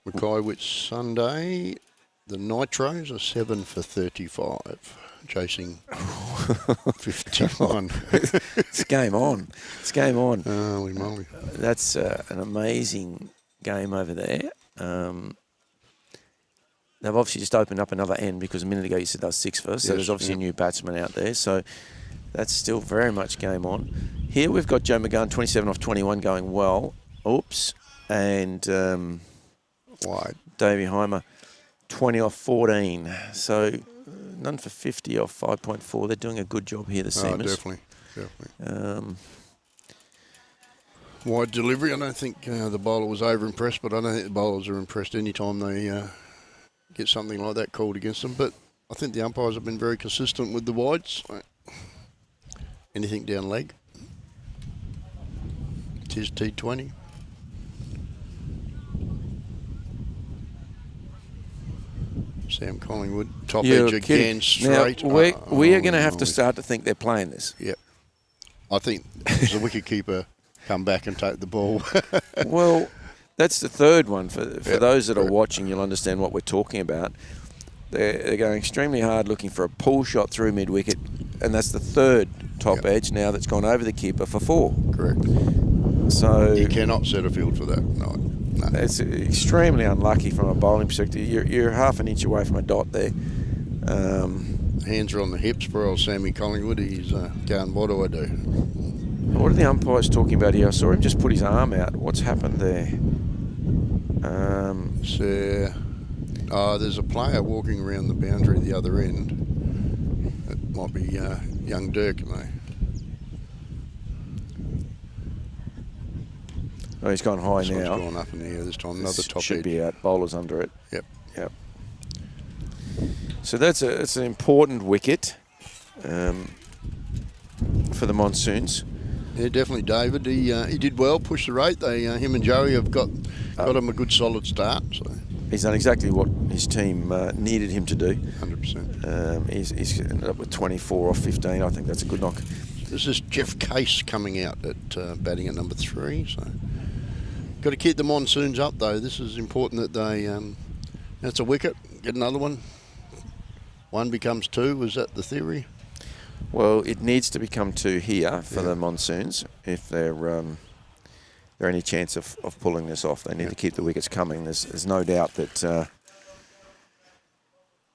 Mackay Sunday, the Nitros are 7 for 35, chasing 51.
It's game on. It's game on.
Holy moly.
That's an amazing game over there. They've obviously just opened up another end because a minute ago you said that was 6 first. So there's obviously a new batsman out there. So that's still very much game on. Here we've got Joe McGann, 27 off 21, going well. Oops. And
wide.
Davey Heimer, 20 off 14. So none for 50 off 5.4. They're doing a good job here, the Seamers.
Definitely. Wide delivery. I don't think the bowler was over-impressed, but I don't think the bowlers are impressed any time they... get something like that called against them, but I think the umpires have been very consistent with the wides. Anything down leg? It is T20. Sam Collingwood, top edge again, straight.
Now, we are going to have to start to think they're playing this.
Yep. I think the wicketkeeper come back and take the ball.
Well, that's the third one. For those that are watching, you'll understand what we're talking about. They're going extremely hard looking for a pull shot through mid-wicket, and that's the third top edge now that's gone over the keeper for 4.
Correct.
So
you cannot set a field for that. No.
It's extremely unlucky from a bowling perspective. You're half an inch away from a dot there.
Hands are on the hips for old Sammy Collingwood. He's going, what do I do?
What are the umpires talking about here? I saw him just put his arm out. What's happened there?
There's a player walking around the boundary at the other end. It might be young Dirk, though.
Oh, he's gone high now.
He's gone up in the air this time. Another top
should
edge.
be out. Bowlers under it.
Yep.
So it's an important wicket for the Monsoons.
Yeah, definitely, David. He did well, pushed the rate. Him and Joey have got him a good solid start. So
he's done exactly what his team needed him to do.
100%.
He's ended up with 24 off 15. I think that's a good knock.
This is Jeff Case coming out at batting at number 3. So got to keep the Monsoons up, though. This is important that they. That's a wicket. Get another one. 1 becomes 2. Was that the theory?
Well, it needs to become 2 here for the Monsoons if they're any chance of pulling this off. They need to keep the wickets coming. There's no doubt that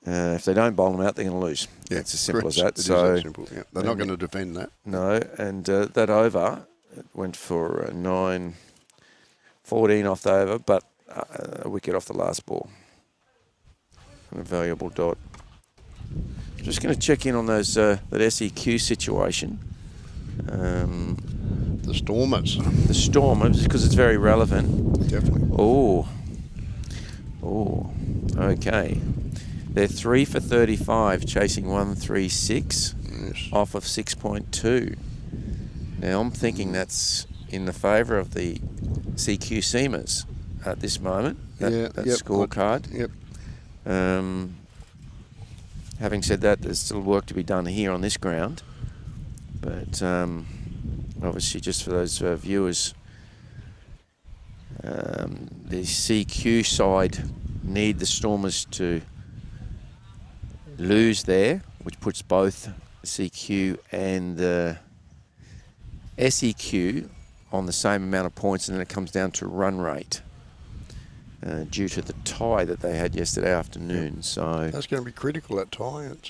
if they don't bowl them out, they're going to lose.
Yeah,
it's as simple as that.
It is that simple. Yeah. They're not going to defend that.
No, and that over went for 9-14 off the over, but a wicket off the last ball. And a valuable dot. Just going to check in on those that SEQ situation.
The Stormers.
The Stormers, because it's very relevant.
Definitely.
Oh, okay. They're 3 for 35, chasing 136 off of 6.2. Now I'm thinking that's in the favour of the CQ Seamers at this moment. That scorecard.
Yep.
Having said that, there's still work to be done here on this ground. But obviously, just for those viewers, the CQ side need the Stormers to lose there, which puts both CQ and the SEQ on the same amount of points, and then it comes down to run rate. Due to the tie that they had yesterday afternoon, so
that's going to be critical. That tie,
and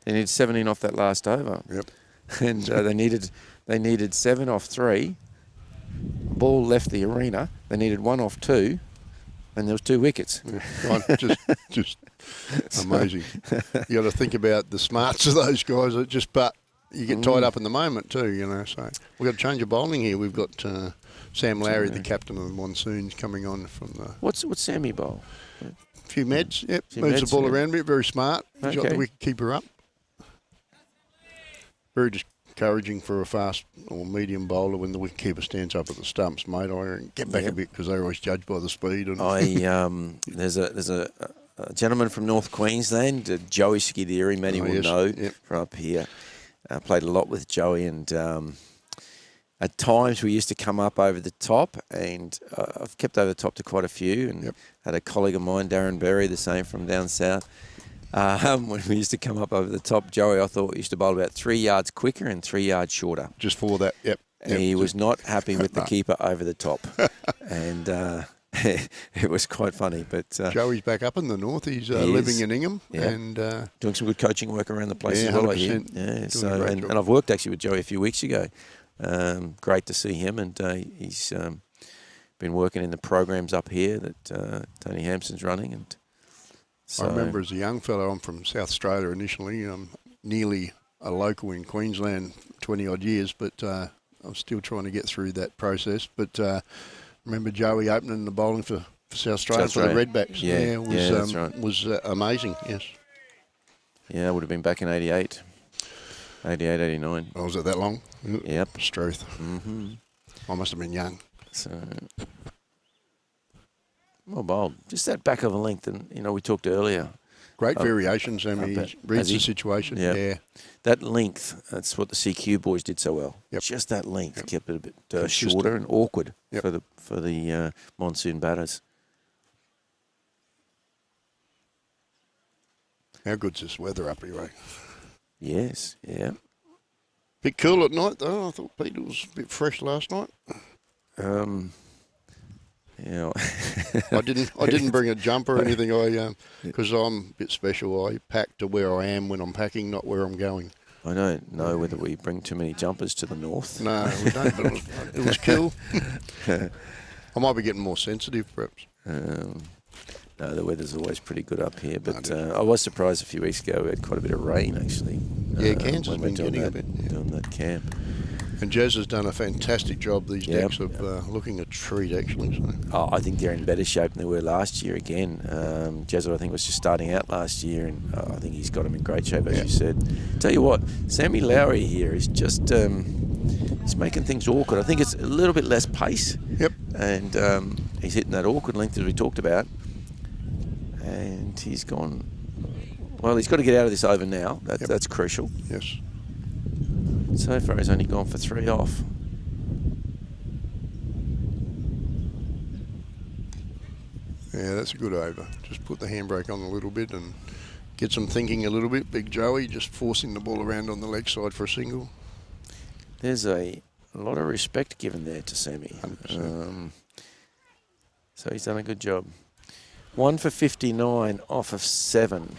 they needed 17 off that last over.
Yep,
and they needed 7 off 3. Ball left the arena. They needed 1 off 2, and there was 2 wickets.
Just amazing. You got to think about the smarts of those guys. But you get tied up in the moment too, you know. So we've got to change of bowling here. We've got. Sam Lowry, the captain of the Monsoons, coming on from the...
What's Sammy bowl?
A few meds, moves the ball around a bit, very smart. He's got the wicket keeper up. Very discouraging for a fast or medium bowler when the wicket keeper stands up at the stumps, mate. I get back a bit because they're always judged by the speed. And
there's a gentleman from North Queensland, Joey Scudery, many will know from up here. Played a lot with Joey, and... at times we used to come up over the top, and I've kept over the top to quite a few, and had a colleague of mine, Darren Berry, the same from down south. When we used to come up over the top, Joey, I thought, used to bowl about 3 yards quicker and 3 yards shorter.
Just for that,
He was not happy with the keeper over the top. And it was quite funny. But
Joey's back up in the north. He's living in Ingham and
doing some good coaching work around the place as well, I hear. Yeah, so, and I've worked actually with Joey a few weeks ago. Great to see him, and he's been working in the programs up here that Tony Hampson's running. And so
I remember as a young fellow, I'm from South Australia initially. I'm nearly a local in Queensland, 20 odd years, but I'm still trying to get through that process. But remember Joey opening the bowling for South Australia for the Redbacks. It was amazing. Yes.
Yeah, it would have been back in 88. 88, 89.
Oh, was it that long?
Yep.
Struth.
Mm-hmm.
I must have been young.
So, well bowled. Just that back of a length, and we talked earlier.
Great variations. I mean, he reads the situation. Yeah.
That length, that's what the CQ boys did so well.
Yep.
Just that length kept it a bit shorter and awkward for the Monsoon batters.
How good's this weather up here, eh?
Yes, yeah.
Bit cool at night, though. I thought Peter was a bit fresh last night.
Yeah.
I didn't bring a jumper or anything. Because I'm a bit special. I pack to where I am when I'm packing, not where I'm going.
I don't know whether we bring too many jumpers to the north.
No, we don't. But it was cool. I might be getting more sensitive, perhaps.
No, the weather's always pretty good up here, but I was surprised a few weeks ago we had quite a bit of rain, actually.
Yeah, Cairns has been getting a bit. Yeah.
Doing that camp.
And Jez has done a fantastic job these decks of looking a treat, actually. So.
Oh, I think they're in better shape than they were last year again. Jez, I think, was just starting out last year, and I think he's got them in great shape, as you said. Tell you what, Sammy Lowry here is just he's making things awkward. I think it's a little bit less pace.
Yep.
And he's hitting that awkward length as we talked about. And he's gone. Well, he's got to get out of this over now. That's crucial.
Yes.
So far, he's only gone for 3 off.
Yeah, that's a good over. Just put the handbrake on a little bit and get some thinking a little bit. Big Joey just forcing the ball around on the leg side for a single.
There's a lot of respect given there to Sammy. So he's done a good job. 1 for 59 off of 7.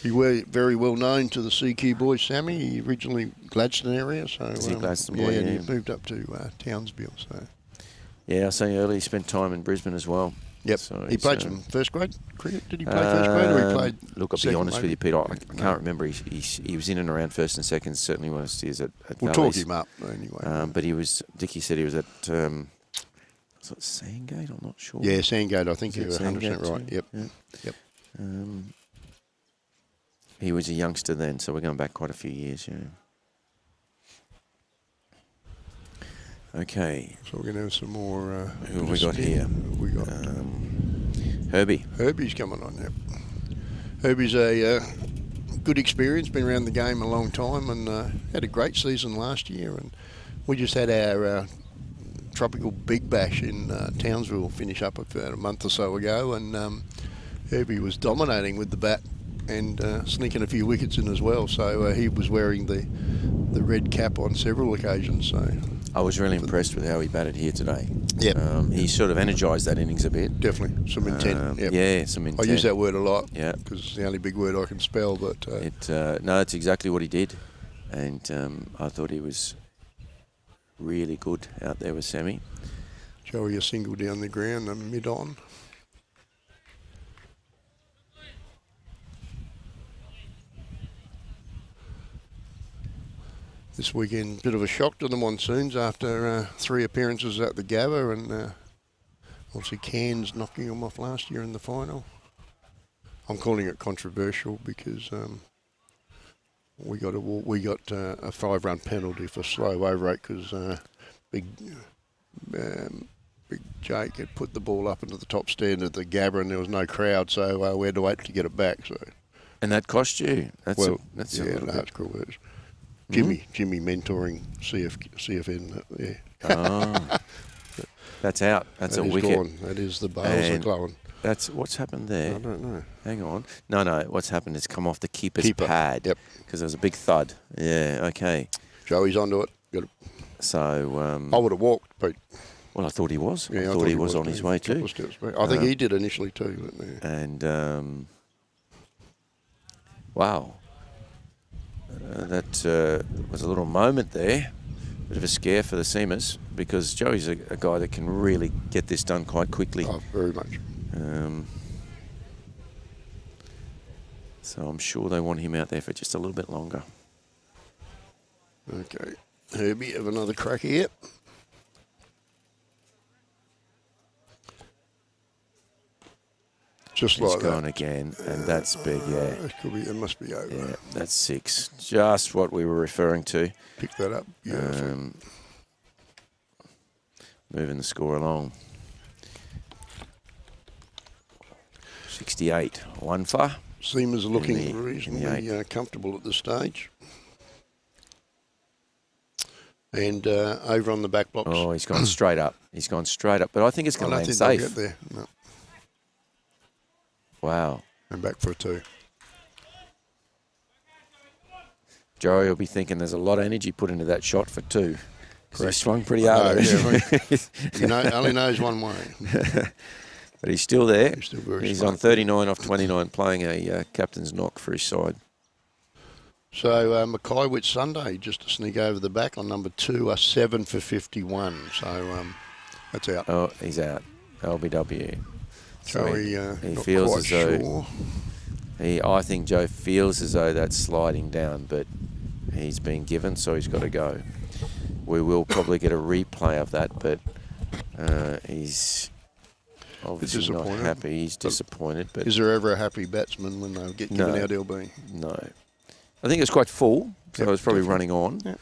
He was very well known to the CQ boys, Sammy. He originally Gladstone area, so
Is he Gladstone boy?
Yeah, and he moved up to Townsville. So
yeah, I was saying earlier he spent time in Brisbane as well.
Yep.
So
he played some first grade cricket. Did he play first grade, or he played?
Look, I'll be honest with you, Peter. I can't remember. He was in and around first and second. Certainly one of his years at
We'll
Valleys.
talk him up anyway.
But he was. Dickie said he was at. Was it Sandgate? I'm not sure.
Yeah, Sandgate. I think you're 100%
Sandgate
right.
too?
Yep. Yep.
He was a youngster then, so we're going back quite a few years. Yeah. Okay.
So we're going to have some more.
Who have we got here?
We got
Herbie.
Herbie's coming on. Yep. Herbie's a good experience. Been around the game a long time and had a great season last year. And we just had our Tropical Big Bash in Townsville finish up about a month or so ago, and Herbie was dominating with the bat and sneaking a few wickets in as well. So he was wearing the red cap on several occasions. So
I was really impressed with how he batted here today.
Yeah,
he sort of energised that innings a bit.
Definitely some intent. Yep.
Yeah, some intent.
I use that word a lot.
Yeah,
because it's the only big word I can spell. But
no, it's exactly what he did, and I thought he was really good out there with Sammy.
Joey a single down the ground and mid on. This weekend, bit of a shock to the Monsoons after 3 appearances at the Gabba, and obviously Cairns knocking them off last year in the final. I'm calling it controversial because we got a 5-run penalty for slow over 8 because Big Jake had put the ball up into the top stand at the Gabba and there was no crowd, so we had to wait to get it back. So.
And that cost you? That's
that's cruel. Jimmy mentoring CFN. Yeah.
Oh, that's out. That's a wicket.
Gone. That is the bales are glowing.
That's what's happened there.
I don't know.
Hang on. No. What's happened is come off the keeper's pad.
Yep.
Because there was a big thud. Yeah. Okay.
Joey's onto it. Got it.
So
I would have walked, Pete.
Well, I thought he was.
Yeah,
I thought he was on his way too.
I think he did initially too.
And wow. That was a little moment there, bit of a scare for the Seamers because Joey's a guy that can really get this done quite quickly.
Oh, very much.
So I'm sure they want him out there for just a little bit longer.
Okay, Herbie, have another crack here. Just
It's
like
gone
that.
Again, and that's big, yeah.
It must be over.
Yeah, that's 6. Just what we were referring to.
Pick that up. Beautiful.
Moving the score along. 68. 1 for.
Seamers are looking
in the
reasonably comfortable at this stage. And over on the back blocks.
Oh, he's gone straight up. He's gone straight up, but I think it's going to land safe.
Get there. No.
Wow.
And back for a 2.
Joey will be thinking there's a lot of energy put into that shot for 2. Because he swung pretty
No,
hard.
yeah, only knows one way.
But he's still there.
He's still very
He's
smart.
on 39 off 29, playing a captain's knock for his side.
So Mackay Whitsunday just to sneak over the back on number 2, a 7 for 51. So that's out.
Oh, he's out. LBW.
So
he
not
feels
quite
as though
sure.
I think Joe feels as though that's sliding down, but he's been given, so he's got to go. We will probably get a replay of that, but he's obviously not happy. He's disappointed. But
is there ever a happy batsman when they get given out LB?
No. I think it's quite full, so
Yep,
it's probably
definitely.
running on.
Yep.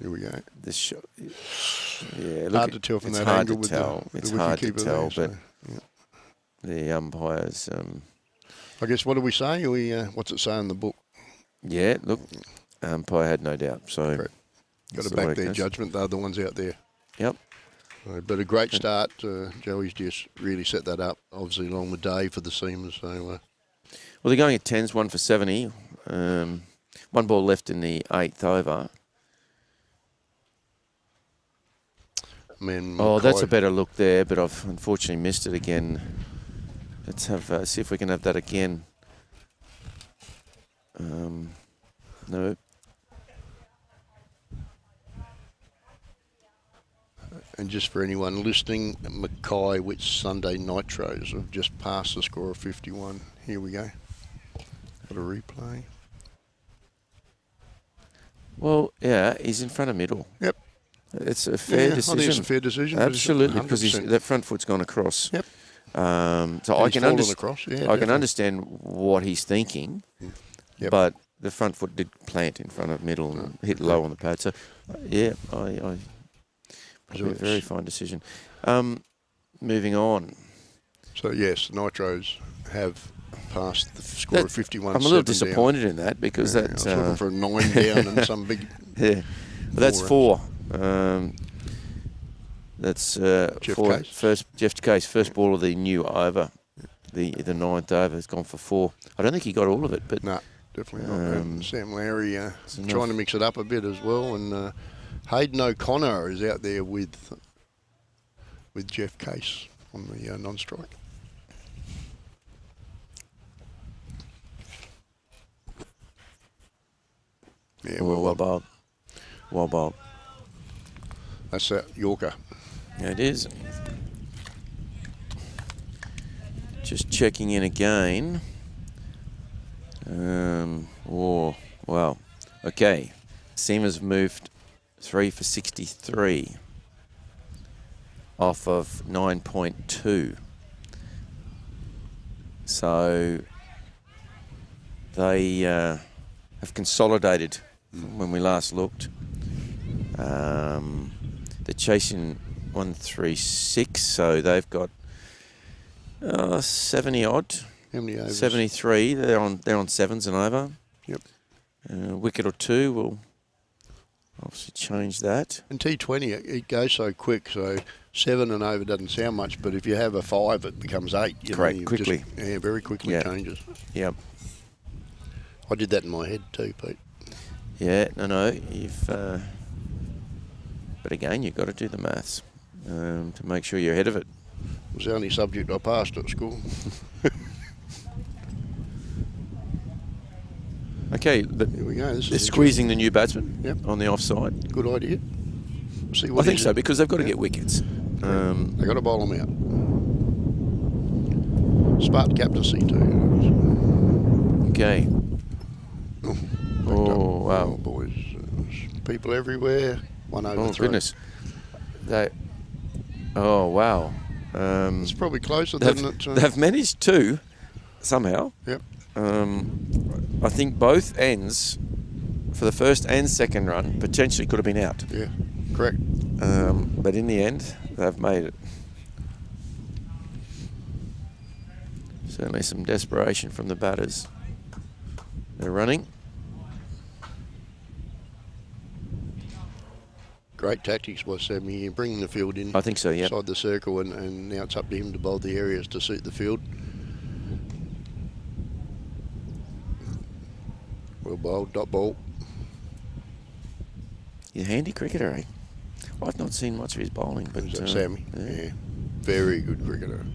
Here we go.
This shot, yeah,
Hard to tell from
it's
that
hard
angle
to
with
tell.
the
It's hard to
wicketkeeper
tell,
there,
but
so,
the umpires.
I guess, what do we say? What's it say in the book?
Yeah, look, umpire had no doubt. So
Got
that's
to
the way
back
it
their
goes.
judgment. They're the ones out there.
Yep.
But a great start. Joey's just really set that up, obviously, along with Dave for the Seamers. So,
Well, they're going at 10s, 1 for 70. 1 ball left in the 8th over. That's a better look there, but I've unfortunately missed it again. Let's have see if we can have that again. No.
And just for anyone listening, Mackay Whitsunday Nitros have just passed the score of 51. Here we go. Got a replay.
Well, yeah, he's in front of middle.
Yep.
It's a fair decision.
I think it's a fair decision.
Absolutely, because
100%.
that front foot's gone across.
Yep.
So
And
I
he's
can
fallen
understand.
across, yeah,
I can
definitely.
understand what he's thinking,
Yep.
but the front foot did plant in front of middle and hit low on the pad. So, yeah, a very fine decision. Moving on.
So, yes, Nitros have passed the score of 51.
I'm a little
7 down.
disappointed in that because
I
that
was looking for a 9 down and some big.
Yeah, well, that's 4. That's
Jeff Case.
Jeff Case, first ball of the new over, the 9th over has gone for 4. I don't think he got all of it, but
no, definitely not. And Sam Lowry
enough.
trying to mix it up a bit as well, and Hayden O'Connor is out there with Jeff Case on the non-strike. Yeah,
well bowled. Well bowled.
That's that Yorker.
Yeah, it is. Just checking in again. Oh, wow. Okay. Seamers moved 3 for 63 off of 9.2. So they have consolidated from when we last looked. They're chasing 136, so they've got 70 odd.
How many overs?
73. They're on 7s and over.
Yep.
Wicket or 2 will obviously change that.
And T20, it goes so quick, so 7 and over doesn't sound much, but if you have a 5, it becomes 8. You
Correct,
know,
quickly.
Very quickly changes.
Yep.
I did that in my head too, Pete.
Yeah, no, you've... but again, you've got to do the maths to make sure you're ahead of it.
It was the only subject I passed at school.
Okay, but
here we go.
They're squeezing the new batsman on the offside.
Good idea. See
I
what
think so, because they've got to get wickets.
They've got to bowl them out. Smart captaincy too.
Okay.
Oh,
wow.
Oh, boys. People everywhere. 1 over 3.
Oh, goodness. Oh, wow.
It's probably closer
they've,
than it.
They've managed 2 somehow.
Yep.
I think both ends, for the first and second run, potentially could have been out.
Yeah, correct.
But in the end, they've made it. Certainly some desperation from the batters. They're running.
Great tactics by Sammy, bringing the field in.
I think so, yeah.
Inside the circle, and now it's up to him to bowl the areas to suit the field. Well bowled, dot ball.
He's a handy cricketer, eh? I've not seen much of his bowling, but
Sammy, yeah, very good cricketer.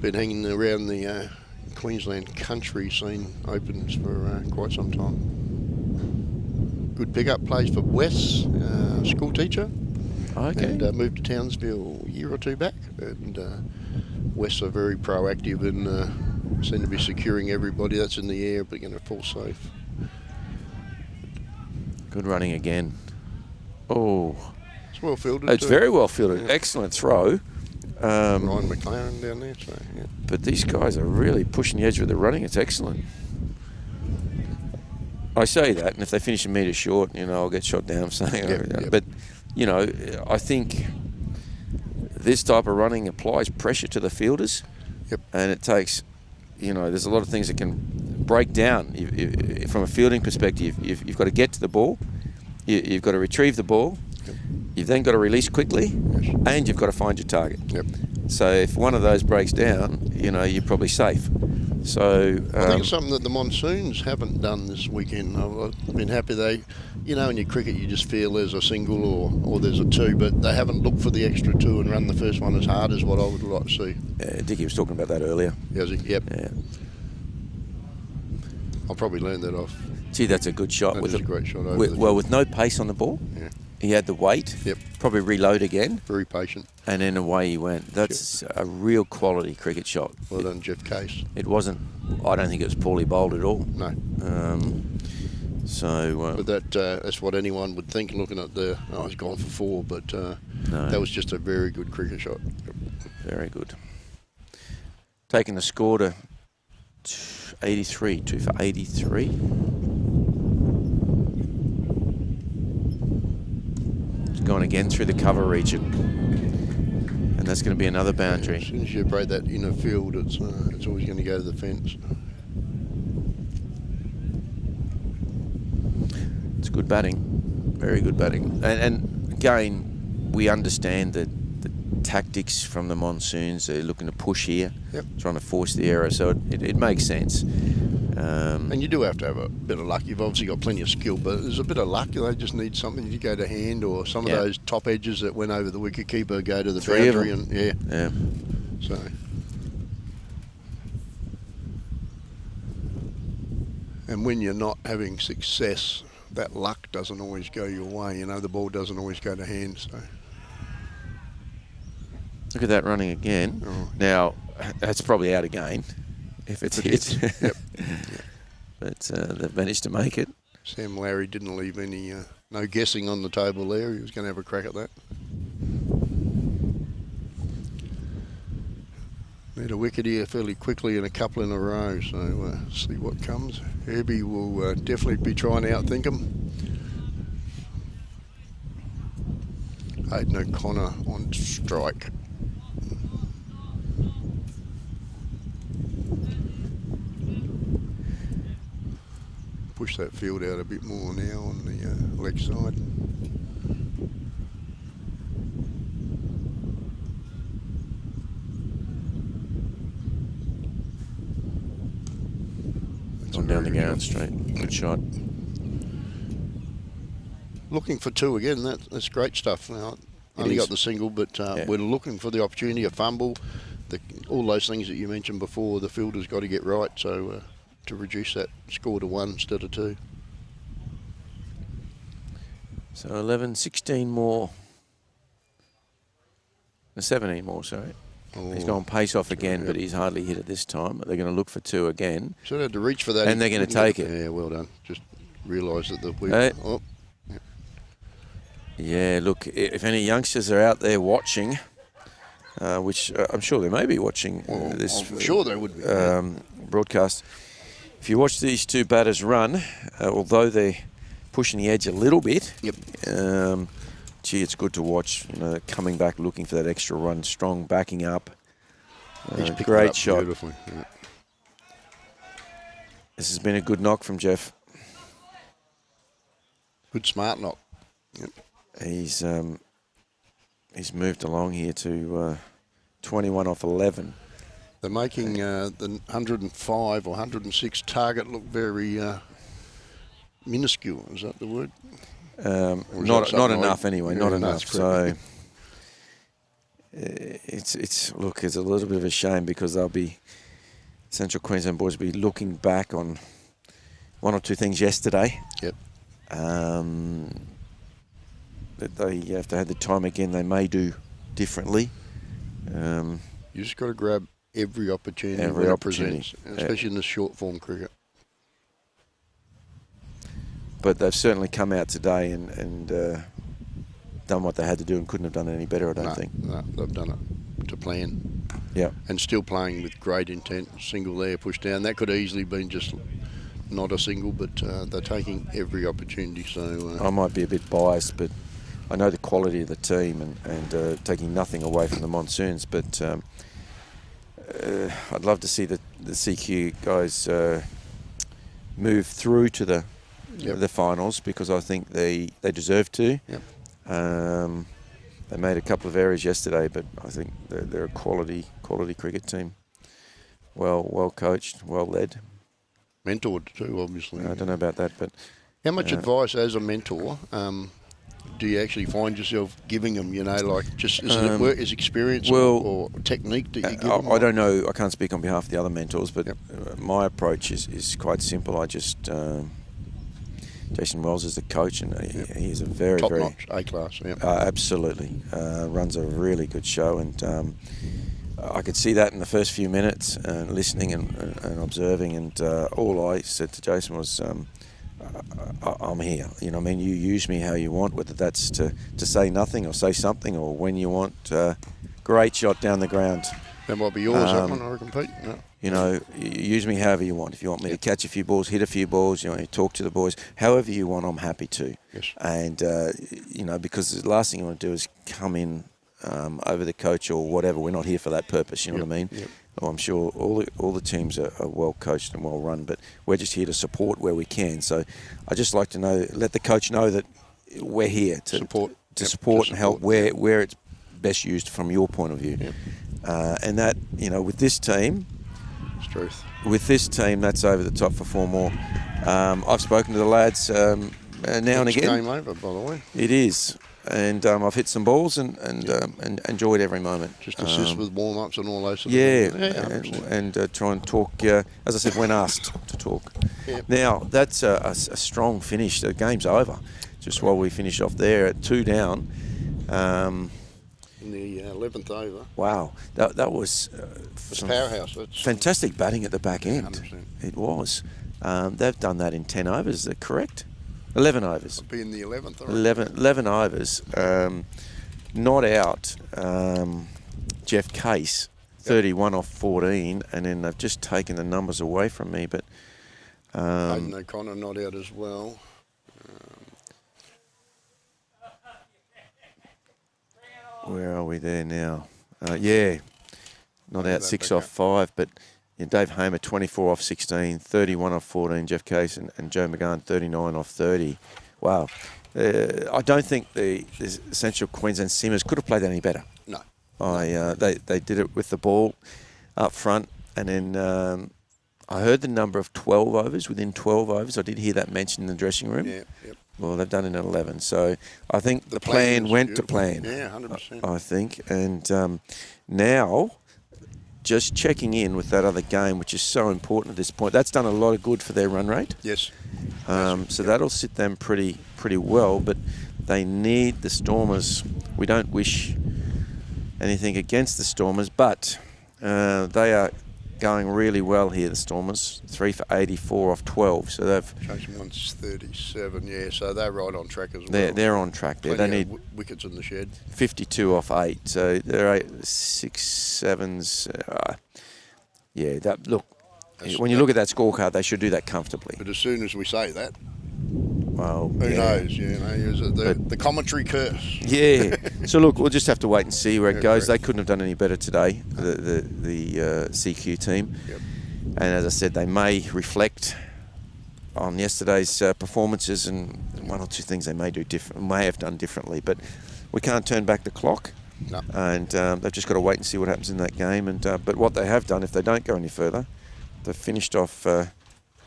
Been hanging around the Queensland country scene opens for quite some time. Good pickup, plays for Wes, school teacher.
Okay.
And moved to Townsville a year or two back. And Wes are very proactive and seem to be securing everybody that's in the air, but going to fall safe.
Good running again. Oh.
It's well fielded.
It's very well fielded. Yeah. Excellent throw.
Ryan McLaren down there. So, yeah.
But these guys are really pushing the edge with the running. It's excellent. I say that, and if they finish a metre short, I'll get shot down saying
yep.
But, I think this type of running applies pressure to the fielders.
Yep.
And it takes, there's a lot of things that can break down. From a fielding perspective, you've got to get to the ball, you've got to retrieve the ball,
yep.
You've then got to release quickly, yes. And you've got to find your target.
Yep.
So if one of those breaks down, you're probably safe. So
I think it's something that the Monsoons haven't done this weekend. I've been happy they, in your cricket you just feel there's a single or there's a two, but they haven't looked for the extra two and run the first one as hard as what I would like to see.
Dickie was talking about that earlier.
Yeah, yep.
Yeah.
I'll probably learn that off.
Gee, that's a good shot.
That is a great shot.
With no pace on the ball.
Yeah.
He had the weight.
Yep.
Probably reload again.
Very patient.
And then away he went. That's a real quality cricket shot.
Well done, Jeff Case.
It wasn't. I don't think it was poorly bowled at all.
No.
But
that's what anyone would think looking at he's gone for four, but no. That was just a very good cricket shot.
Very good. Taking the score to 83, 2 for 83. It's gone again through the cover region. And that's going to be another boundary.
As soon as you break that inner field, it's always going to go to the fence.
It's good batting, very good batting. And again, we understand the tactics from the Monsoons. They're looking to push here,
yep.
Trying to force the error, so it makes sense.
And you do have to have a bit of luck. You've obviously got plenty of skill, but there's a bit of luck. They just need something to go to hand, or some of those top edges that went over the wicketkeeper go to the boundary. And
yeah.
So. And when you're not having success, that luck doesn't always go your way. The ball doesn't always go to hand. So.
Look at that running again.
Oh.
Now, that's probably out again if it's hit.
Yep. Yep.
But they've managed to make it.
Sam Lowry didn't leave any no guessing on the table there. He was going to have a crack at that. Need a wicket here fairly quickly and a couple in a row, so see what comes. Herbie will definitely be trying to outthink him. Hayden O'Connor on strike. Push that field out a bit more now on the leg side.
On down the Garrett straight. Good shot.
Looking for two again. That's great stuff. Now, only got the single, but we're looking for the opportunity, a fumble, all those things that you mentioned before. The fielder's got to get right, so to reduce that score to 1 instead of 2.
So 11, 16 more. 17 more, sorry.
Oh.
He's gone pace off again, but he's hardly hit it this time. They're going to look for 2 again.
So they had to reach for that.
And they're going to take it.
Yeah, well done. Just realised that the...
Yeah, look, if any youngsters are out there watching, which I'm sure they may be watching this
I'm sure they would be,
broadcast. If you watch these two batters run, although they're pushing the edge a little bit, gee, it's good to watch. Coming back, looking for that extra run, strong backing up. Great shot.
Beautifully. Yeah.
This has been a good knock from Jeff.
Good smart knock. Yep.
He's moved along here to 21 off 11.
They're making the 105 or 106 target look very minuscule. Is that the word?
Not enough anyway. Not enough. So it's a little bit of a shame because they'll be Central Queensland boys will be looking back on one or two things yesterday.
Yep.
That they, if they had the time again, they may do differently.
You just got to grab every opportunity when it presents, especially in the short form cricket.
But they've certainly come out today and done what they had to do and couldn't have done it any better, I don't think.
No, they've done it to plan.
Yeah.
And still playing with great intent. Single there, push down. That could easily been just not a single, but they're taking every opportunity. So
I might be a bit biased, but I know the quality of the team and taking nothing away from the Monsoons, but I'd love to see the CQ guys move through to the finals because I think they deserve to.
Yep.
They made a couple of errors yesterday, but I think they're a quality cricket team. Well coached, well led.
Mentored too, obviously.
I don't know about that, but
how much advice as a mentor do you actually find yourself giving them? You know, like just is it work, is experience or technique that you give them?
I don't know. I can't speak on behalf of the other mentors, but my approach is quite simple. I just Jason Wells is the coach, and he is a very
top-notch, A-class. Yep.
Absolutely, runs a really good show, and I could see that in the first few minutes, listening and observing. And all I said to Jason was, "I'm here. You know, I mean, you use me how you want, whether that's to say nothing or say something, or when you want. Great shot down the ground.
That might be yours. That one, I compete. No.
You know, use me however you want. If you want me to catch a few balls, hit a few balls, you know, talk to the boys, however you want, I'm happy to.
Yes.
And, you know, because the last thing you want to do is come in over the coach or whatever. We're not here for that purpose, you know what I mean?
Yep.
Well, I'm sure all the teams are well coached and well run, but we're just here to support where we can. So I just like to let the coach know that we're here to support and help where it's best used from your point of view.
Yep.
And that, you know, with this team,
truth.
With this team, that's over the top for 4 more. I've spoken to the lads now and again.
It's game over, by the way.
It is, and I've hit some balls and enjoyed every moment.
Just assist with warm-ups and all those sort of things.
And try and talk, as I said, when asked to talk.
Yep.
Now, that's a strong finish. The game's over. Just while we finish off there at 2 down.
In the 11th over.
Wow, that was
powerhouse.
Fantastic batting at the back end.
100%.
It was. They've done that in 10 overs. Is that correct? 11 overs.
It'll be in the 11th.
11 overs. Not out. Jeff Case, 31 off 14, and then they've just taken the numbers away from me. But
Aidan O'Connor not out as well.
Where are we there now? Not out 6 off 5, but Dave Hamer 24 off 16, 31 off 14, Jeff Case and Joe McGahn 39 off 30. Wow. I don't think the Central Queensland Seamers could have played any better.
No.
They did it with the ball up front, and then I heard the number of 12 overs, within 12 overs. I did hear that mentioned in the dressing room.
Yeah, yep.
Well, they've done it at 11. So I think the plan went to plan.
Yeah, 100%.
I think. And now, just checking in with that other game, which is so important at this point, that's done a lot of good for their run rate.
Yes.
So that'll sit them pretty well, but they need the Stormers. We don't wish anything against the Stormers, but they are going really well here, the Stormers. 3 for 84 off 12, so they've...
Chasing one's 37, yeah, so they're right on track as well.
They're on track there. They need
wickets in the shed.
52 off 8, so they're 6, 7s. When you look at that scorecard, they should do that comfortably.
But as soon as we say that,
well,
who knows? You know, is it the commentary curse?
Yeah. So look, we'll just have to wait and see where it goes. They couldn't have done any better today, the CQ team.
Yep.
And as I said, they may reflect on yesterday's performances and one or two things they may have done differently. But we can't turn back the clock.
No.
And they've just got to wait and see what happens in that game. And but what they have done, if they don't go any further, they've finished off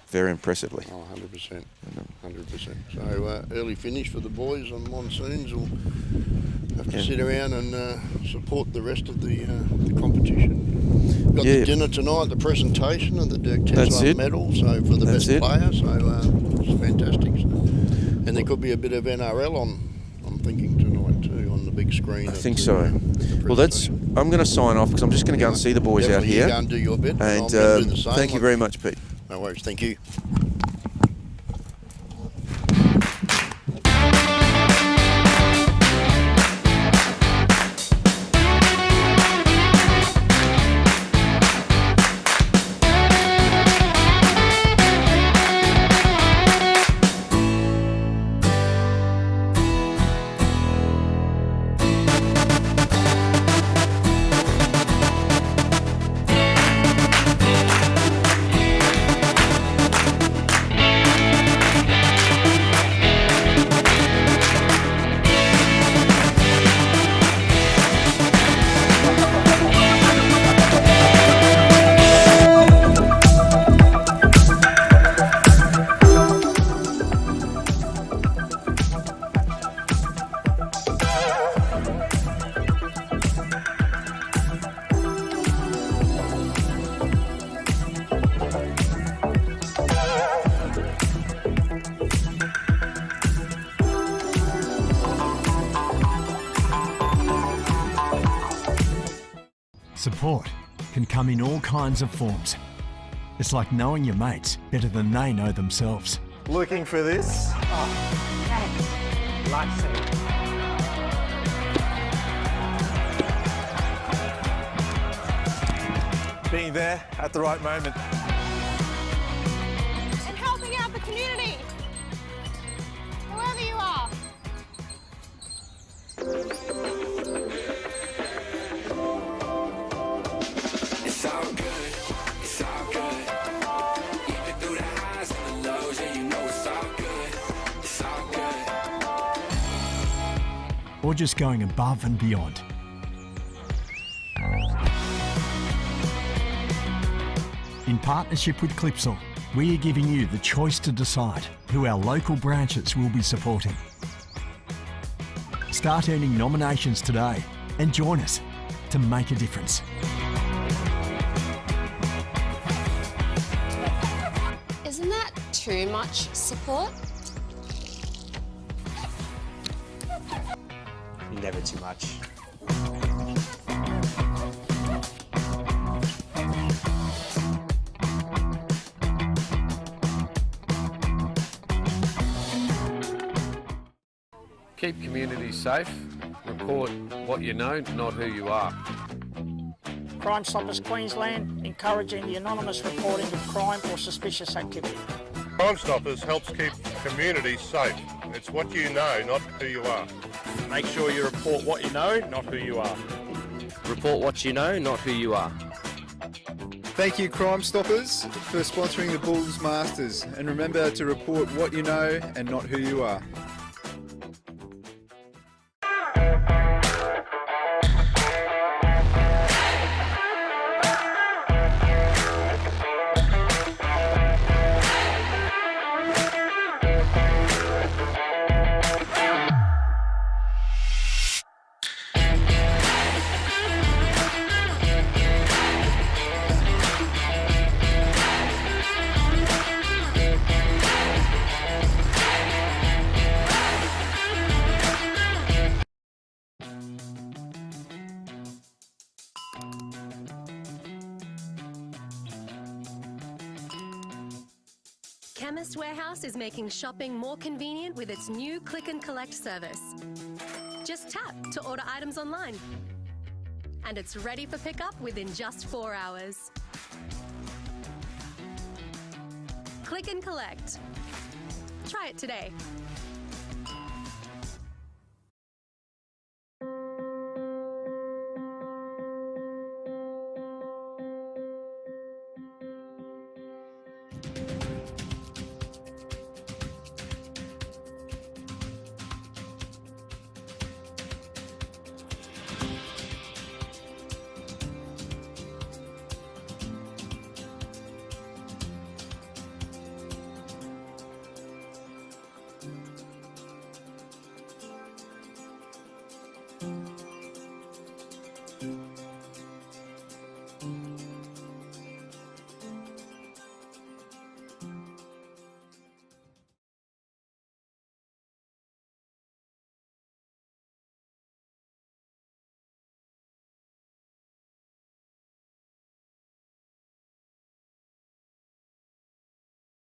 very impressively.
Oh, 100%. 100%. So early finish for the boys on Monsoons. We'll have to sit around and support the rest of the competition. Got the dinner tonight, the presentation and the Dirk Tesla medal, so for the best player. So it's fantastic. So, and there could be a bit of NRL on, I'm thinking, tonight too, on the big screen.
I think so. Well, I'm going to sign off because I'm just going to go and see the boys out here.
Go and do your bit.
And
do the same.
thank you very much, Pete.
No worries. Thank you.
Support can come in all kinds of forms. It's like knowing your mates better than they know themselves.
Looking for this?
Oh, thanks. Lots of it.
Being there at the right moment.
And helping out the community. Whoever you are.
It's all good, it's all good. Even through the highs and the lows, yeah, you know it's all good, it's all good.
Or just going above and beyond. In partnership with Clipsal, we are giving you the choice to decide who our local branches will be supporting. Start earning nominations today and join us to make a difference.
Isn't that too much support?
Never too much.
Keep communities safe. Report what you know, not who you are.
Crime Stoppers Queensland, encouraging the anonymous reporting of crime or suspicious activity.
Crime Stoppers helps keep communities safe. It's what you know, not who you are.
Make sure you report what you know, not who you are.
Report what you know, not who you are.
Thank you, Crime Stoppers, for sponsoring the Bulls Masters. And remember to report what you know and not who you are.
Chemist Warehouse is making shopping more convenient with its new click and collect service. Just tap to order items online. And it's ready for pickup within just 4 hours. Click and collect. Try it today.